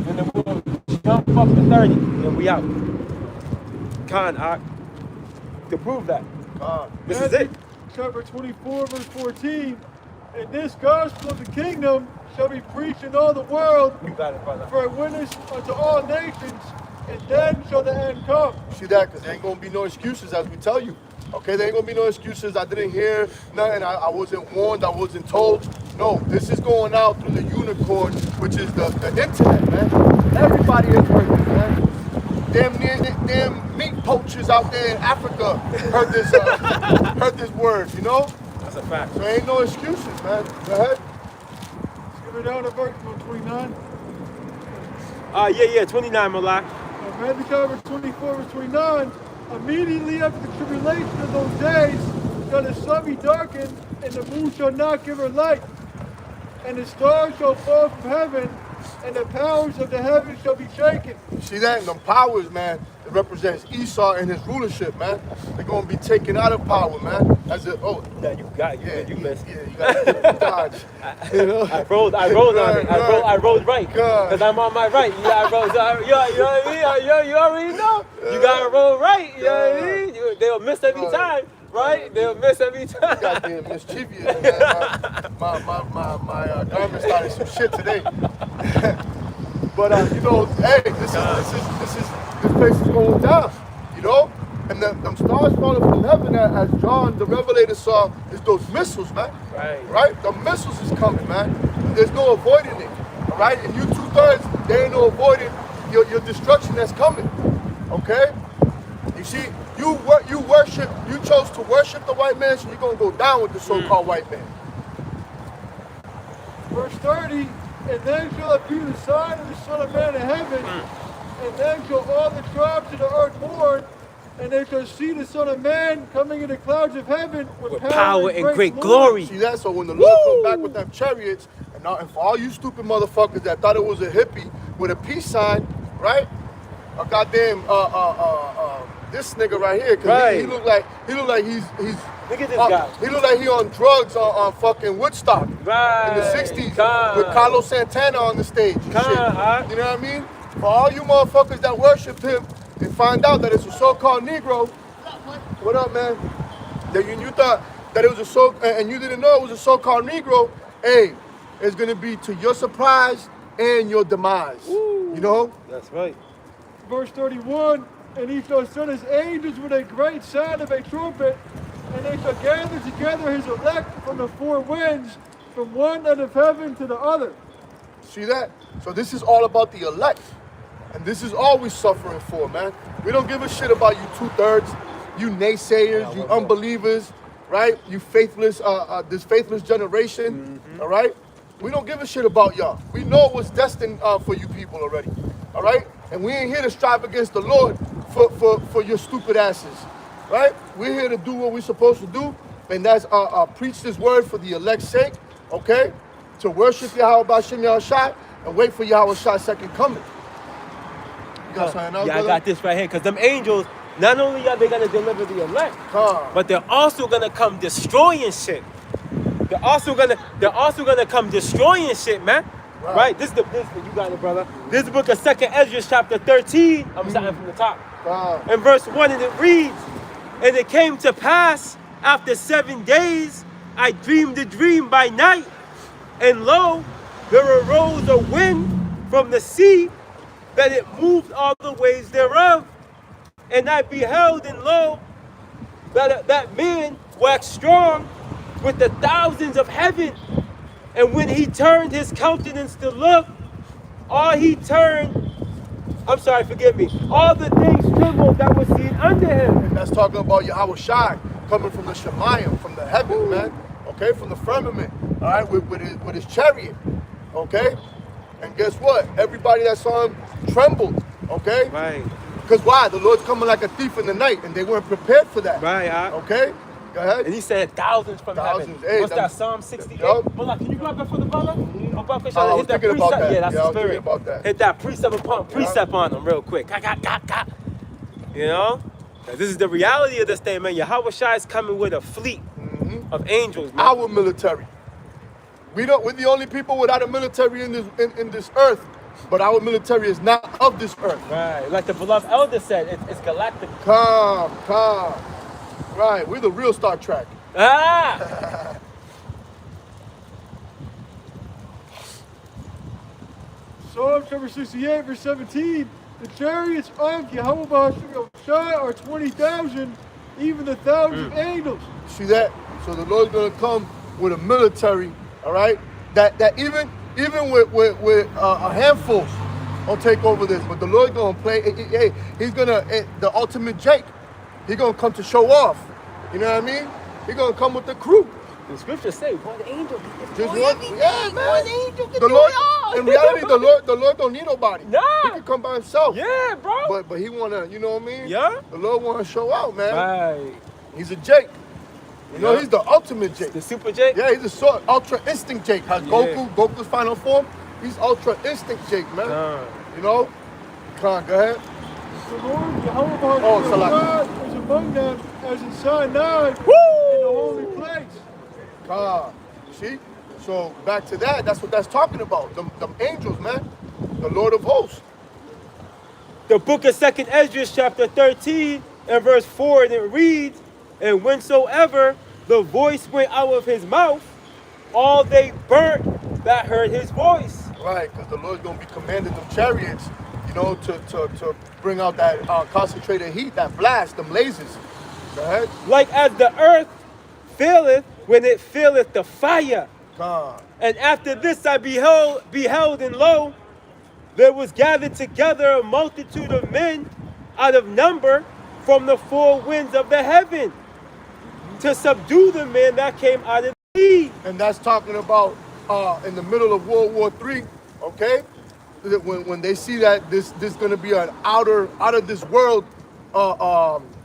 and then we'll jump up to 30, and we out. To prove that. This is it. Chapter 24, verse 14. And this gospel of the kingdom shall be preached in all the world You got it, brother. for a witness unto all nations, and then shall the end come. See that? Because there ain't going to be no excuses, as we tell you. Okay, there ain't going to be no excuses. I didn't hear nothing. I wasn't warned. I wasn't told. No, this is going out through the unicorn, which is the internet, man. Everybody is heard this, man. Damn meat poachers out there in Africa heard this word, you know? That's a fact. So ain't no excuses, man. Go ahead. Give it down to verse 29. Yeah, 29, Malak. Matthew chapter 24, verse 29. Immediately after the tribulation of those days, shall the sun be darkened, and the moon shall not give her light, and the stars shall fall from heaven, and the powers of the heavens shall be shaken. You see that? And them powers, man, it represents Esau and his rulership, man. They're gonna be taken out of power, man. As a Yeah, you got it. You missed. Yeah, you got dodge. You know? I rolled on it. I rolled right. God. Because I'm on my right. You got to roll. You know what I mean? You already know. You got to roll right. You know what I mean? They'll miss every time, right? They'll miss every time. Goddamn mischievous, man. My garment started some shit today. But you know, hey, this place is going down, you know? And them stars falling from heaven, as John the Revelator saw, is those missiles, man. Right? The missiles is coming, man. There's no avoiding it. All right? And you 2/3, there ain't no avoiding your destruction that's coming. Okay? You see, you chose to worship the white man, so you're gonna go down with the so-called white man. Verse 30. And then shall appear the sign of the Son of Man in heaven, and then shall all the tribes of the earth mourn, and they shall see the Son of Man coming in the clouds of heaven with power and great glory. See that? So when the Lord come back with them chariots, and for all you stupid motherfuckers that thought it was a hippie with a peace sign, right? A goddamn this nigga right here, cause he look like he's Look at this guy. He look like he on drugs on fucking Woodstock in the 60s with Carlos Santana on the stage and shit. You know what I mean? For all you motherfuckers that worship him and find out that it's a so-called Negro, what up, man? That you thought that it was and you didn't know it was a so-called Negro. Hey, it's gonna be to your surprise and your demise. You know? That's right. Verse 31. And he shall send his angels with a great sound of a trumpet, and they shall gather together his elect from the four winds, from one end of heaven to the other. See that? So this is all about the elect. And this is all we're suffering for, man. We don't give a shit about you 2/3, you naysayers, you unbelievers, right? You faithless, this faithless generation, all right? We don't give a shit about y'all. We know what's destined for you people already, all right? And we ain't here to strive against the Lord for your stupid asses, right? We're here to do what we're supposed to do, and that's preach this word for the elect's sake, okay? To worship Yahweh B'Shem Yahushua and wait for Yahweh Shai's second coming. You got something else, yeah, brother? I got this right here, because them angels, not only are they going to deliver the elect, but they're also going to come destroying shit. They're also gonna come destroying shit, man. Right? This you got it, brother. This is the book of 2nd Ezra, chapter 13. I'm starting from the top. In verse 1, and it reads, and it came to pass after 7 days, I dreamed a dream by night, and lo, there arose a wind from the sea, that it moved all the ways thereof. And I beheld, and lo, that man waxed strong with the thousands of heaven. And when he turned his countenance to look, all the things trembled that were seen under him. That's talking about Yahweh Shai coming from the Shemayim, from the heavens, man. Okay, from the firmament. All right, with his chariot. Okay, and guess what? Everybody that saw him trembled. Okay, Right. because why? The Lord's coming like a thief in the night, and they weren't prepared for that. Right. Okay, go ahead. And he said thousands from Thousands. heaven. Hey, What's that? Psalm 68. Yup. Hold on, can you grab that for the brother? I was thinking about that. Yeah, that's Yeah, I the was thinking spirit. about that. Hit that precept on him real quick. You know? 'Cause this is the reality of this thing, man. Yahweh Shai is coming with a fleet of angels, man. Our military. We're the only people without a military in this earth, but our military is not of this earth. Right. Like the beloved elder said, it's galactic. Calm. Right, we're the real Star Trek. Ah! Psalm chapter 68, verse 17. The chariots of Yahweh B'Shem Yahushua are 20,000, even the thousands of angels. See that? So the Lord's gonna come with a military, all right? That even with a handful will take over this. But the Lord's gonna play. Hey, he's gonna the ultimate Jake. He's gonna come to show off. You know what I mean? He's gonna come with the crew. The scriptures say one angel. Just one, yeah, man. One angel can The do Lord, it all. in reality, the Lord don't need nobody. Nah. He can come by himself. Yeah, bro. But he wanna, you know what I mean? Yeah. The Lord wanna show out, man. Right. He's a Jake. You know, Yeah. he's the ultimate Jake. The Super J. Yeah, he's a sort ultra instinct Jake. Has Yeah. Goku's final form. He's ultra instinct Jake, man. You know? Come on, go ahead. The Lord Jehovah Oh, your Salah. God is among them as in Sinai in the holy place. God, see? So back to that, that's what that's talking about. Them angels, man. The Lord of hosts. The book of 2nd Esdras, chapter 13, and verse 4, and it reads, and whensoever the voice went out of his mouth, all they burnt that heard his voice. Right, because the Lord's gonna be commanding them chariots, you know, to bring out that concentrated heat, that blast, them lasers. Go ahead. Like as the earth faileth when it feeleth the fire. God. And after this I beheld, and lo, there was gathered together a multitude of men out of number from the four winds of the heaven to subdue the men that came out of the sea. And that's talking about in the middle of World War III, okay? When they see that this gonna be an out of this world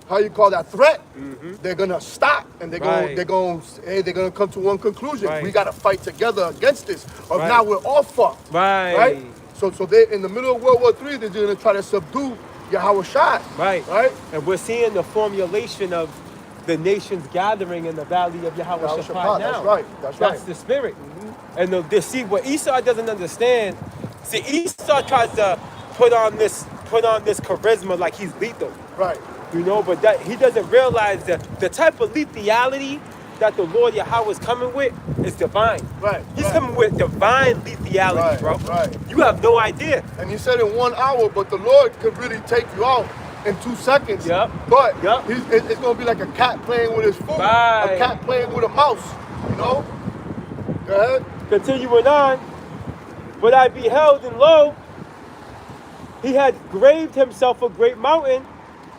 how you call that threat, they're gonna stop and they're gonna come to one conclusion. Right. We gotta fight together against this. Or Right. now we're all fucked. Right. So they in the middle of World War III, they're gonna try to subdue Yahweh Shai. Right. Right? And we're seeing the formulation of the nations gathering in the valley of Yahweh Yahweh Shaphat Shaphat, now. that's right, that's right. the spirit. And see what Esau doesn't understand. See, Esau tries to put on this charisma like he's lethal. Right. You know, but that he doesn't realize that the type of lethality that the Lord Yahweh is coming with is divine. Right, He's right. coming with divine lethality, Right, bro. right. You have no idea. And he said in 1 hour, but the Lord could really take you out in 2 seconds. Yep. But Yep. it's going to be like a cat playing with his food. Right. A cat playing with a mouse, you know? Go ahead. Continuing on, but I beheld, and lo, he had graved himself a great mountain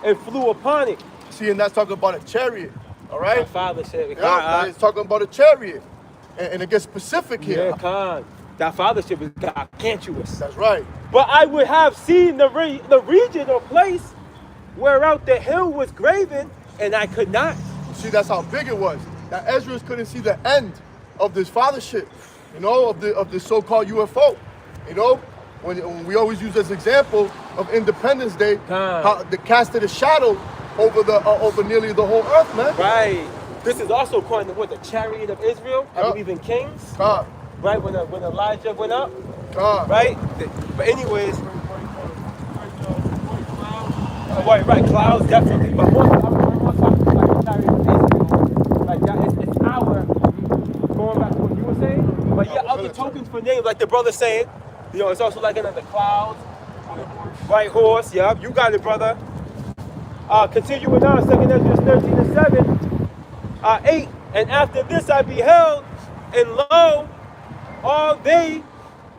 and flew upon it. See, and that's talking about a chariot, all My right? father said, Yeah, it's talking about a chariot. And it gets specific here. yeah, Khan. That fathership is gargantuous. That's right. But I would have seen the region or place whereout the hill was graven, and I could not. See, that's how big it was. Now, Ezra couldn't see the end of this fathership, you know, of the so-called UFO. You know, when we always use as example of Independence Day, how they casted a shadow over nearly the whole earth, man. Right. This is also according to what the chariot of Israel. I Yup. believe in Kings. God, Right when Elijah went up. God. Right. But anyways. Right. Clouds definitely. But more talking like the chariot of Israel. Like that. It's our going back to what you were saying. But yeah, other tokens for names, like the brother saying. You know, it's also like another clouds. White horse. Yeah, you got it, brother. Continuing on, 2nd Esdras 13 and 7, 8. And after this I beheld, and lo, all they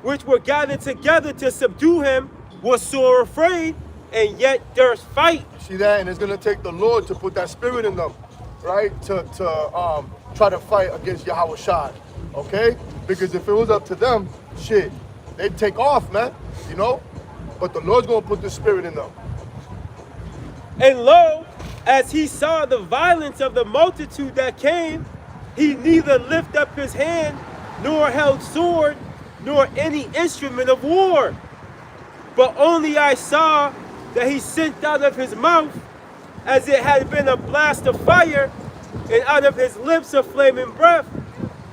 which were gathered together to subdue him were sore afraid, and yet durst fight. See that? And it's gonna take the Lord to put that spirit in them, right? To try to fight against Yahweh Shai, okay? Because if it was up to them, shit, they'd take off, man. You know? But the Lord's gonna put the spirit in them. And lo, as he saw the violence of the multitude that came, he neither lifted up his hand, nor held sword, nor any instrument of war. But only I saw that he sent out of his mouth, as it had been a blast of fire, and out of his lips a flaming breath,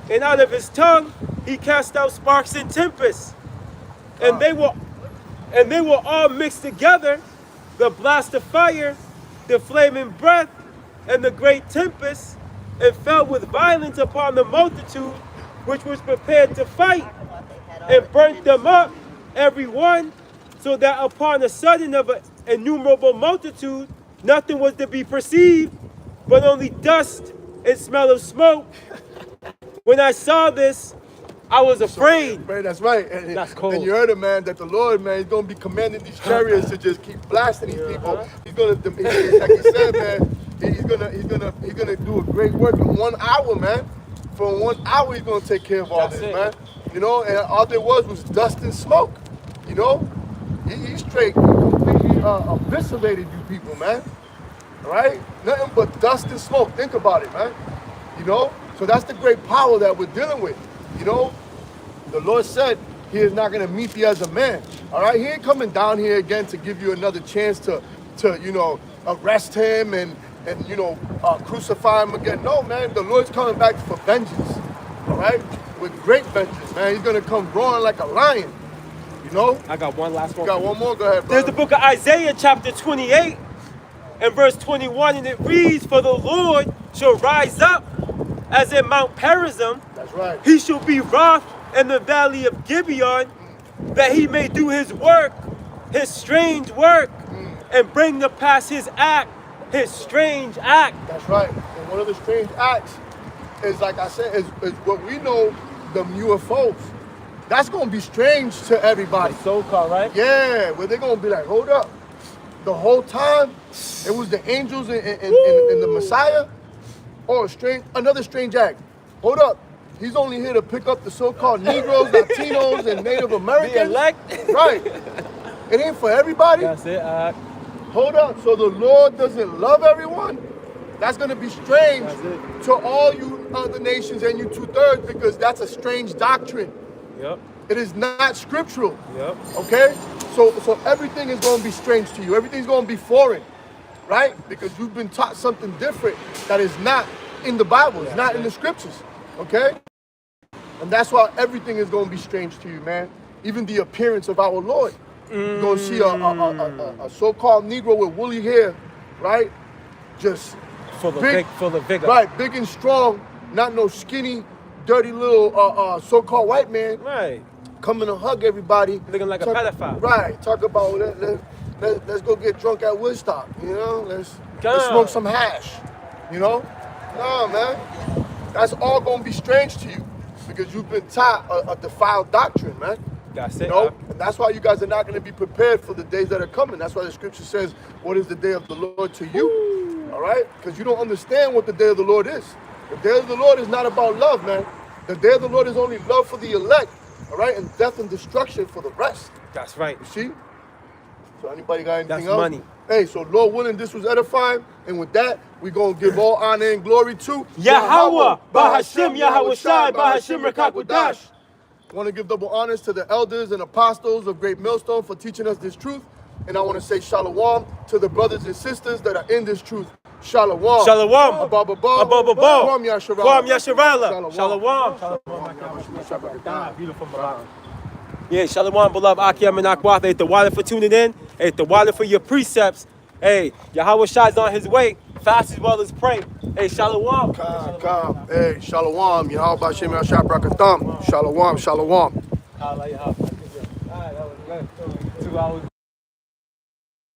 and out of his tongue he cast out sparks and tempests. And they were all mixed together, the blast of fire, the flaming breath, and the great tempest, and fell with violence upon the multitude which was prepared to fight, and burnt them up, every one, so that upon the sudden of an innumerable multitude, nothing was to be perceived, but only dust and smell of smoke. When I saw this, I was afraid. Man, that's right. And, That's cold. And you heard it, man, that the Lord, man, is going to be commanding these chariots to just keep blasting these people. He's going to, like you said, man, he's gonna do a great work in 1 hour, man. For 1 hour, he's gonna take care of all That's this, it. man. You know, and all there was dust and smoke. You know, he straight completely eviscerated you people, man. All right, nothing but dust and smoke. Think about it, man. You know, so that's the great power that we're dealing with. You know, the Lord said He is not gonna meet thee as a man. All right, He ain't coming down here again to give you another chance to you know, arrest Him and you know, crucify Him again. No, man, the Lord's coming back for vengeance. All right, with great vengeance, man. He's gonna come roaring like a lion. You know. I got one last one. Got one more. Go ahead, There's brother. the book of Isaiah, chapter 28, and verse 21, and it reads, "For the Lord shall rise up as in Mount Perazim. That's right. He shall be wroth in the valley of Gibeon, that he may do his work, his strange work, and bring to pass his act, his strange act." That's right. And one of the strange acts is, like I said, is what we know, the UFOs. That's gonna be strange to everybody. So-called, right? Yeah, where they're gonna be like, hold up. The whole time it was the angels and the Messiah. Or another strange act. Hold up. He's only here to pick up the so-called Negroes, Latinos, and Native Americans. The elect. Right. It ain't for everybody. That's it. Hold up. So the Lord doesn't love everyone? That's going to be strange That's it. to all you other nations and you 2/3, because that's a strange doctrine. Yep. It is not scriptural. Yep. Okay? So everything is going to be strange to you. Everything's going to be foreign, right? Because you've been taught something different that is not in the Bible. It's not in the scriptures. Okay? And that's why everything is going to be strange to you, man. Even the appearance of our Lord. You're going to see a so-called Negro with woolly hair, right? Just Full of big, full of vigor. right, big and strong, not no skinny, dirty little so-called white man Right. coming to hug everybody. Looking like a pedophile. Right, talk about let's go get drunk at Woodstock, you know? Let's God. smoke some hash, you know? No, man. That's all going to be strange to you because you've been taught a defiled doctrine, man. That's You it. know? And that's why you guys are not going to be prepared for the days that are coming. That's why the scripture says, what is the day of the Lord to you? All right? Because you don't understand what the day of the Lord is. The day of the Lord is not about love, man. The day of the Lord is only love for the elect, all right? And death and destruction for the rest. That's right. You see? So anybody got anything That's else? money. Hey, so Lord willing, this was edifying. And with that, we're going to give all honor and glory to Yahweh, Bahashim, Yahweh Shai, Bahashim, Rakakwadash. I want to give double honors to the elders and apostles of Great Millstone for teaching us this truth. And I want to say shalom to the brothers and sisters that are in this truth. Shalom. Shalom. Abba, Abba. Abba, Abba. Kwam Yasharala. Kwam Yasharala. Shalom. Shalom. Beautiful, beloved. Yeah, shalom, beloved. Akim and Akwath. Hey, the wallet for tuning in. Hey, the wallet for your precepts. Hey, Yahweh Shai's on his way. Fast as well as pray. Hey, shalom. Come. Hey, shalom. Yahweh Bashem Yashab Brakatham. Shalom. Shalom. 2 hours.